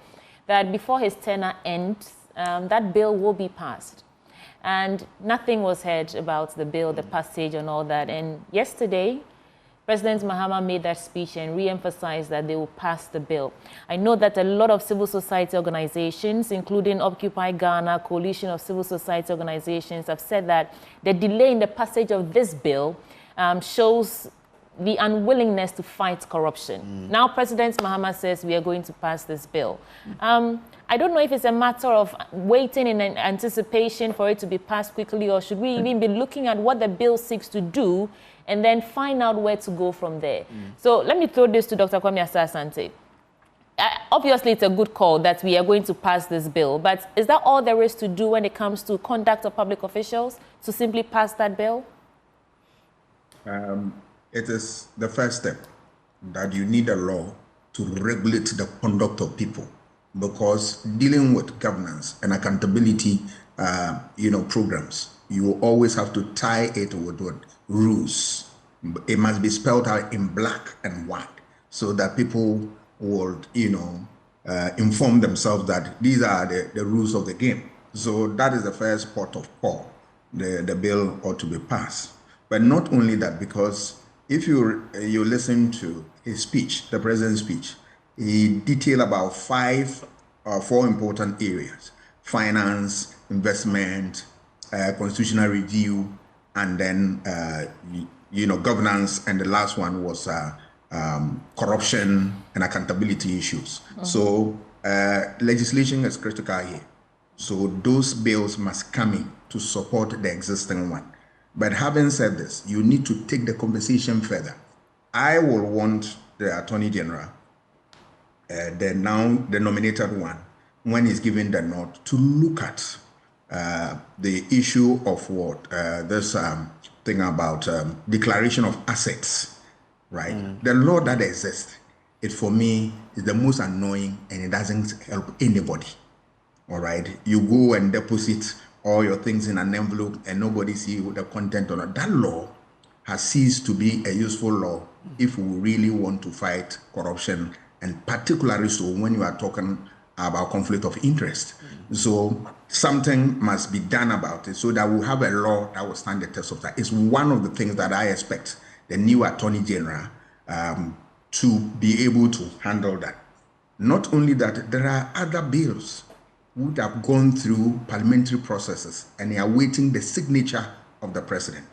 that before his tenure ends, that bill will be passed. And nothing was heard about the bill, the passage and all that. And yesterday, President Mahama made that speech and re-emphasized that they will pass the bill. I know that a lot of civil society organizations, including Occupy Ghana, Coalition of Civil Society Organizations, have said that the delay in the passage of this bill shows the unwillingness to fight corruption. Now, President Mahama says we are going to pass this bill. I don't know if it's a matter of waiting in anticipation for it to be passed quickly, or should we even be looking at what the bill seeks to do and then find out where to go from there. So let me throw this to Dr. Kwame Asante. Obviously, it's a good call that we are going to pass this bill, but is that all there is to do when it comes to conduct of public officials, to simply pass that bill? It is the first step that you need a law to regulate the conduct of people, because dealing with governance and accountability, programs, you always have to tie it with what rules. It must be spelled out in black and white so that people would, inform themselves that these are the rules of the game. So that is the first port of call. The bill ought to be passed. But not only that, because if you listen to his speech, the president's speech, he detailed about four important areas: finance, investment, constitutional review, and then governance, and the last one was corruption and accountability issues. So legislation is critical here. So those bills must come in to support the existing one. But having said this, you need to take the conversation further. I will want the Attorney General, the nominated one, when he's given the nod, to look at the issue of what this thing about declaration of assets, right? The law that exists, it for me is the most annoying, and it doesn't help anybody. All right, you go and deposit all your things in an envelope and nobody see the content on it. That law has ceased to be a useful law if we really want to fight corruption, and particularly so when you are talking about conflict of interest. So something must be done about it so that we have a law that will stand the test of time. It's one of the things that I expect the new Attorney General to be able to handle that. Not only that, there are other bills would have gone through parliamentary processes and they are waiting the signature of the president.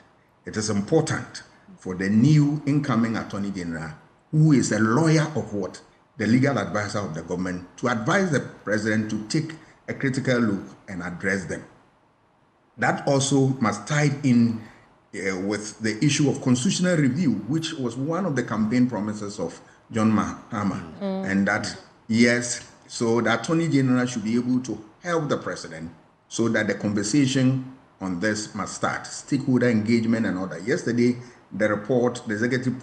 It is important for the new incoming Attorney General, who is a lawyer of what? The legal advisor of the government, to advise the president to take a critical look and address them. That also must tie in with the issue of constitutional review, which was one of the campaign promises of John Mahama. And that, yes, so the Attorney General should be able to help the president so that the conversation on this must start. Stakeholder engagement and all that. Yesterday, the report, the executive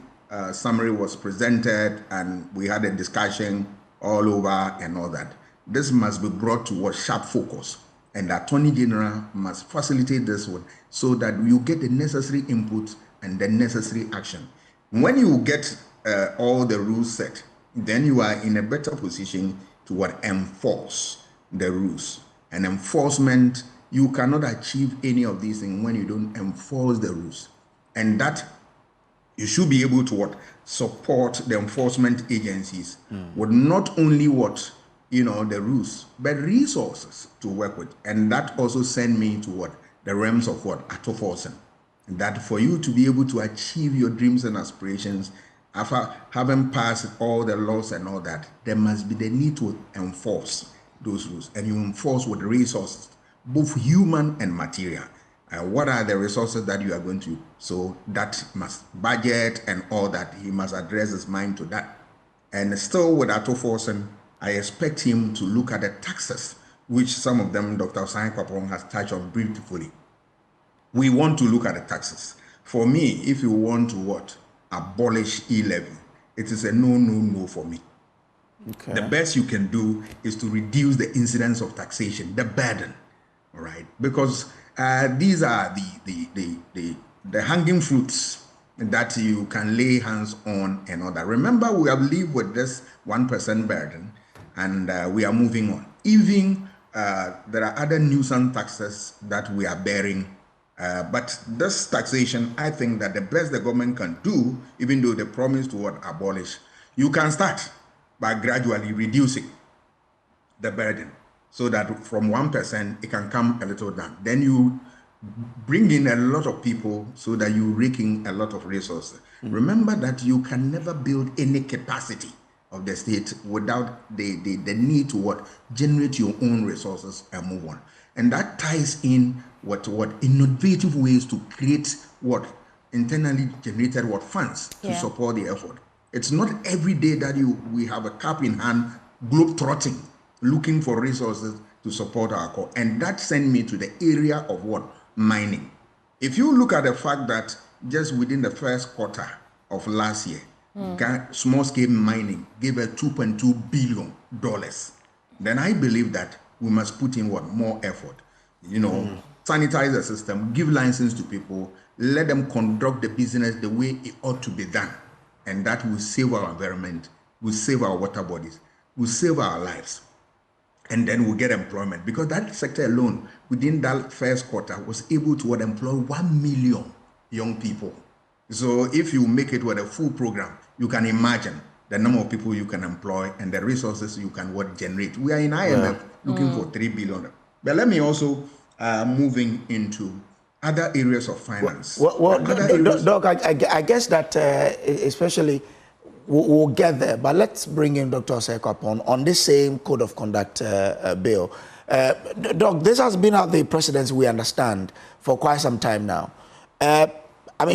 summary was presented and we had a discussion all over and all that. This must be brought to a sharp focus, and the Attorney General must facilitate this one so that you get the necessary input and the necessary action. When you get all the rules set, then you are in a better position to enforce the rules. And enforcement, you cannot achieve any of these things when you don't enforce the rules. And that you should be able to support the enforcement agencies with not only the rules, but resources to work with. And that also send me to the realms of autoforcing. That for you to be able to achieve your dreams and aspirations, after having passed all the laws and all that, there must be the need to enforce those rules. And you enforce with resources, both human and material. What are the resources that you are going to? So that must budget and all that. He must address his mind to that. And still with autoforcing, I expect him to look at the taxes, which some of them Dr. Osai Kwapong has touched on beautifully. We want to look at the taxes. For me, if you want to abolish e-levy, it is a no for me. Okay. The best you can do is to reduce the incidence of taxation, the burden, all right? Because these are the hanging fruits that you can lay hands on and all that. Remember, we have lived with this 1% burden, and we are moving on. Even there are other nuisance taxes that we are bearing. But this taxation, I think that the best the government can do, even though they promise to abolish, you can start by gradually reducing the burden so that from 1% it can come a little down. Then you bring in a lot of people so that you rake in a lot of resources. Remember that you can never build any capacity of the state without the need to generate your own resources and move on. And that ties in what innovative ways to create internally generated funds to support the effort. It's not every day that we have a cap in hand, globe-trotting, looking for resources to support our core. And that sent me to the area of mining. If you look at the fact that just within the first quarter of last year, small-scale mining gave us $2.2 billion, then I believe that we must put in more effort. Sanitize the system, give license to people, let them conduct the business the way it ought to be done. And that will save our environment, will save our water bodies, will save our lives. And then we'll get employment. Because that sector alone, within that first quarter, was able to employ 1 million young people. So if you make it with a full program, you can imagine the number of people you can employ and the resources you can generate. We are in IMF looking for $3 billion. But let me also moving into other areas of finance. Doc, I guess that especially we'll get there, but let's bring in Dr. Osai Kwapong on this same code of conduct bill. Doc, this has been at the presidency, we understand, for quite some time now.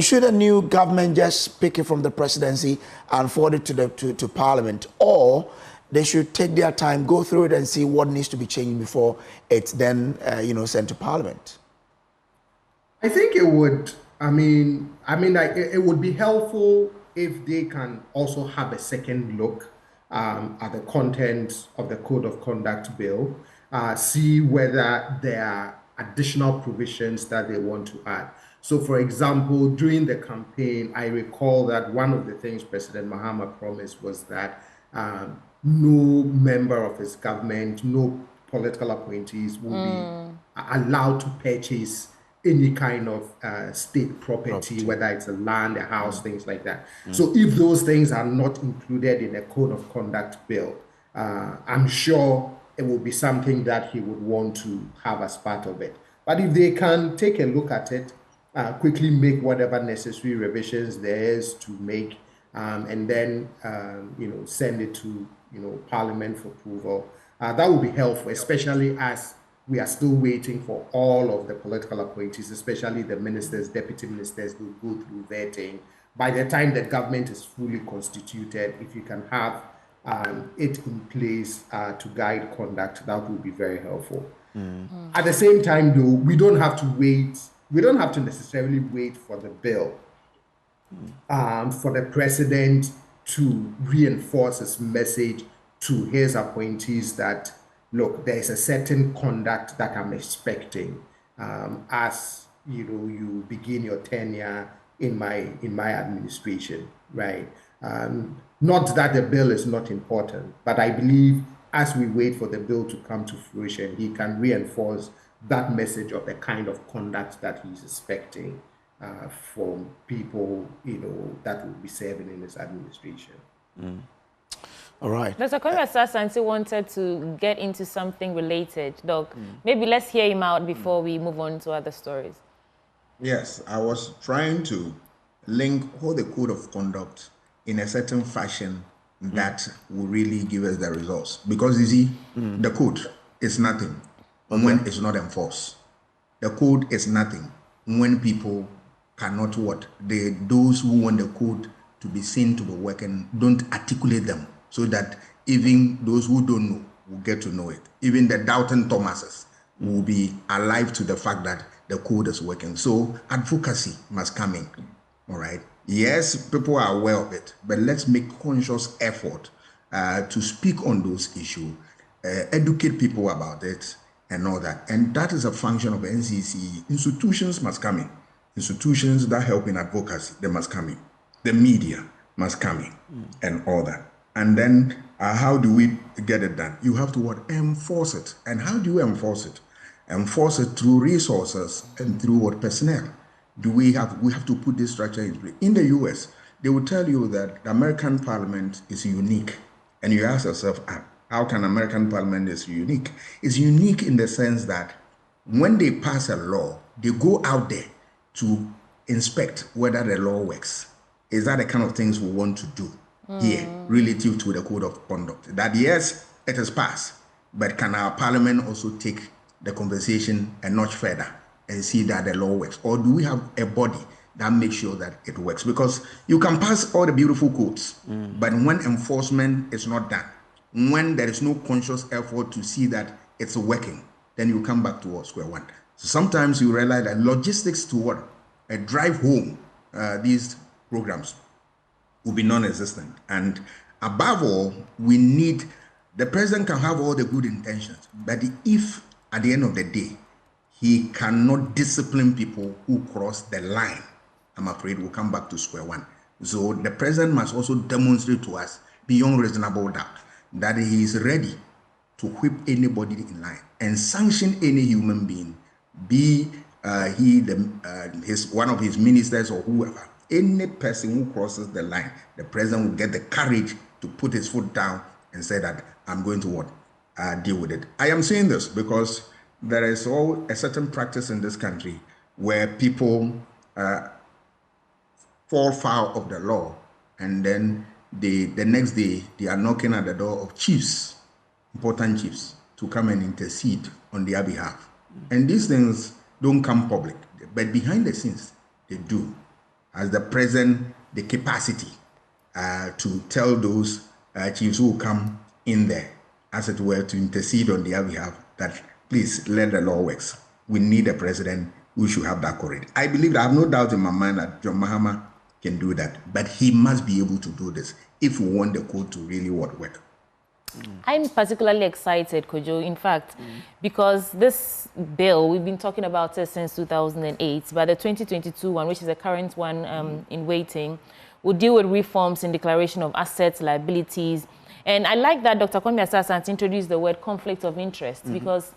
Should a new government just pick it from the presidency and forward it to Parliament, or they should take their time, go through it and see what needs to be changed before it's then, sent to Parliament? I think it would, it would be helpful if they can also have a second look at the contents of the Code of Conduct Bill, see whether there are additional provisions that they want to add. So, for example, during the campaign, I recall that one of the things President Mahama promised was that no member of his government, no political appointees will be allowed to purchase any kind of state property, whether it's a land, a house, things like that. So if those things are not included in the Code of Conduct Bill, I'm sure it will be something that he would want to have as part of it. But if they can take a look at it, quickly make whatever necessary revisions there is to make, and then send it to Parliament for approval, that would be helpful, especially as we are still waiting for all of the political appointees, especially the ministers, deputy ministers, to go through vetting. By the time the government is fully constituted, if you can have it in place to guide conduct, that would be very helpful. At the same time, though, we don't have to wait. We don't have to necessarily wait for the bill for the president to reinforce his message to his appointees that, look, there is a certain conduct that I'm expecting as you begin your tenure in my administration, right? Not that the bill is not important, but I believe as we wait for the bill to come to fruition, he can reinforce that message of the kind of conduct that he's expecting from people, that will be serving in his administration. All right. Dr. Kwame Asante wanted to get into something related. Doc, maybe let's hear him out before we move on to other stories. Yes, I was trying to link all the code of conduct in a certain fashion that will really give us the results. Because you see, the code is nothing when it's not enforced. The code is nothing when people cannot those who want the code to be seen to be working don't articulate them so that even those who don't know will get to know it. Even the doubting Thomases will be alive to the fact that the code is working. So advocacy must come in, all right? Yes, people are aware of it, but let's make conscious effort to speak on those issues, educate people about it and all that. And that is a function of NCC. Institutions must come in. Institutions that help in advocacy, they must come in. The media must come in and all that. And then how do we get it done? You have to enforce it. And how do you enforce it? Enforce it through resources and through personnel. We have to put this structure in place. In the US, they will tell you that the American Parliament is unique. And you ask yourself, how can American Parliament is unique? It's unique in the sense that when they pass a law, they go out there to inspect whether the law works. Is that the kind of things we want to do here relative to the code of conduct? That yes, it is passed, but can our parliament also take the conversation a notch further and see that the law works? Or do we have a body that makes sure that it works? Because you can pass all the beautiful codes, but when enforcement is not done, when there is no conscious effort to see that it's working, then you come back to square one. So sometimes you realize that logistics to drive home these programs will be non-existent. And above all, we need, the president can have all the good intentions, but if at the end of the day, he cannot discipline people who cross the line, I'm afraid we'll come back to square one. So the president must also demonstrate to us beyond reasonable doubt that he is ready to whip anybody in line and sanction any human being, be he one of his ministers or whoever. Any person who crosses the line, the president will get the courage to put his foot down and say that I'm going to deal with it. I am saying this because there is a certain practice in this country where people fall foul of the law, and then the next day they are knocking at the door of chiefs, important chiefs, to come and intercede on their behalf. And these things don't come public, but behind the scenes they do. As the president, the capacity to tell those chiefs who come in there, as it were, to intercede on their behalf that please let the law work. We need a president who should have that courage. I believe, I have no doubt in my mind that John Mahama can do that, but he must be able to do this if we want the code to really work. I'm particularly excited, Kojo, in fact, because this bill, we've been talking about it since 2008, but the 2022 one, which is the current one in waiting, will deal with reforms in declaration of assets, liabilities. And I like that Dr. Kwame Asasante introduced the word conflict of interest, because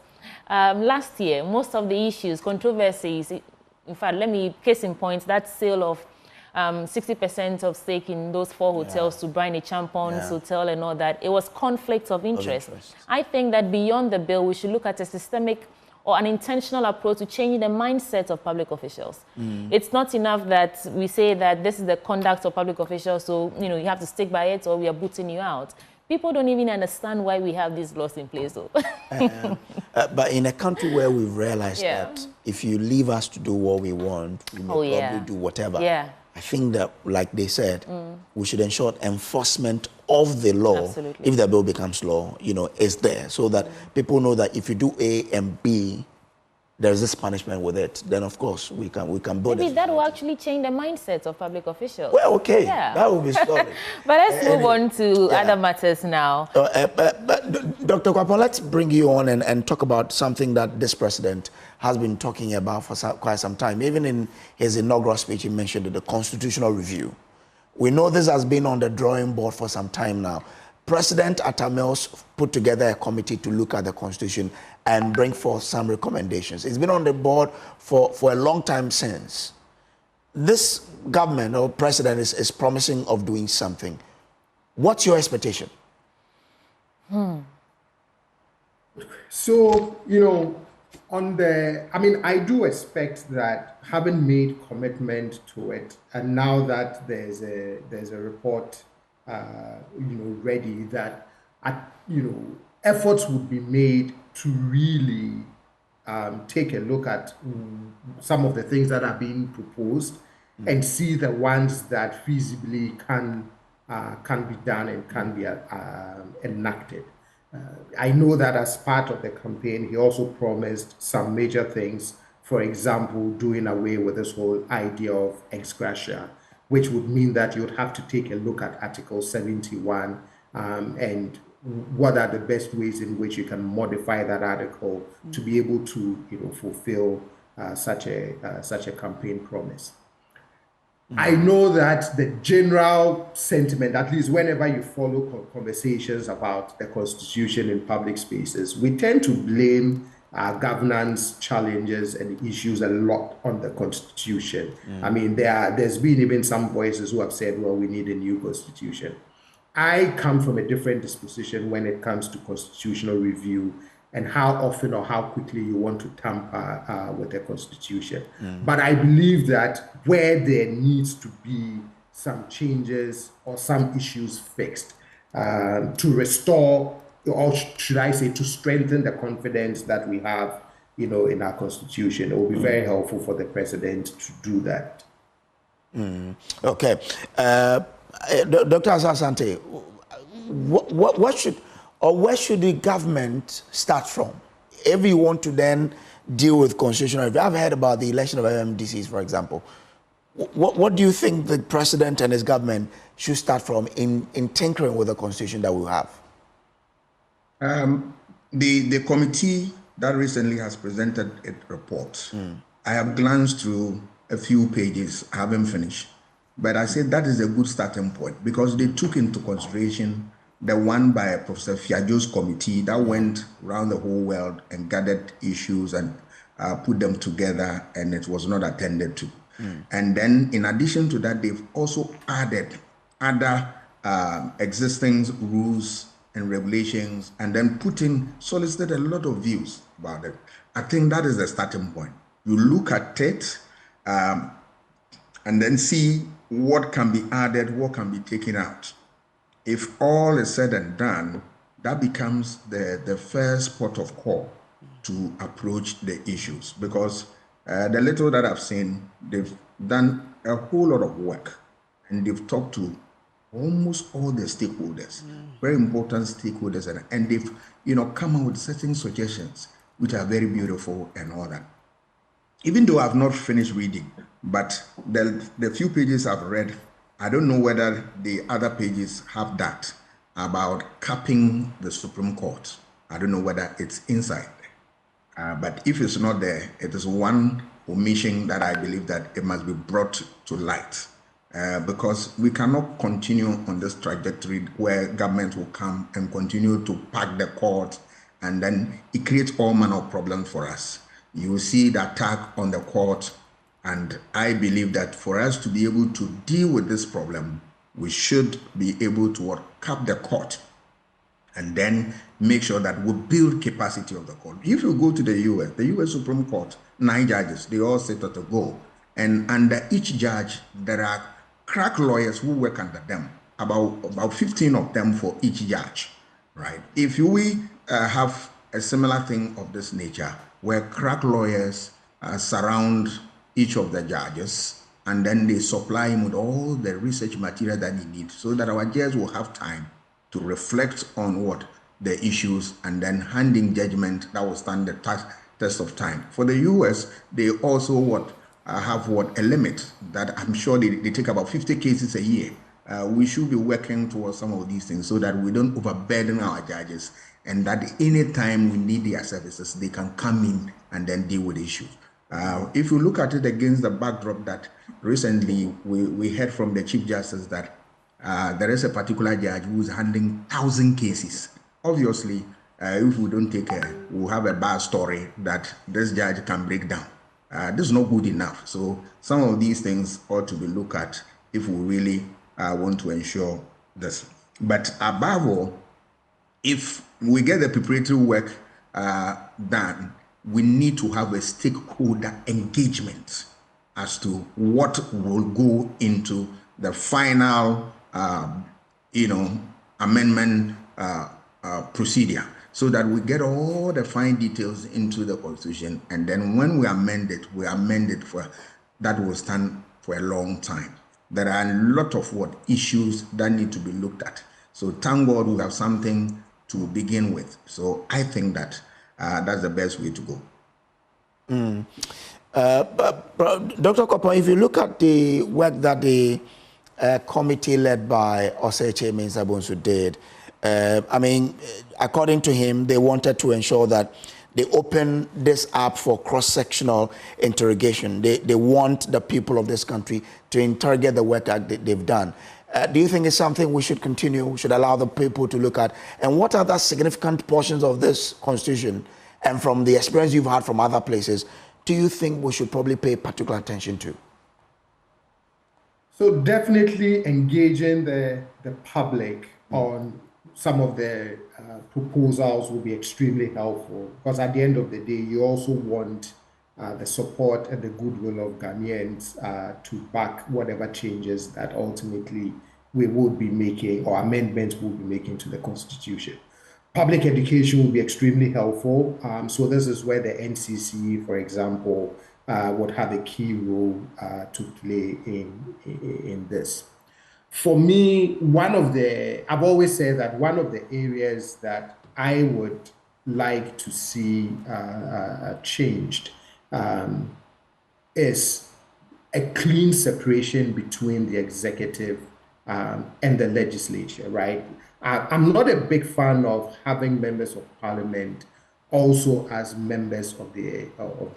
last year, most of the issues, controversies, in fact, case in point, that sale of 60% of stake in those 4 hotels to Brian Champon's hotel and all that, it was conflict of interest. I think that beyond the bill, we should look at a systemic or an intentional approach to changing the mindset of public officials. It's not enough that we say that this is the conduct of public officials, so you have to stick by it or we are booting you out. People don't even understand why we have these laws in place, though. But in a country where we've realized that if you leave us to do what we want, we may probably do whatever. I think that, like they said, we should ensure enforcement of the law, if the bill becomes law, is there, so that people know that if you do A and B, there's this punishment with it. Then, of course, we can build Maybe that will actually change the mindset of public officials. Well, okay, that will be solid. But let's move on to other matters now. But Dr. Kwapon, let's bring you on and talk about something that this president has been talking about for quite some time. Even in his inaugural speech, he mentioned the constitutional review. We know this has been on the drawing board for some time now. President Atta Mills put together a committee to look at the Constitution and bring forth some recommendations. It's been on the board for a long time since. This government or president is promising of doing something. What's your expectation? So, I do expect that, having made commitment to it, and now that there's a report ready, that efforts would be made to really take a look at some of the things that are being proposed and see the ones that feasibly can be done and can be enacted. I know that as part of the campaign, he also promised some major things. For example, doing away with this whole idea of ex gratia, which would mean that you would have to take a look at Article 71 and what are the best ways in which you can modify that article to be able to fulfill such a campaign promise. I know that the general sentiment, at least whenever you follow conversations about the Constitution in public spaces, we tend to blame governance challenges and issues a lot on the Constitution. I mean, there's been even some voices who have said, well, we need a new Constitution. I come from a different disposition when it comes to constitutional review and how often or how quickly you want to tamper with the Constitution. But I believe that where there needs to be some changes or some issues fixed to restore, or should I say, to strengthen the confidence that we have, in our Constitution, it will be very helpful for the president to do that. Okay. Dr. Asasante, where should the government start from if you want to then deal with constitutional review? I've heard about the election of MMDCs, for example. What do you think the president and his government should start from in tinkering with the constitution that we have? The committee that recently has presented its report, I have glanced through a few pages. I haven't finished. But I said that is a good starting point because they took into consideration the one by Professor Fiajo's committee that went around the whole world and gathered issues and put them together, and it was not attended to. And then in addition to that, they've also added other existing rules and regulations and then solicited a lot of views about it. I think that is the starting point. You look at it and then see what can be added, what can be taken out. If all is said and done, that becomes the first port of call to approach the issues, because the little that I've seen, they've done a whole lot of work and they've talked to almost all the stakeholders, very important stakeholders, and they've, come up with certain suggestions, which are very beautiful and all that. Even though I've not finished reading, but the few pages I've read, I don't know whether the other pages have that about capping the Supreme Court. I don't know whether it's inside. But if it's not there, it is one omission that I believe that it must be brought to light. Because we cannot continue on this trajectory where government will come and continue to pack the court, and then it creates all manner of problems for us. You will see the attack on the court, and I believe that for us to be able to deal with this problem, we should be able to cap the court and then make sure that we build capacity of the court. If you go to the US Supreme Court, 9 judges, they all sit at a goal. And under each judge, there are crack lawyers who work under them, about 15 of them for each judge, right? If we have a similar thing of this nature, where crack lawyers surround each of the judges, and then they supply him with all the research material that he needs, so that our judges will have time to reflect on what the issues and then handing judgment that will stand the test of time. For the US, they also have a limit that I'm sure they take about 50 cases a year. We should be working towards some of these things so that we don't overburden our judges, and that anytime we need their services, they can come in and then deal with issues. If you look at it against the backdrop that recently we heard from the Chief Justice that there is a particular judge who is handling 1,000 cases. Obviously, if we don't take care, we'll have a bad story that this judge can break down. This is not good enough. So some of these things ought to be looked at if we really want to ensure this. But above all, if we get the preparatory work done, we need to have a stakeholder engagement as to what will go into the final, amendment procedure, so that we get all the fine details into the Constitution, and then when we amend it for that will stand for a long time. There are a lot of issues that need to be looked at. So thank God we have something to begin with. So I think that that's the best way to go. But Dr. Koppon, if you look at the work that the committee led by Oseche Mensah-Bonsu did, according to him, they wanted to ensure that they open this up for cross-sectional interrogation. They want the people of this country to interrogate the work that they've done. Do you think it's something we should continue, should allow the people to look at? And what are the significant portions of this Constitution, and from the experience you've had from other places, do you think we should probably pay particular attention to? So definitely engaging the public on some of the proposals will be extremely helpful, because at the end of the day, you also want the support and the goodwill of Ghanaians to back whatever changes that ultimately we would be making, or amendments we'll be making to the Constitution. Public education will be extremely helpful. So this is where the NCC, for example, would have a key role to play in this. For me, I've always said that one of the areas that I would like to see changed is a clean separation between the executive and the legislature, right? I'm not a big fan of having members of parliament also as members of the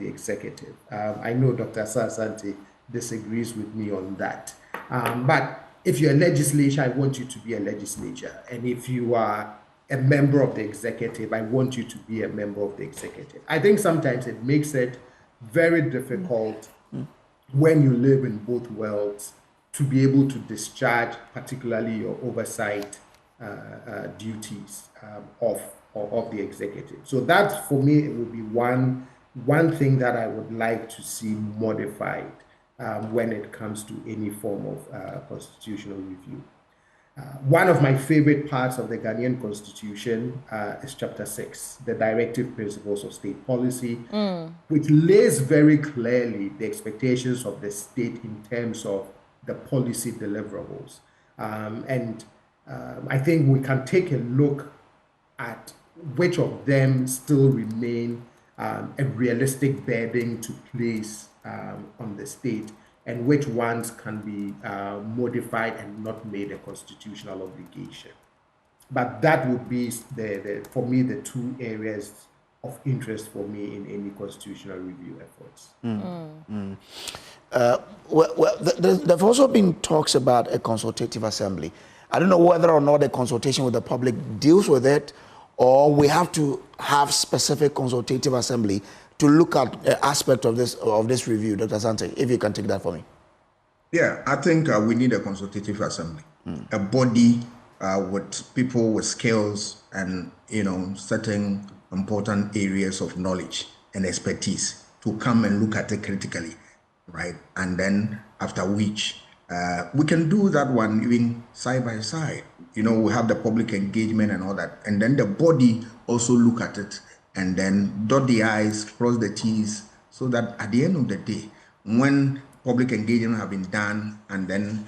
executive. I know Dr. Asante disagrees with me on that. But if you're a legislature, I want you to be a legislature. And if you are a member of the executive, I want you to be a member of the executive. I think sometimes it makes it very difficult when you live in both worlds to be able to discharge particularly your oversight duties of the executive. So that, for me, it would be one thing that I would like to see modified when it comes to any form of constitutional review. One of my favorite parts of the Ghanaian Constitution is Chapter 6, the Directive Principles of State Policy, which lays very clearly the expectations of the state in terms of the policy deliverables. I think we can take a look at which of them still remain a realistic burden to place on the state, and which ones can be modified and not made a constitutional obligation. But that would be, for me, the two areas of interest for me in any constitutional review efforts. There have also been talks about a consultative assembly. I don't know whether or not a consultation with the public deals with it, or we have to have specific consultative assembly to look at an aspect of this review. Dr. Asante, if you can take that for me. Yeah, I think we need a consultative assembly, a body with people with skills and certain important areas of knowledge and expertise to come and look at it critically, right? And then after which we can do that one even side by side. We have the public engagement and all that, and then the body also look at it and then dot the I's, cross the T's, so that at the end of the day, when public engagement have been done and then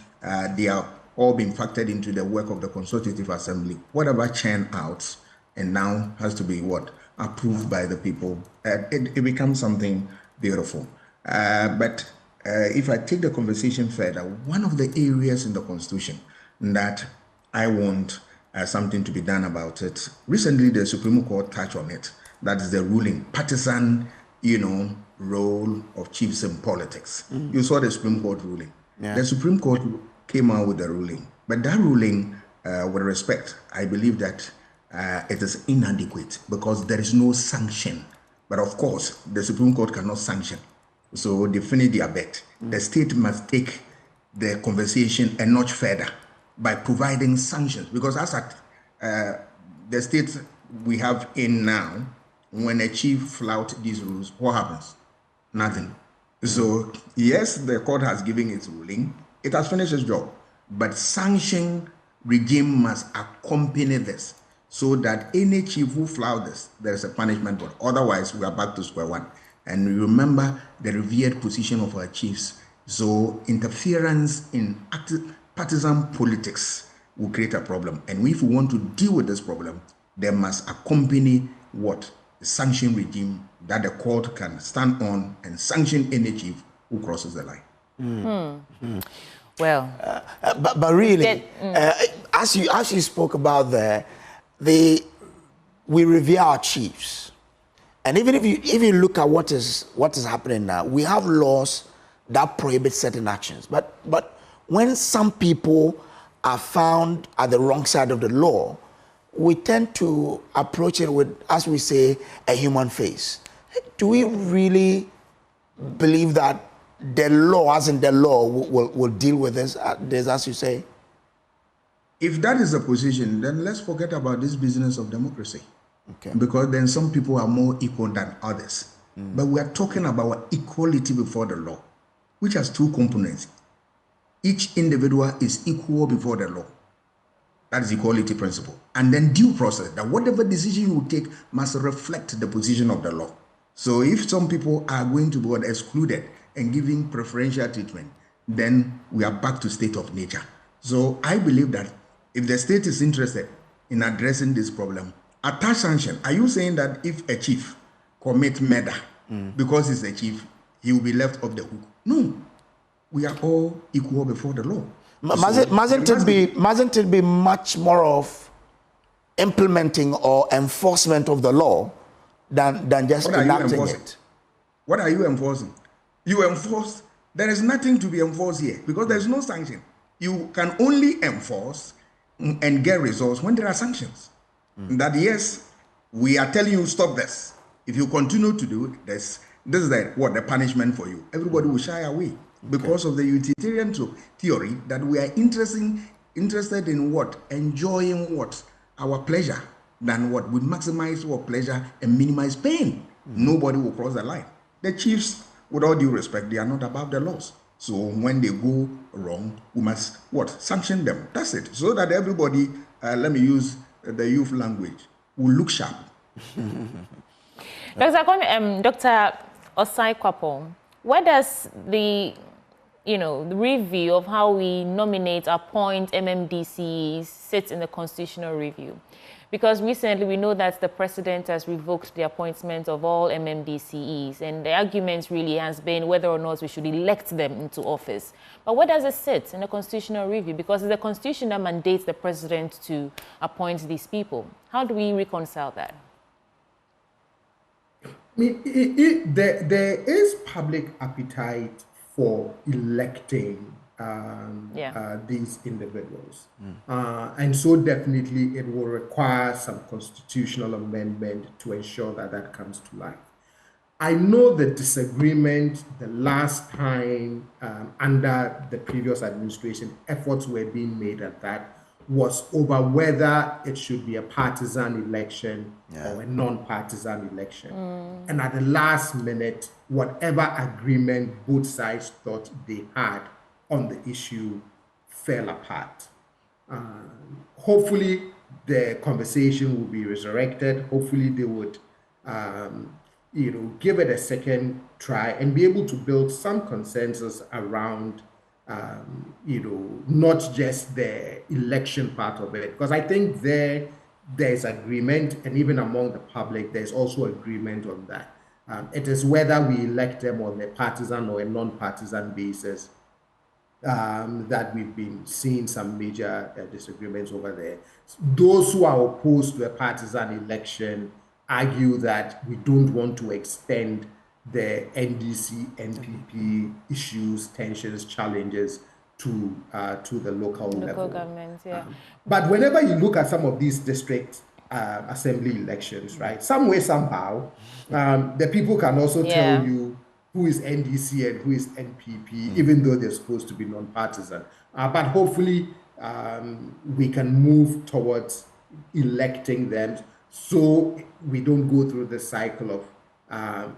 they are all been factored into the work of the consultative assembly, whatever churn out and now has to be approved by the people, it becomes something beautiful. But if I take the conversation further, one of the areas in the Constitution that I want something to be done about it, recently the Supreme Court touched on it, that is the ruling, partisan, role of chiefs in politics. You saw the Supreme Court ruling. Yeah. The Supreme Court came out with a ruling, but that ruling, with respect, I believe that it is inadequate because there is no sanction. But of course, the Supreme Court cannot sanction. So they finished their bet. The state must take the conversation a notch further by providing sanctions. Because as at the state we have in now, when a chief flouts these rules, what happens? Nothing. So yes, the court has given its ruling. It has finished its job. But sanction regime must accompany this so that any chief who flouts this, there is a punishment for it. Otherwise, we are back to square one. And we remember the revered position of our chiefs. So interference in partisan politics will create a problem. And if we want to deal with this problem, there must accompany what? The sanction regime that the court can stand on and sanction any chief who crosses the line. Well, but really, as you spoke about we revere our chiefs. And even if you look at what is happening now, we have laws that prohibit certain actions. But when some people are found at the wrong side of the law, we tend to approach it with, as we say, a human face. Do we really believe that the law, as in the law, will deal with this, as you say? If that is the position, then let's forget about this business of democracy. Okay. Because then some people are more equal than others. But we are talking about equality before the law, which has two components. Each individual is equal before the law. That is equality principle. And then due process, that whatever decision you take must reflect the position of the law. So if some people are going to be excluded and giving preferential treatment, then we are back to state of nature. So I believe that if the state is interested in addressing this problem, attach sanction. Are you saying that if a chief commits murder because he's a chief, he will be left off the hook? No. We are all equal before the law. Mustn't it be much more of implementing or enforcement of the law than just enacting it? What are you enforcing? You enforce. There is nothing to be enforced here because there is no sanction. You can only enforce and get results when there are sanctions. That yes, we are telling you stop this. If you continue to do this, this is the punishment for you. Everybody will shy away because of the utilitarian theory that we are interested in what? Enjoying what? Our pleasure than what? We maximize our pleasure and minimize pain. Nobody will cross the line. The chiefs, with all due respect, they are not above the laws. So when they go wrong, we must what? Sanction them. That's it. So that everybody, let me use the youth language, will look sharp. Dr. Osai Kwapo, where does the the review of how we nominate, appoint MMDCs sits in the constitutional review. Because recently we know that the president has revoked the appointment of all MMDCEs, and the argument really has been whether or not we should elect them into office. But where does it sit in the constitutional review? Because it's the constitution that mandates the president to appoint these people. How do we reconcile that? I mean, there is public appetite for electing these individuals. And so definitely it will require some constitutional amendment to ensure that that comes to life. I know the disagreement the last time under the previous administration, efforts were being made at that, was over whether it should be a partisan election or a non-partisan election. And at the last minute, whatever agreement both sides thought they had on the issue fell apart. Hopefully, the conversation will be resurrected. Hopefully, they would, give it a second try and be able to build some consensus around, not just the election part of it. Because I think there's agreement, and even among the public, there's also agreement on that. It is whether we elect them on a partisan or a non-partisan basis that we've been seeing some major disagreements over there. Those who are opposed to a partisan election argue that we don't want to extend the NDC, NPP issues, tensions, challenges to the local level. Governments, yeah. But whenever you look at some of these district assembly elections, right, some way, somehow, the people can also tell you who is NDC and who is NPP, even though they're supposed to be non-partisan. But hopefully we can move towards electing them so we don't go through the cycle of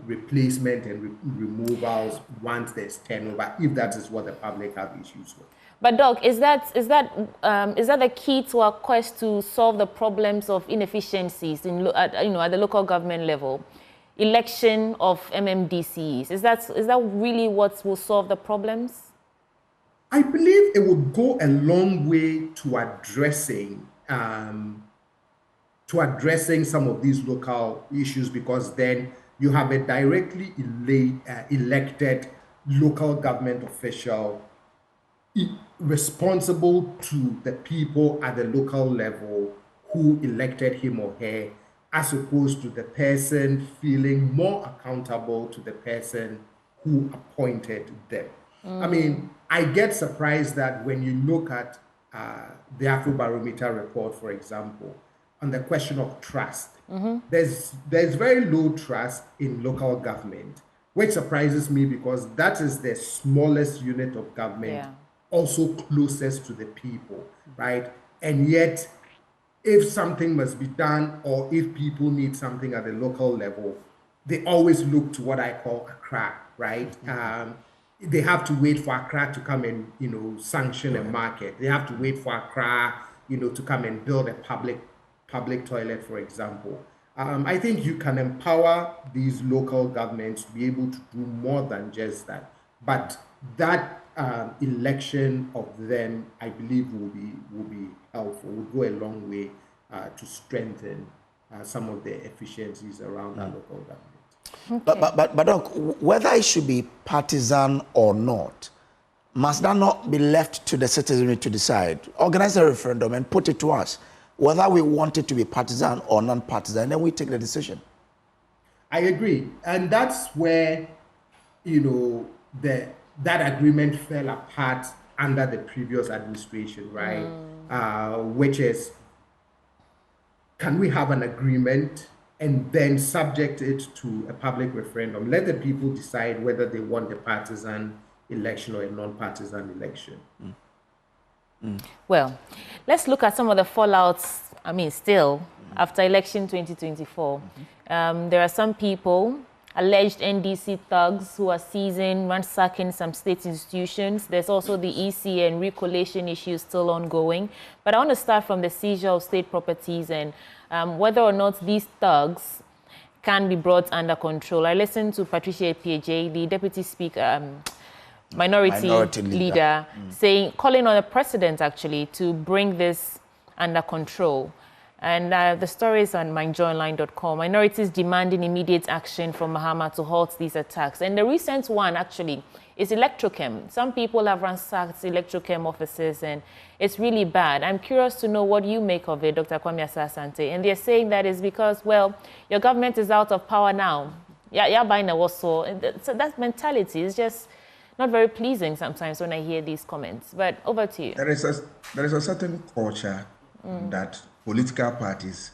replacement and removals once there's turnover, if that is what the public have issues with. But Doc, is that the key to our quest to solve the problems of inefficiencies at the local government level? Election of MMDCs. Is that really what will solve the problems? I believe it would go a long way to addressing some of these local issues, because then you have a directly elected local government official responsible to the people at the local level who elected him or her, as opposed to the person feeling more accountable to the person who appointed them. I mean, I get surprised that when you look at the Afrobarometer report, for example, on the question of trust, there's very low trust in local government, which surprises me because that is the smallest unit of government, also closest to the people, right? And yet, if something must be done or if people need something at the local level, they always look to what I call Accra, right? They have to wait for Accra to come and, sanction a market. They have to wait for Accra, to come and build a public toilet, for example. I think you can empower these local governments to be able to do more than just that. But that election of them, I believe, will be helpful, will go a long way to strengthen some of the efficiencies around our local government. Okay. But Doc, whether it should be partisan or not, must that not be left to the citizenry to decide? Organize a referendum and put it to us, whether we want it to be partisan or non-partisan, and then we take the decision. I agree. And that's where, that agreement fell apart under the previous administration, right? Which is, can we have an agreement and then subject it to a public referendum? Let the people decide whether they want a partisan election or a non-partisan election. Well, let's look at some of the fallouts, still, after election 2024. There are some people, alleged NDC thugs, who are seizing, ransacking some state institutions. There's also the EC and recollation issues still ongoing. But I want to start from the seizure of state properties and whether or not these thugs can be brought under control. I listened to Patricia PJ, the Deputy Speaker, minority leader, calling on the president actually to bring this under control. And the story is on myjoyonline.com. Minorities demanding immediate action from Mahama to halt these attacks. And the recent one, actually, is Electrochem. Some people have ransacked Electrochem offices, and it's really bad. I'm curious to know what you make of it, Dr. Kwame Asah-Asante. And they're saying that is because, well, your government is out of power now. Yeah, buying a so that mentality is just not very pleasing sometimes when I hear these comments. But over to you. There is a certain culture that political parties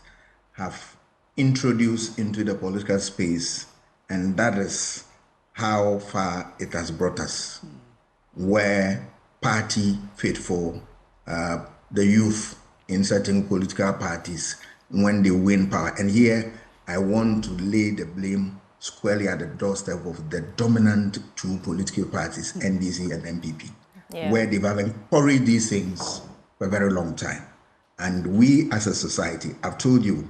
have introduced into the political space, and that is how far it has brought us, where party faithful, the youth in certain political parties, when they win power. And here I want to lay the blame squarely at the doorstep of the dominant two political parties, NDC and MPP, where they've encouraged these things for a very long time. And we as a society, I've told you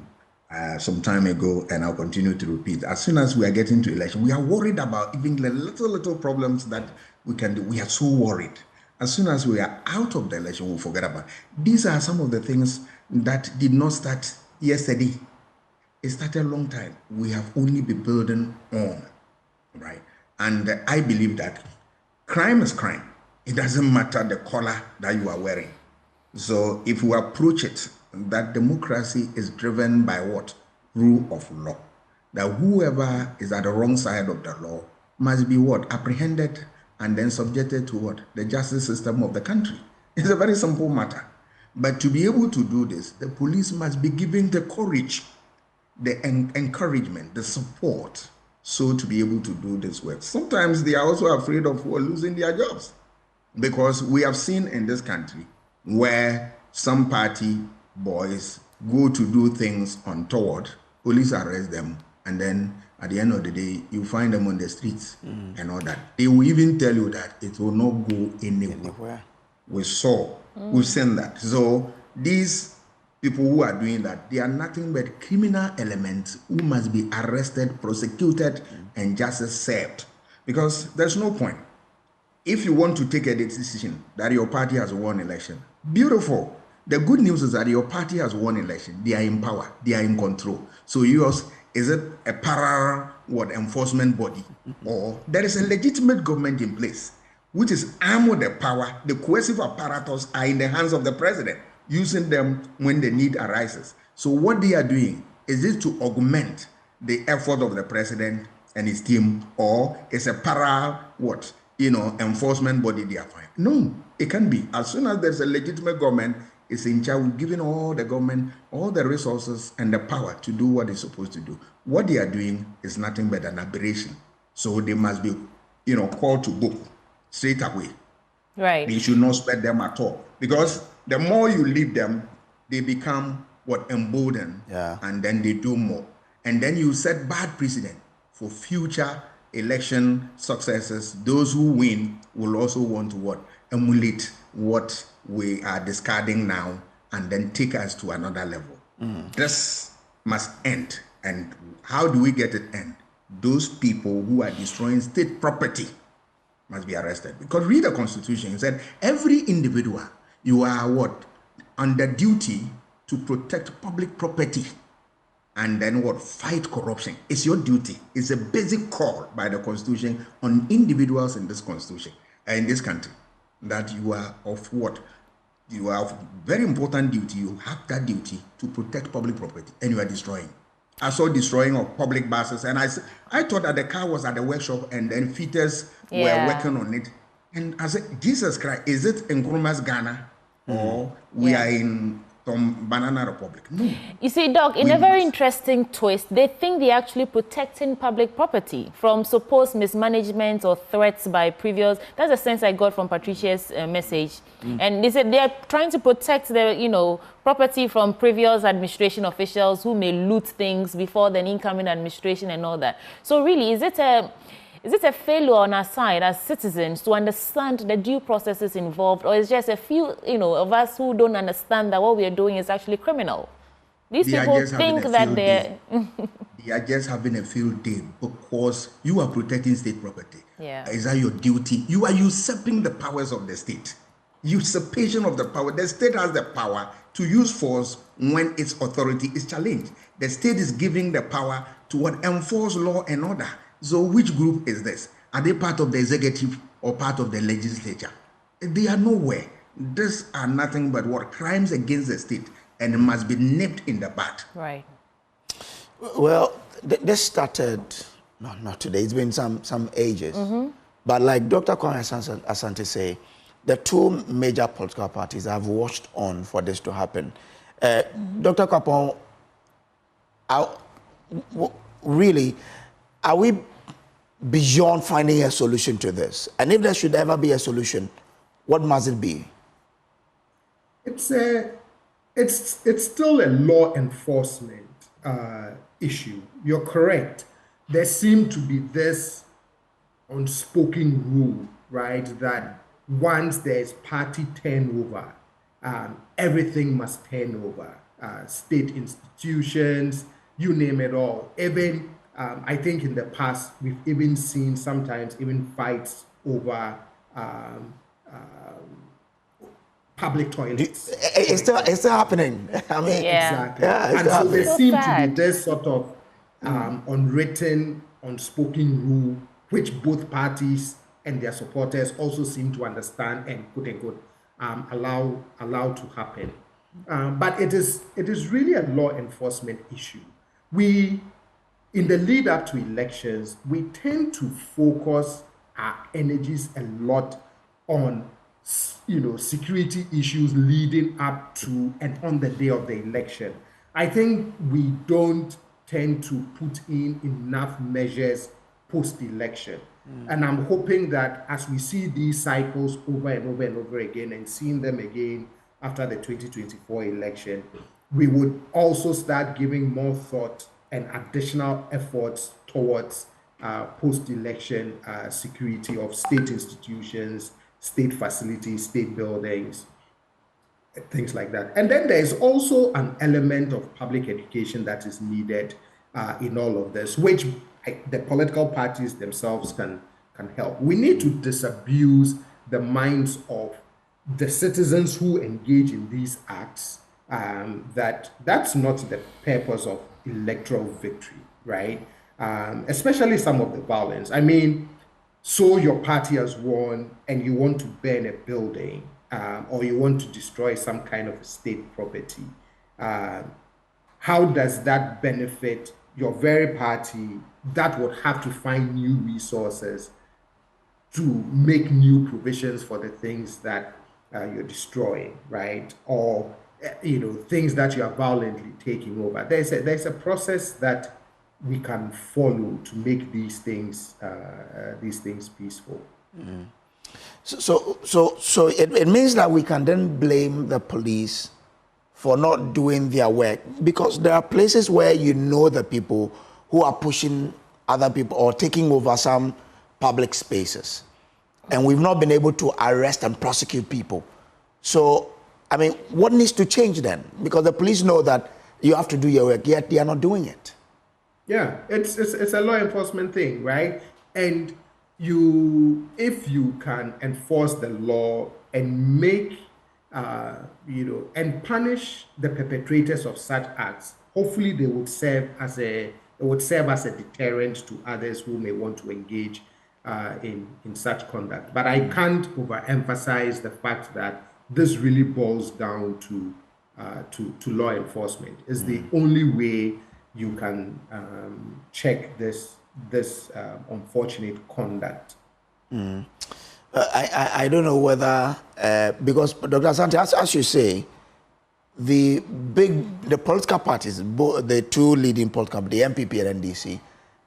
some time ago, and I'll continue to repeat, as soon as we are getting to election, we are worried about even the little problems that we can do. We are so worried. As soon as we are out of the election, we'll forget about it. These are some of the things that did not start yesterday. It started a long time. We have only been building on, right? And I believe that crime is crime. It doesn't matter the color that you are wearing. So if we approach it, that democracy is driven by what? Rule of law. That whoever is at the wrong side of the law must be what? Apprehended and then subjected to what? The justice system of the country. It's a very simple matter. But to be able to do this, the police must be given the courage, the encouragement, the support, so to be able to do this work. Sometimes they are also afraid of losing their jobs, because we have seen in this country where some party boys go to do things untoward, police arrest them, and then at the end of the day, you find them on the streets and all that. They will even tell you that it will not go anywhere. We've seen that. So these people who are doing that, they are nothing but criminal elements who must be arrested, prosecuted, and justice served. Because there's no point. If you want to take a decision that your party has won election, beautiful. The good news is that your party has won election. They are in power. They are in control. So yours, is it a parallel enforcement body? Or there is a legitimate government in place, which is armed with the power. The coercive apparatus are in the hands of the president, using them when the need arises. So what they are doing, is it to augment the effort of the president and his team, or is a parallel enforcement body they are fine? No, it can be. As soon as there's a legitimate government, it's in charge of giving all the government all the resources and the power to do what it's supposed to do. What they are doing is nothing but an aberration. So they must be, called to book straight away. Right. They should not spare them at all, because the more you leave them, they become emboldened, and then they do more. And then you set bad precedent for future election successes. Those who win will also want to emulate what we are discarding now and then take us to another level. This must end. And how do we get it end? Those people who are destroying state property must be arrested. Because read the Constitution. It said every individual, you are under duty to protect public property and then fight corruption. It's your duty. It's a basic call by the Constitution on individuals in this Constitution, in this country, that you are of you have very important duty. You have that duty to protect public property, and you are destroying. I saw destroying of public buses, and I thought that the car was at the workshop, and then fitters were working on it. And I said, Jesus Christ, is it in Nkrumah's Ghana, or we are in some banana republic? No. You see, Doc, in a very interesting twist, they think they're actually protecting public property from supposed mismanagement or threats by previous. That's the sense I got from Patricia's message. And they said they're trying to protect the, property from previous administration officials who may loot things before the incoming administration and all that. So really, is it a failure on our side as citizens to understand the due processes involved, or is just a few, of us who don't understand that what we are doing is actually criminal? These people think that they're... They are just having a field day because you are protecting state property. Yeah. Is that your duty? You are usurping the powers of the state. Usurpation of the power. The state has the power to use force when its authority is challenged. The state is giving the power to what? Enforce law and order. So which group is this? Are they part of the executive or part of the legislature? They are nowhere. These are nothing but what? Crimes against the state, and it must be nipped in the bud. Right. Well, this started, not today, it's been some ages. But like Dr. Kwame Asante say, the two major political parties have watched on for this to happen. Dr. Kapon, really, are we beyond finding a solution to this? And if there should ever be a solution, what must it be? It's still a law enforcement issue. You're correct. There seemed to be this unspoken rule, right, that once there's party turnover, everything must turn over. State institutions, you name it all. Even, I think in the past, we've even seen sometimes even fights over public toilets. It's still happening. I mean, exactly. Yeah, and so there so seemed to be this sort of unwritten, unspoken rule, which both parties and their supporters also seem to understand and quote unquote allow to happen. But it is really a law enforcement issue. We, in the lead up to elections, we tend to focus our energies a lot on security issues leading up to and on the day of the election. I think we don't tend to put in enough measures post-election. And I'm hoping that as we see these cycles over and over and over again and seeing them again after the 2024 election, we would also start giving more thought and additional efforts towards post-election security of state institutions, state facilities, state buildings, things like that. And then there's also an element of public education that is needed in all of this, which the political parties themselves can help. We need to disabuse the minds of the citizens who engage in these acts that's not the purpose of electoral victory, right? Especially some of the violence. I mean, so your party has won and you want to burn a building or you want to destroy some kind of state property. How does that benefit your very party that would have to find new resources to make new provisions for the things that you're destroying, right? Or things that you are violently taking over. There's a process that we can follow to make these things peaceful. So it means that we can then blame the police for not doing their work, because there are places where the people who are pushing other people or taking over some public spaces, and we've not been able to arrest and prosecute people. So, I mean, what needs to change then? Because the police know that you have to do your work, yet they are not doing it. Yeah, it's a law enforcement thing, right? And if you can enforce the law and make and punish the perpetrators of such acts, hopefully they would serve as a deterrent to others who may want to engage in such conduct. But I can't overemphasize the fact that this really boils down to law enforcement. It's the only way you can check this unfortunate conduct. I don't know whether because Dr. Asante, as you say, the political parties, both the two leading political parties, the MPP and NDC,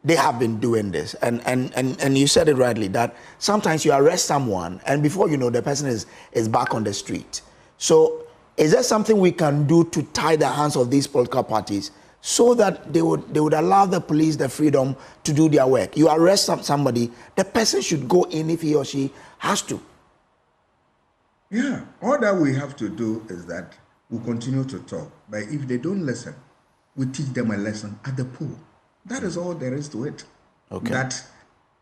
they have been doing this, and you said it rightly that sometimes you arrest someone and before you know the person is back on the street. So is there something we can do to tie the hands of these political parties so that they would allow the police the freedom to do their work? You arrest somebody, the person should go in if he or she has to. Yeah, all that we have to do is that we continue to talk. But if they don't listen, we teach them a lesson at the pool. That is all there is to it. Okay. That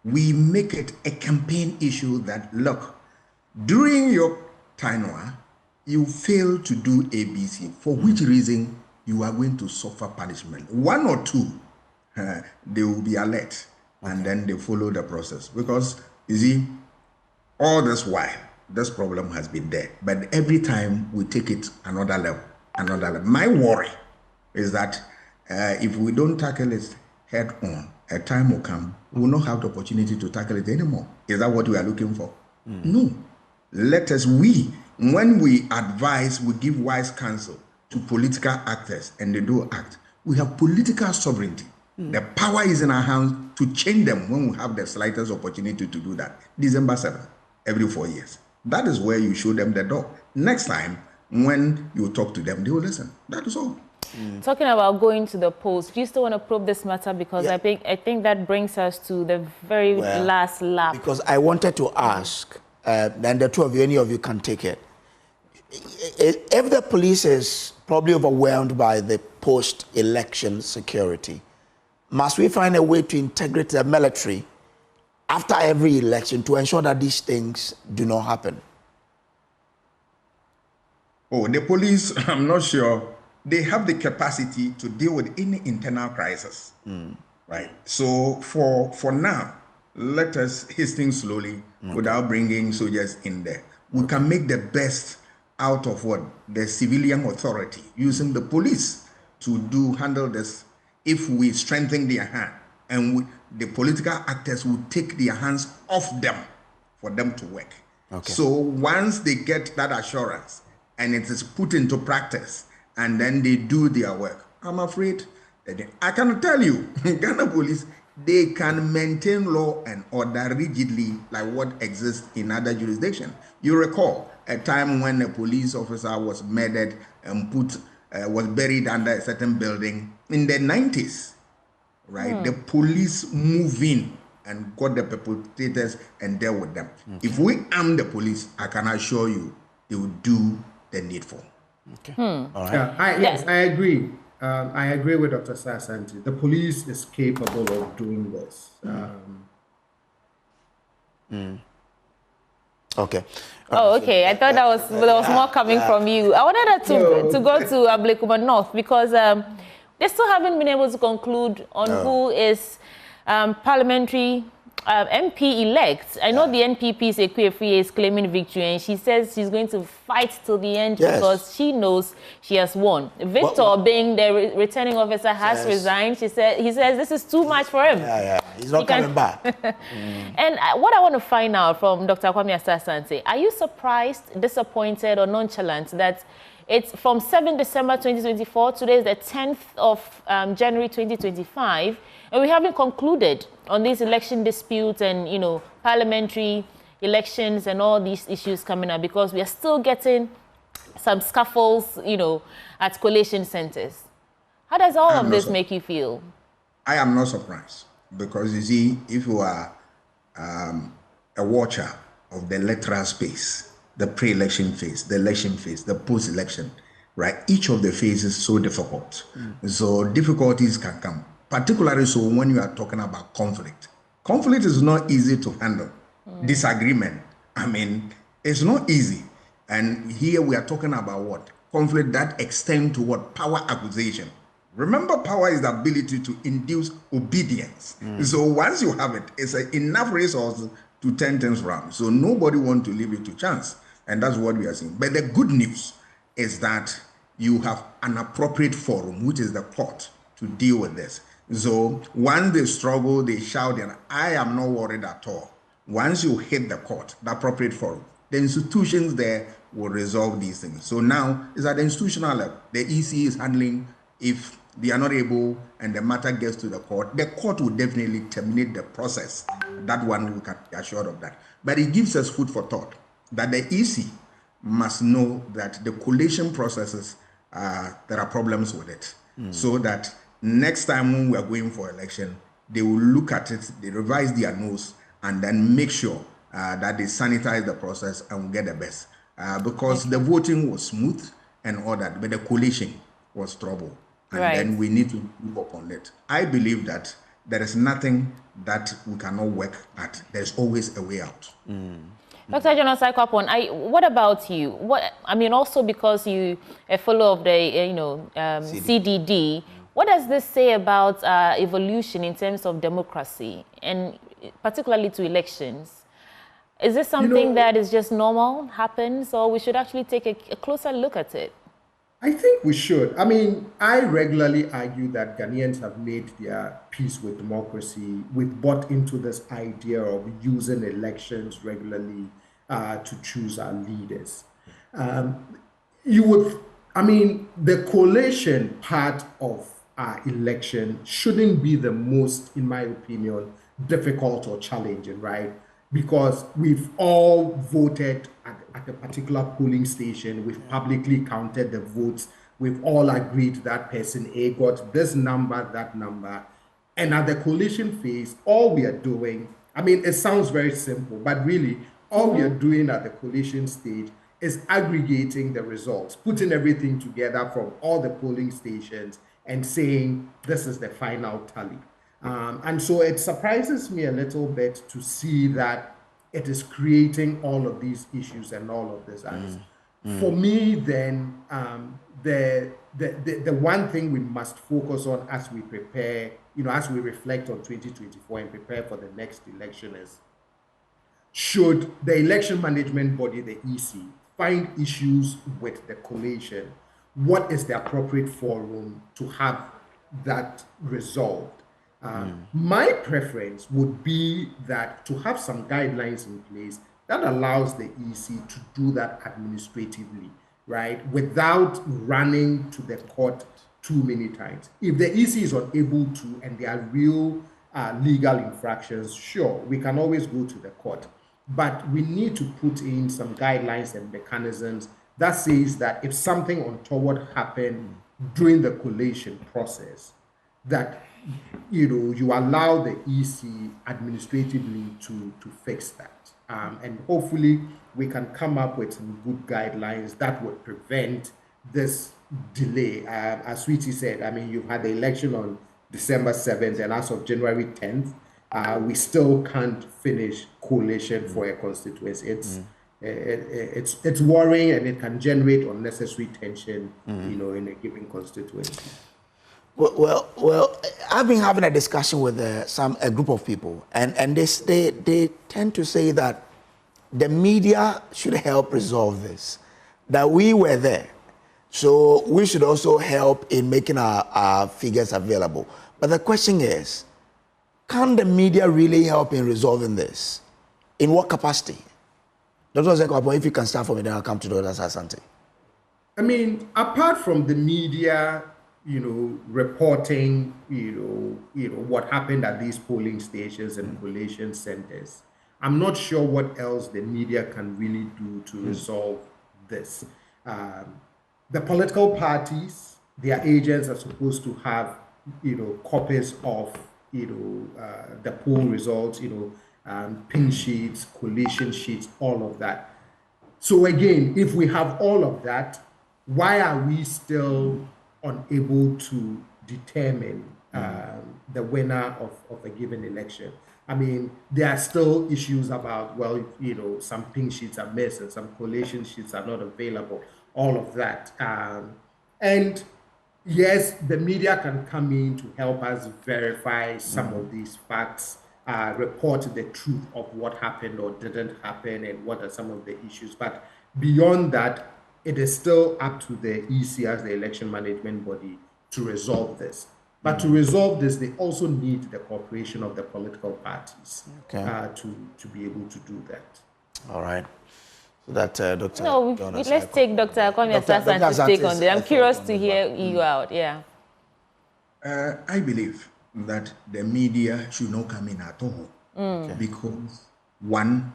we make it a campaign issue that, look, during your tenure, you fail to do ABC, for which reason you are going to suffer punishment. One or two, they will be alert, and then they follow the process. Because, you see, all this while, this problem has been there. But every time we take it another level, another level. My worry is that if we don't tackle it head on, a time will come, we will not have the opportunity to tackle it anymore. Is that what we are looking for? No. Let us, when we advise, we give wise counsel to political actors and they do act, we have political sovereignty. The power is in our hands to change them when we have the slightest opportunity to do that. December 7th, every 4 years. That is where you show them the door. Next time, when you talk to them, they will listen. That is all. Talking about going to the polls, do you still want to probe this matter? Because I think that brings us to the very last lap. Because I wanted to ask, and the two of you, any of you can take it. If the police is probably overwhelmed by the post-election security, must we find a way to integrate the military after every election to ensure that these things do not happen? Oh, the police, I'm not sure. They have the capacity to deal with any internal crisis, right? So for now, let us hasten slowly without bringing soldiers in there. We can make the best out of what the civilian authority using the police to handle this. If we strengthen their hand, and the political actors will take their hands off them for them to work. So once they get that assurance and it is put into practice, and then they do their work, I'm afraid that I can tell you, Ghana police, they can maintain law and order rigidly like what exists in other jurisdictions. You recall a time when a police officer was murdered and was buried under a certain building in the 90s, right? The police moved in and got the perpetrators and dealt with them. If we arm the police, I can assure you, they will do the needful. All right. Yes, I agree. I agree with Dr. Sasanti. The police is capable of doing this. Okay. Okay. I thought there was more coming from you. I wanted to go to Ablekuma North because they still haven't been able to conclude on who is parliamentary MP-elect. I know the NPP's Ekwefie is claiming victory, and she says she's going to fight till the end because she knows she has won. Victor, being the returning officer, has resigned. He says this is too much for him. He's not coming back. And what I want to find out from Dr. Kwame Asasante, are you surprised, disappointed, or nonchalant that it's from 7 December 2024, today is the 10th of January 2025, and we haven't concluded on these election disputes and, you know, parliamentary elections and all these issues coming up, because we are still getting some scuffles, you know, at collation centers. How does all of this make you feel? I am not surprised, because you see, if you are a watcher of the electoral space, the pre-election phase, the election phase, the post-election, right? Each of the phases is so difficult. So difficulties can come, particularly so when you are talking about conflict. Conflict is not easy to handle. Disagreement, I mean, it's not easy. And here we are talking about what? Conflict that extend to what? Power acquisition. Remember, power is the ability to induce obedience. So once you have it, it's enough resources to turn things around. So nobody wants to leave it to chance. And that's what we are seeing. But the good news is that you have an appropriate forum, which is the court, to deal with this. So once they struggle, they shout, and I am not worried at all. Once you hit the court, the appropriate forum, the institutions there will resolve these things. So now it's at the institutional level. The EC is handling, if they are not able and the matter gets to the court will definitely terminate the process. That one we can be assured of that. But it gives us food for thought that the EC must know that the collation processes, there are problems with it. So that next time when we are going for election, they will look at it, they revise their notes, and then make sure that they sanitize the process and will get the best. Because the voting was smooth and all that, but the collation was trouble. And then we need to move up on it. I believe that there is nothing that we cannot work at. There's always a way out. Dr. Jonas Saikapon, what about you? Also because you a fellow of the CDD, what does this say about evolution in terms of democracy, and particularly to elections? Is this something that is just normal, happens, or we should actually take a closer look at it? I think we should. I regularly argue that Ghanaians have made their peace with democracy. We've bought into this idea of using elections regularly to choose our leaders. The collation part of our election shouldn't be the most, in my opinion, difficult or challenging, right? Because we've all voted at a particular polling station. We've publicly counted the votes. We've all agreed that person A got this number, that number. And at the collation phase, all we are doing, it sounds very simple, but really all we are doing at the collation stage is aggregating the results, putting everything together from all the polling stations and saying, this is the final tally. And so it surprises me a little bit to see that it is creating all of these issues and all of this. For me, then, the one thing we must focus on as we prepare, as we reflect on 2024 and prepare for the next election is, should the election management body, the EC, find issues with the collation, what is the appropriate forum to have that resolved? My preference would be that to have some guidelines in place that allows the EC to do that administratively, right, without running to the court too many times. If the EC is unable to, and there are real legal infractions, sure, we can always go to the court. But we need to put in some guidelines and mechanisms that says that if something untoward happened during the collation process, that you allow the EC administratively to fix that. And hopefully we can come up with some good guidelines that would prevent this delay. As Sweetie said, you had the election on December 7th, and as of January 10th, we still can't finish collation for a constituency. It's worrying, and it can generate unnecessary tension, in a given constituency. Well, I've been having a discussion with a group of people, and they tend to say that the media should help resolve this, that we were there, so we should also help in making our figures available. But the question is, can the media really help in resolving this? In what capacity? Dr. Zekwapo, if you can start for me, then I'll come to Dr. Asante. Apart from the media, reporting, what happened at these polling stations and collation centers, I'm not sure what else the media can really do to resolve this. The political parties, their agents are supposed to have, copies of, the poll results, pin sheets, collation sheets, all of that. So again, if we have all of that, why are we still unable to determine the winner of a given election? There are still issues about, some pink sheets are missed and some collation sheets are not available, all of that. And yes, the media can come in to help us verify some of these facts, report the truth of what happened or didn't happen and what are some of the issues. But beyond that, it is still up to the EC as the election management body to resolve this. But to resolve this, they also need the cooperation of the political parties to be able to do that. All right. So that Dr. No, let's take Dr. Kwame Asante's take on this. I'm curious to hear you out. Yeah. I believe that the media should not come in at all because one,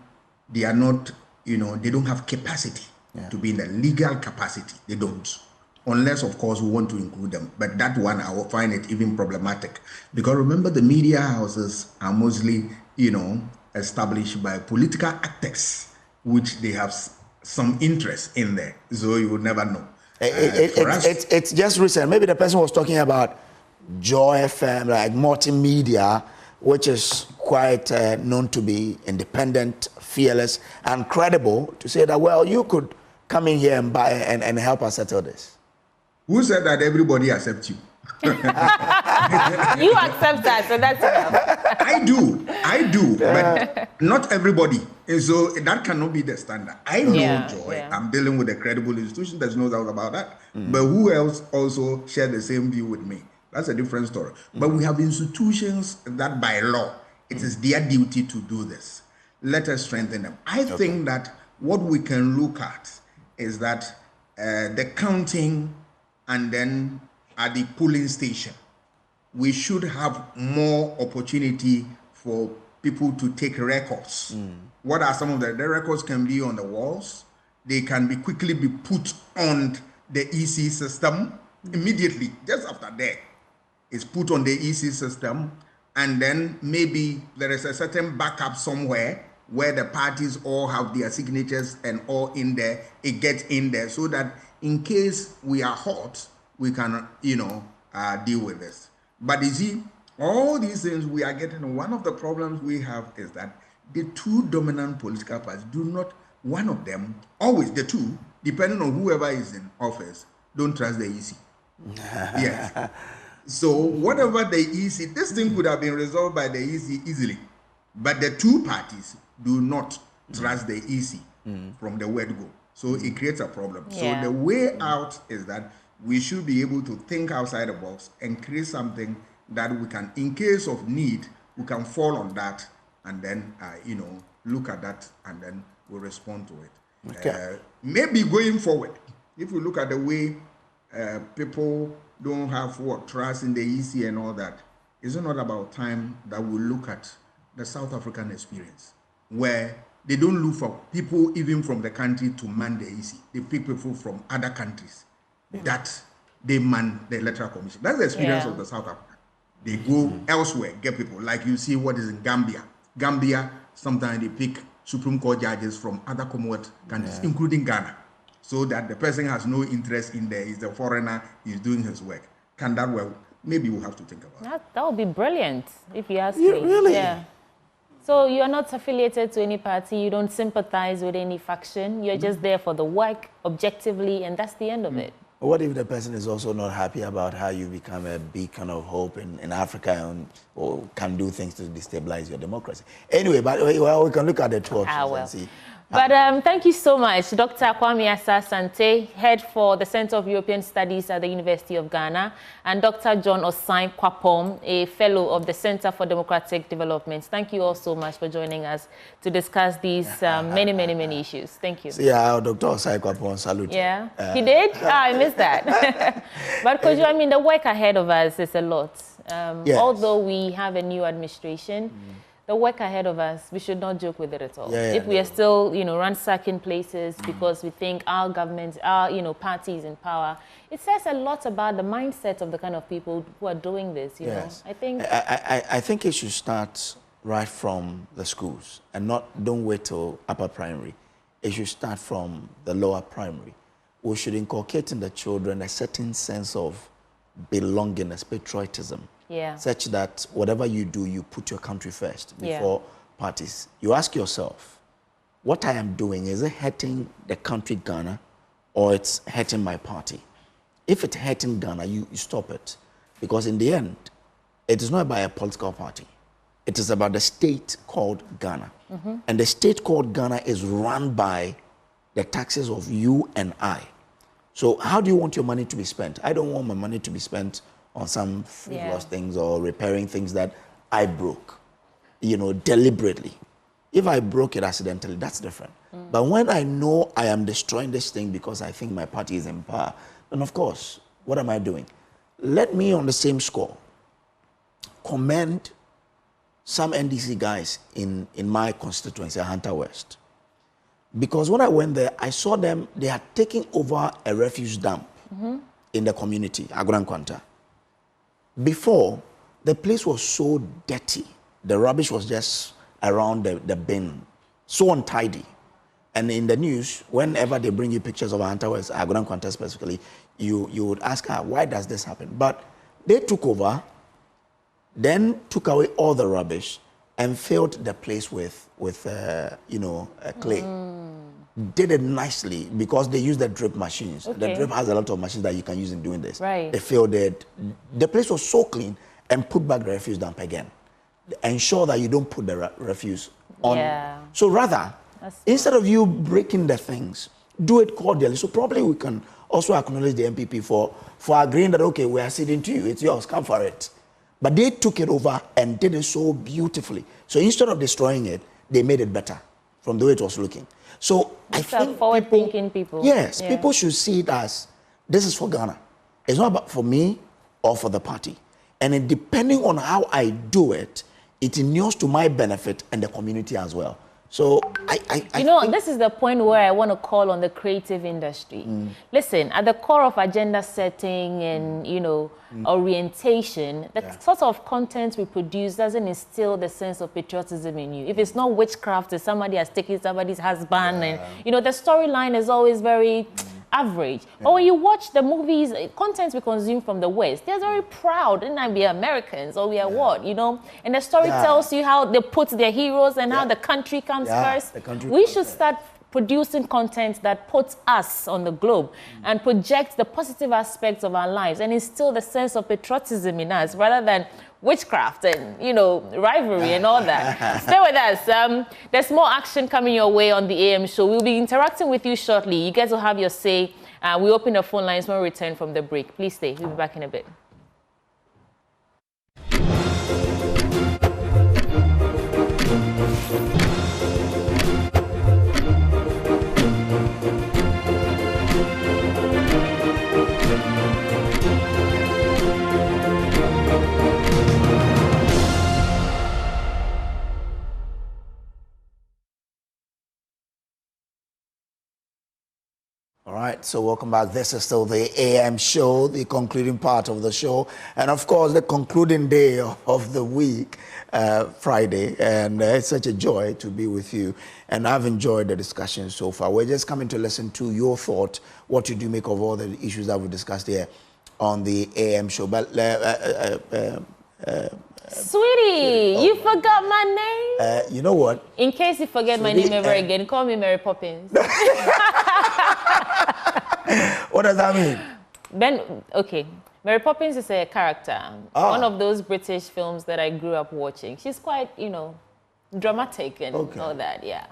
they are not, they don't have capacity to be in the legal capacity. They don't. Unless, of course, we want to include them. But that one, I will find it even problematic. Because remember, the media houses are mostly, established by political actors, which they have some interest in there. So you will never know. It's just recent. Maybe the person was talking about Joy FM, like multimedia, which is quite known to be independent, fearless, and credible, to say that, well, you could come in here and buy and help us settle this? Who said that everybody accepts you? You accept that, so that's enough. I do, but not everybody. And so that cannot be the standard. I know Joy. Yeah. I'm dealing with a credible institution. There's no doubt about that. But who else also share the same view with me? That's a different story. But we have institutions that by law, it is their duty to do this. Let us strengthen them. I think that what we can look at is that the counting and then at the polling station, we should have more opportunity for people to take records. What are some of the records? Can be on the walls. They can be quickly be put on the EC system immediately, just after that. It's put on the EC system, and then maybe there is a certain backup somewhere where the parties all have their signatures and all in there. It gets in there so that in case we are hot, we can, deal with this. But you see, all these things we are getting, one of the problems we have is that the two dominant political parties do not, one of them, always the two, depending on whoever is in office, don't trust the EC. Yes. So whatever the EC, this thing could have been resolved by the EC easily, but the two parties do not trust the EC from the word go. So it creates a problem. So the way out is that we should be able to think outside the box and create something that we can, in case of need, we can fall on that and then, look at that and then we'll respond to it. Okay. Maybe going forward, if we look at the way people don't have trust in the EC and all that, is it not about time that we look at the South African experience, where they don't look for people even from the country to man the EC. They pick people from other countries that they man the Electoral Commission. That's the experience of the South African. They go elsewhere, get people, like you see what is in Gambia. Gambia, sometimes they pick Supreme Court judges from other Commonwealth countries, including Ghana, so that the person has no interest in there. He's a foreigner, he's doing his work. Can that work? Maybe we'll have to think about it. That would be brilliant, if you ask me. Really? Yeah. So you're not affiliated to any party, you don't sympathize with any faction, you're just there for the work, objectively, and that's the end of it. What if the person is also not happy about how you become a beacon of hope in Africa or can do things to destabilize your democracy? Anyway, but we can look at the two options and see. But thank you so much, Dr. Kwame Asah-Sante, head for the Center of European Studies at the University of Ghana, and Dr. John Osai Kwapong, a fellow of the Center for Democratic Development. Thank you all so much for joining us to discuss these many issues. Thank you. Yeah, Dr. Osai Kwapong, salute. Yeah, he did? I missed that. But Kojo, I mean, the work ahead of us is a lot. Although we have a new administration, the work ahead of us, we should not joke with it at all. If we are still, ransacking places because we think our government, our, parties in power, it says a lot about the mindset of the kind of people who are doing this, you know. I think it should start right from the schools and don't wait till upper primary. It should start from the lower primary. We should inculcate in the children a certain sense of belongingness, patriotism. Such that whatever you do, you put your country first before parties. You ask yourself, what I am doing, is it hurting the country Ghana or it's hurting my party? If it's hurting Ghana, you stop it. Because in the end, it is not about a political party. It is about the state called Ghana. And the state called Ghana is run by the taxes of you and I. So how do you want your money to be spent? I don't want my money to be spent on some frivolous things or repairing things that I broke, deliberately. If I broke it accidentally, that's different. But when I know I am destroying this thing because I think my party is in power, then of course, what am I doing? Let me, on the same score, commend some NDC guys in my constituency, Hunter West. Because when I went there, I saw them, they had taken over a refuse dump in the community, Agran Kwanta. Before, the place was so dirty. The rubbish was just around the bin, so untidy. And in the news, whenever they bring you pictures of Hunter West, Agran Kwanta specifically, you would ask her, why does this happen? But They took over, then took away all the rubbish and filled the place with clay. Did it nicely because they used the drip machines. Okay. The drip has a lot of machines that you can use in doing this. Right. They filled it. The place was so clean, and put back the refuse dump again. Ensure that you don't put the refuse on. Yeah. So rather, instead of you breaking the things, do it cordially. So probably we can also acknowledge the MPP for agreeing that, okay, we are ceding to you. It's yours. Come for it. But they took it over and did it so beautifully. So instead of destroying it, they made it better from the way it was looking. So I think forward-thinking people. Yes, people should see it as, this is for Ghana. It's not about for me or for the party. And depending on how I do it, it inures to my benefit and the community as well. So I think this is the point where I want to call on the creative industry. Listen, at the core of agenda setting and, orientation, the sort of content we produce doesn't instill the sense of patriotism in you. If it's not witchcraft, if somebody has taken somebody's husband, and, the storyline is always very average. But when you watch the movies, content we consume from the West, they're very proud, and we are Americans, or we are what, And the story tells you how they put their heroes and how the country comes first. We should start producing content that puts us on the globe and projects the positive aspects of our lives and instill the sense of patriotism in us rather than witchcraft and, rivalry and all that. Stay with us. There's more action coming your way on the AM show. We'll be interacting with you shortly. You guys will have your say. We open the phone lines when we return from the break. Please stay. We'll be back in a bit. All right, so welcome back. This is still the AM show, the concluding part of the show. And of course, the concluding day of the week, Friday. And it's such a joy to be with you. And I've enjoyed the discussion so far. We're just coming to listen to your thought, what you do make of all the issues that we discussed here on the AM show. But Sweetie, you forgot my name? You know what? In case you forget my name ever again, call me Mary Poppins. What does that mean? Okay. Mary Poppins is a character. One of those British films that I grew up watching. She's quite, dramatic and all that, yeah.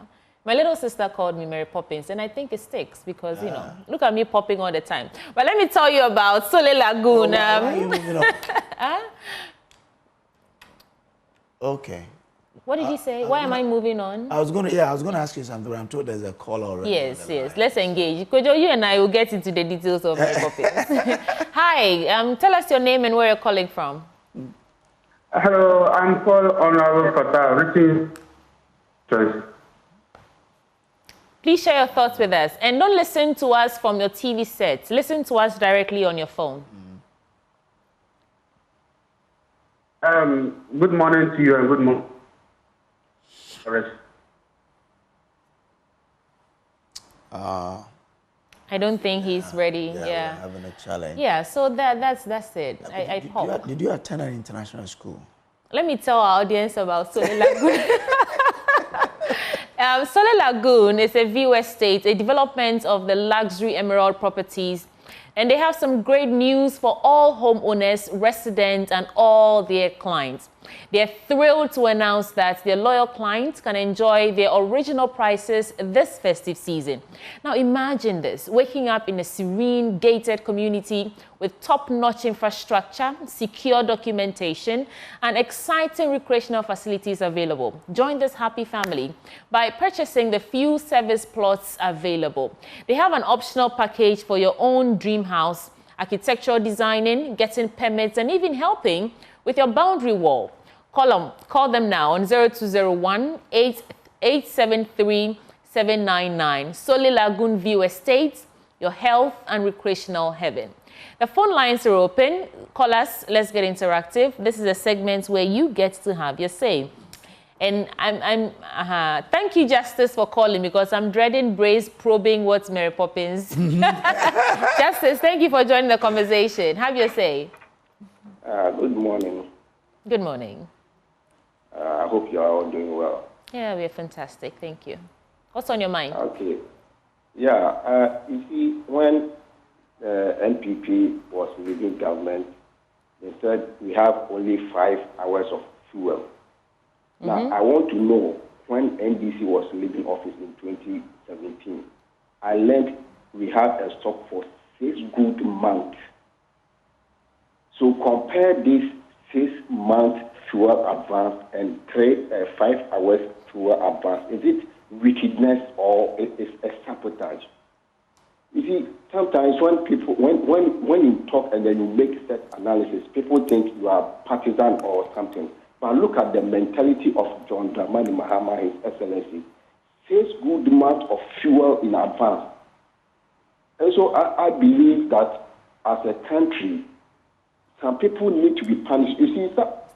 My little sister called me Mary Poppins, and I think it sticks because, look at me popping all the time. But let me tell you about Sole Lagoon. Okay. What did he say? Why am I moving on? I was going to ask you something, but I'm told there's a call already. Yes. Let's engage. Kojo, you and I will get into the details of Mary Poppins. Hi, tell us your name and where you're calling from. Hello, I'm Paul Honorable Fatah, Richard. Please share your thoughts with us. And don't listen to us from your TV set. Listen to us directly on your phone. Good morning to you and good morning. I don't think he's ready. We're having a challenge. Yeah, so that's it. I popped. Did you attend an international school? Let me tell our audience about Sole Lagoon. Sole Lagoon is a view estate, a development of the luxury emerald properties. And they have some great news for all homeowners, residents, and all their clients. They're thrilled to announce that their loyal clients can enjoy their original prices this festive season. Now imagine this, waking up in a serene, gated community with top-notch infrastructure, secure documentation, and exciting recreational facilities available. Join this happy family by purchasing the few service plots available. They have an optional package for your own dream house, architectural designing, getting permits, and even helping with your boundary wall. Call them now on 0201-873-799. Sole Lagoon View Estates, your health and recreational heaven. The phone lines are open. Call us. Let's get interactive. This is a segment where you get to have your say. And thank you, Justice, for calling because I'm dreading Brace probing what's Mary Poppins. Justice, thank you for joining the conversation. Have your say. Good morning. Good morning. I hope you are all doing well. Yeah, we are fantastic. Thank you. What's on your mind? Okay. Yeah, you see, when NPP was leading government, they said we have only 5 hours of fuel. Now, I want to know, when NDC was leaving office in 2017, I learned we had a stock for 6 good months. So compare this 6-month fuel advance and 5 hours fuel advance. Is it wickedness or is a sabotage? You see, sometimes when people, when you talk and then you make such analysis, people think you are partisan or something. But look at the mentality of John Dramani Mahama, His Excellency. 6 good months of fuel in advance. And so I believe that as a country, some people need to be punished. You see,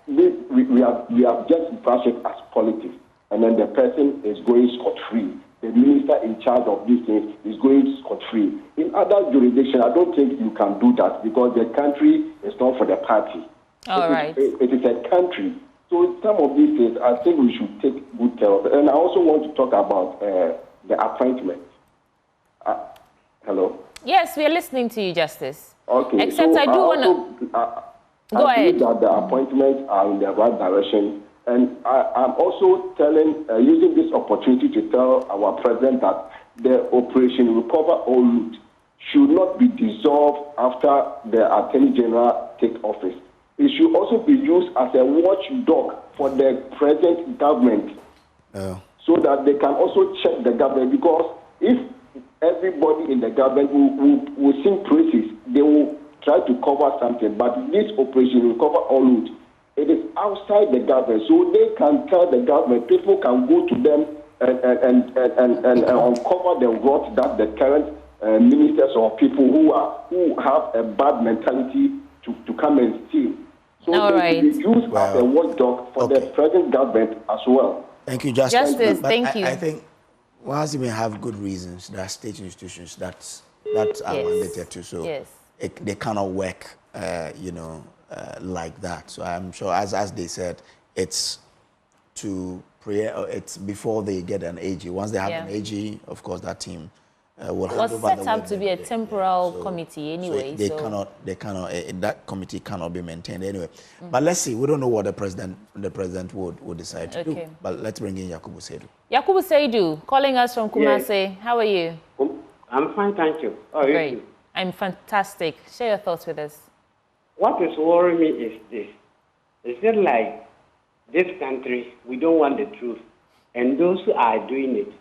we have just brushed it as politics, and then the person is going scot-free. The minister in charge of these things is going scot-free. In other jurisdictions, I don't think you can do that because the country is not for the party. All right. It is a country. So some of these things, I think we should take good care of it. And I also want to talk about the appointment. Hello? Yes, we are listening to you, Justice. Okay. Except so I do want to... Go ahead. I believe that the appointments are in the right direction. And I'm also using this opportunity to tell our president that the Operation Recover All Route should not be dissolved after the Attorney General take office. It should also be used as a watchdog for the present government so that they can also check the government, because if everybody in the government will sing praises, they will try to cover something. But this Operation Recover All Route, it is outside the government, so they can tell the government, people can go to them and uncover the rot that the current ministers or people who have a bad mentality to come and steal. So they will be used as a watchdog for the present government as well. Thank you, Justice. Thank you. I think whilst you may have good reasons, there are state institutions that are mandated to, so they cannot work, like that. So I'm sure, as they said, it's to pray. It's before they get an AG. Once they have an AG, of course, that team will hand over. It was set up to be a temporal committee anyway. So they cannot. That committee cannot be maintained anyway. But let's see. We don't know what the president would decide to do. But let's bring in Yakubu Seidu. Yakubu Seidu, calling us from Kumasi. Yes. How are you? I'm fine, thank you. Great. I'm fantastic. Share your thoughts with us. What is worrying me is this. Is it like this country, we don't want the truth. And those who are doing it,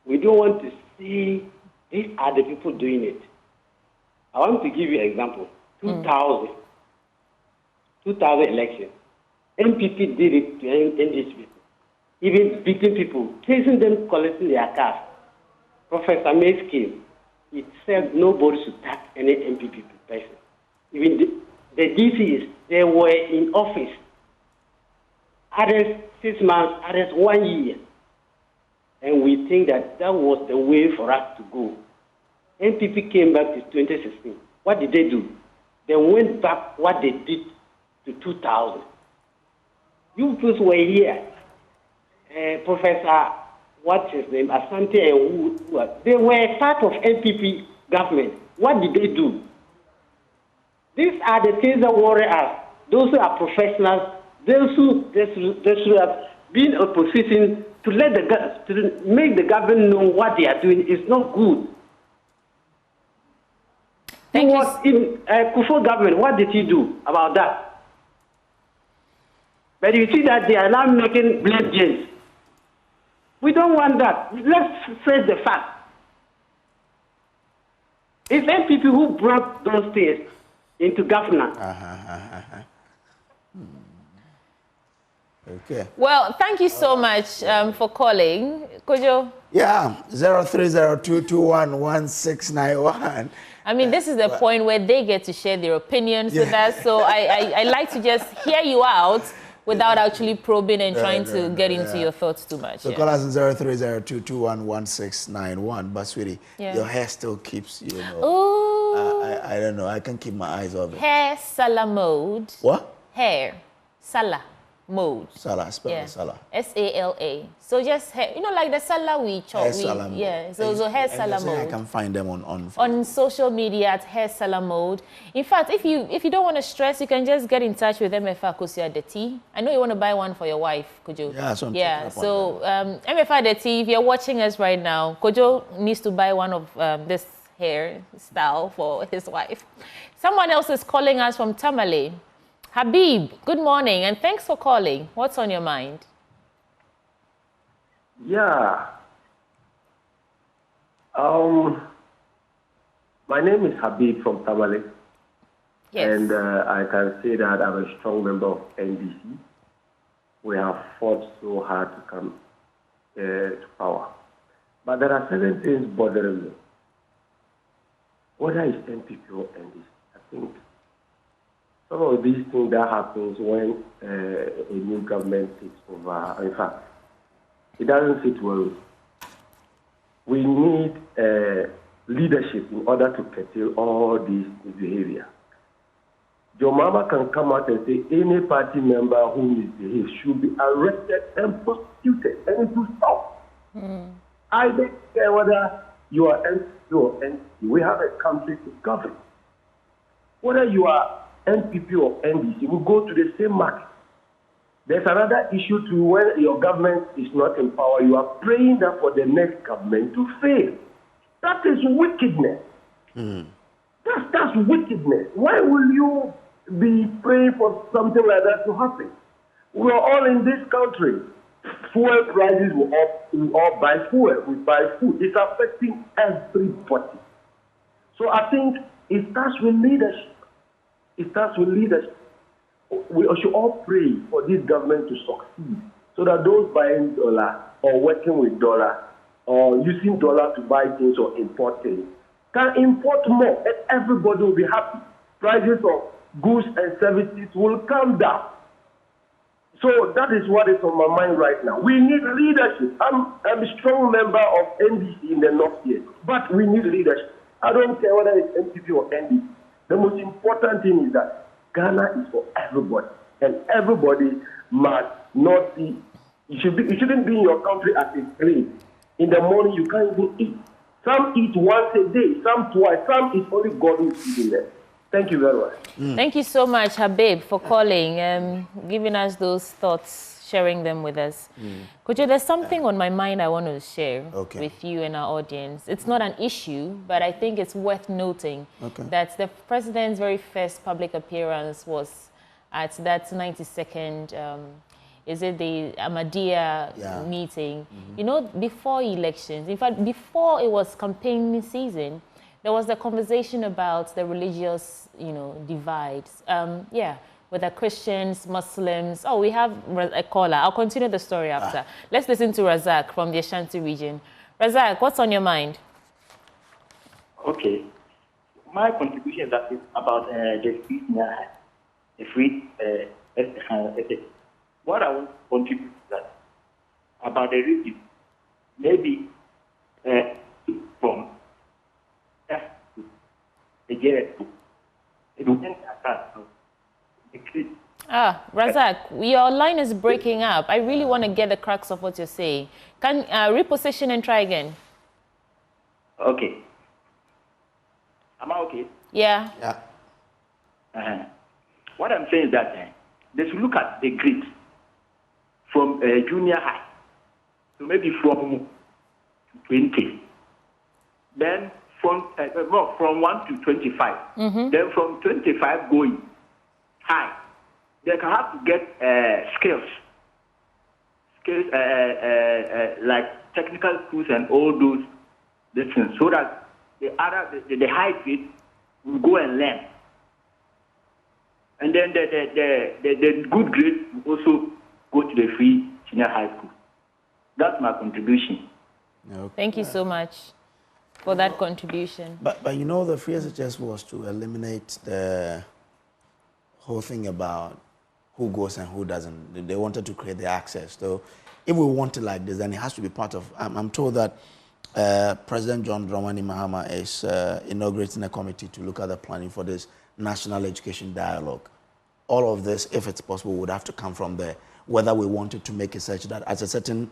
we don't want to see these are the people doing it. I want to give you an example. 2000 election. MPP did it to NDC people. Even beating people, chasing them, collecting their cars. Professor Mays came. It said nobody should touch any MPP person. Even the DCs, they were in office. Others 6 months, others 1 year. And we think that was the way for us to go. NPP came back to 2016. What did they do? They went back what they did to 2000. You people were here. Professor, what's his name, Asante and who they were part of NPP government. What did they do? These are the things that worry us. Those who are professionals, those who should have been opposition to make the government know what they are doing is not good. In Kufo government, what did he do about that? But you see that they are now making blame games. We don't want that. Let's face the fact. It's NPP who brought those things into governance. Okay. Well, thank you so much for calling. Kojo? Yeah, 0302211691. I mean, this is the point where they get to share their opinions with us. So I like to just hear you out without actually probing and trying to get into your thoughts too much. So call us on 0302211691. But sweetie, your hair still keeps, Ooh. I don't know. I can keep my eyes off it. Hair salad mode. What? hair, Salah mode. Salah, spell Salah. S-A-L-A. So just hair, like the Salah we chop. Hair Salah mode. Yeah, so hair Salah mode. I can find them on social media at hair Salah mode. In fact, if you don't want to stress, you can just get in touch with MFA Kosia Deti. I know you want to buy one for your wife, Kojo. Yeah, so MFA Deti, if you're watching us right now, Kojo needs to buy one of this hair style for his wife. Someone else is calling us from Tamale. Habib, good morning, and thanks for calling. What's on your mind? Yeah. My name is Habib from Tamale. Yes. And I can say that I'm a strong member of NDC. We have fought so hard to come to power. But there are certain things bothering me. Whether it's NPP or NDC, I think some of these things that happens when a new government takes over, in fact, it doesn't sit well. We need leadership in order to curtail all these behavior. Your mama can come out and say any party member who misbehaves should be arrested and prosecuted, and it will stop. I don't care whether you are NPP or NDC. We have a country to govern. Whether you are NPP or NDC, we go to the same market. There's another issue too, when your government is not in power, you are praying that for the next government to fail. That is wickedness. That's wickedness. Why will you be praying for something like that to happen? We are all in this country. Fuel prices we all buy fuel, we buy food. It's affecting everybody. So I think it starts with leadership. It starts with leadership. We should all pray for this government to succeed so that those buying dollar or working with dollar or using dollar to buy things or import things can import more and everybody will be happy. Prices of goods and services will come down. So that is what is on my mind right now. We need leadership. I'm a strong member of NDC in the North here, but we need leadership. I don't care whether it's NPP or NDC. The most important thing is that Ghana is for everybody, and everybody must not be. You shouldn't be in your country as a slave. In the morning you can't even eat. Some eat once a day, some twice, some is only God who is feeding them. Thank you very much. Thank you so much, Habib, for calling, giving us those thoughts, sharing them with us. Kojo, there's something on my mind I want to share with you and our audience. It's not an issue, but I think it's worth noting that the president's very first public appearance was at that 92nd, is it the Ahmadiyya meeting? You know, before elections, in fact, before it was campaign season, there was a conversation about the religious, divides. Whether Christians, Muslims. Oh, we have a caller. I'll continue the story after. Let's listen to Razak from the Ashanti region. Razak, what's on your mind? Okay. My contribution is about the free ethics. What I want to contribute is that about the region, maybe from Razak, your line is breaking up. I really want to get the crux of what you're saying. Can reposition and try again? Okay. Am I okay? Yeah. What I'm saying is that they should look at the grades from junior high, so maybe from 20, then from 1 to 25, then from 25 going high. They can have to get skills like technical skills and all those things, so that the high grade will go and learn, and then the good grade will also go to the free senior high school. That's my contribution. Thank you so much for that contribution. But the free SHS was to eliminate the whole thing about who goes and who doesn't. They wanted to create the access. So if we want it like this, then it has to be part of. I'm told that President John Dramani Mahama is inaugurating a committee to look at the planning for this national education dialogue. all of this, if it's possible, would have to come from there. Whether we wanted to make it such that at a certain,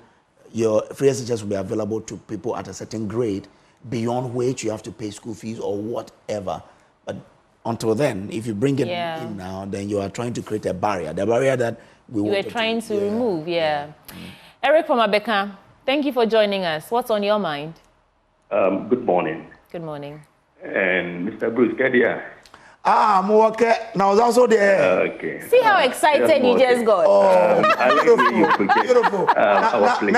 your free SHS will be available to people at a certain grade, beyond which you have to pay school fees or whatever. But until then, if you bring it in now, then you are trying to create a barrier. The barrier that we were trying to remove, Eric from Abeka, thank you for joining us. What's on your mind? Good morning. Good morning. And Mr. Bruce, get here. I'm okay. Now, I was also there. Okay. See how excited you just got. I like the you project beautiful. our place.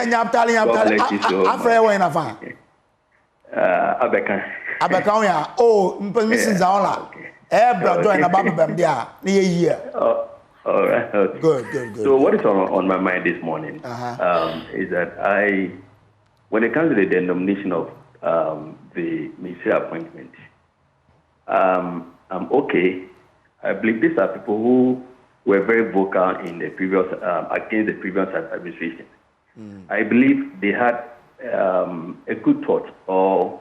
Abeka. Abeka, oh, Mrs. Zaola. All right. Okay. Good. So what is on my mind this morning is that when it comes to the denomination of the ministerial appointment, I'm okay. I believe these are people who were very vocal in the previous against the previous administration. I believe they had a good thought or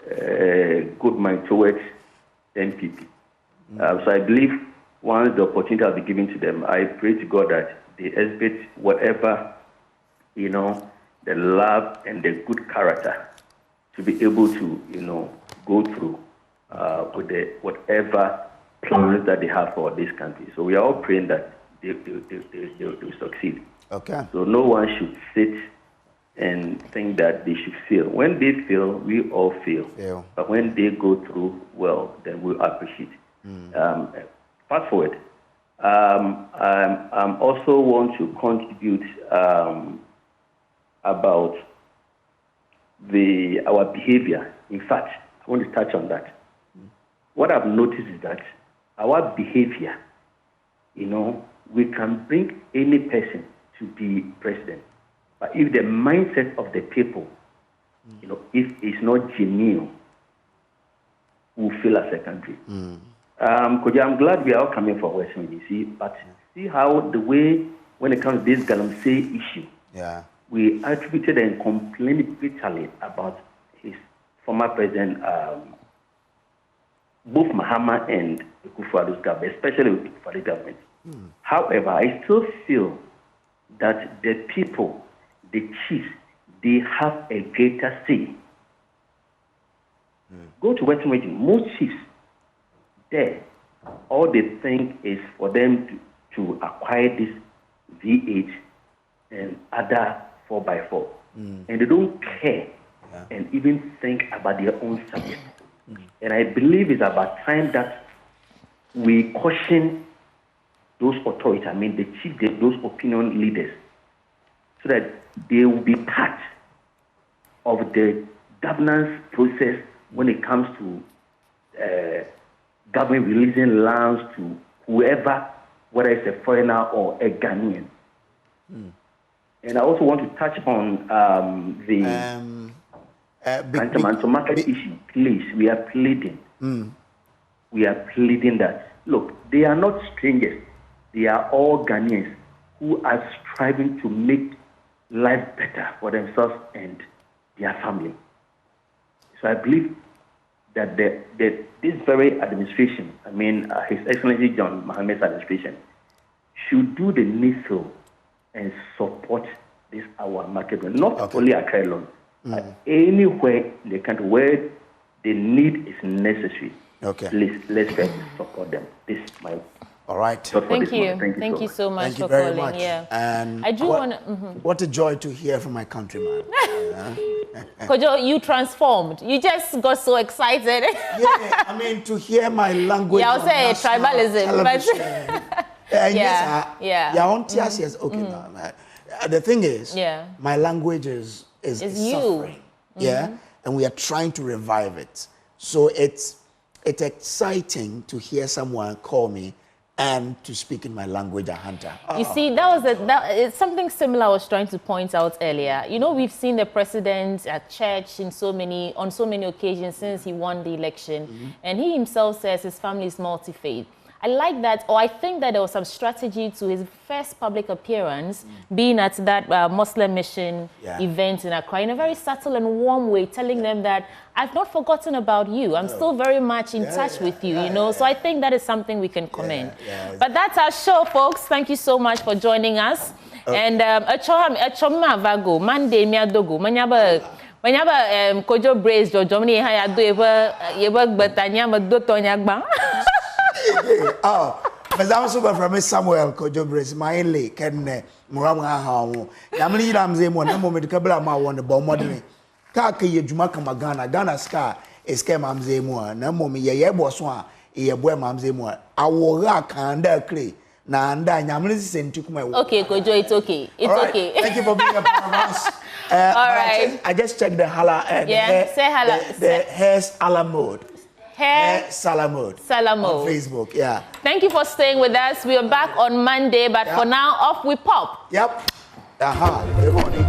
a good mind towards NPP. So I believe once the opportunity will be given to them, I pray to God that they exhibit whatever, the love and the good character to be able to, go through with the whatever plans that they have for this country. So we are all praying that they will succeed. Okay. So no one should sit and think that they should fail. When they fail, we all fail. But when they go through well, then we'll appreciate. Fast forward. I also want to contribute about our behavior. In fact, I want to touch on that. What I've noticed is that our behavior, we can bring any person to be president. But if the mindset of the people, if it's not genuine, we'll fail as a country. Koja, I'm glad we are all coming from Western DC, but see how the way, when it comes to this Galamsey issue, we attributed and complained bitterly about his former president, both Mahama and Akufo-Addo's government, especially with Akufo-Addo's government. However, I still feel that the people, the chiefs, they have a greater say. Go to Western region, most chiefs there, all they think is for them to acquire this V8 and other 4x4. And they don't care and even think about their own subject. And I believe it's about time that we caution those authorities, the chief, those opinion leaders, so that they will be part of the governance process when it comes to government releasing lands to whoever, whether it's a foreigner or a Ghanaian. And I also want to touch on the market issue. Please, we are pleading. We are pleading that, look, they are not strangers. They are all Ghanaians who are striving to make life better for themselves and their family. So I believe that this very administration, His Excellency John Mohammed's administration, should do the needful and support this our market, not only Accra alone, but anywhere in the country where the need is necessary. Please, let's try to support them. This is my. All right. Thank you. Thank you so much Thank you for very calling. much. Yeah. And I do want to. What a joy to hear from my countryman. Kojo, you transformed. You just got so excited. To hear my language. Yeah, I'll say tribalism, but. Yes. Okay. The thing is, my language is suffering. And we are trying to revive it. So it's exciting to hear someone call me and to speak in my language, a hunter. You see, it's something similar I was trying to point out earlier. We've seen the president at church on so many occasions since he won the election. And he himself says his family is multi-faith. I like that, or I think that there was some strategy to his first public appearance being at that Muslim mission event in Accra in a very subtle and warm way, telling them that I've not forgotten about you. I'm still very much in touch with you, you know. So I think that is something we can commend. But that's our show, folks. Thank you so much for joining us. And vago Monday miadogo manyaba kojo brace jojo mni ha ya do eba gbatanya madoto nyagba. Oh, but I'm super from Samuel Kojo Brace, my inlay, Ken Murama Hamu. Yamini Ramze, one moment, Kabla Ma won the bomb modern. Kaka Yajumaka Magana, Ghana Scar, Escam Amzemua, Namomi, Yaboswa, Yabwe Mamzemua. I will rock under clay. Nanda, Yamini sent to my work. Okay, Kojo, it's okay. It's okay. Thank you for being a part of us. All right. I just checked the hala. Say hala. The hair's a la mode. Hair Salamode. On Facebook, yeah. Thank you for staying with us. We are back on Monday, but for now, off we pop. Yep. Good morning.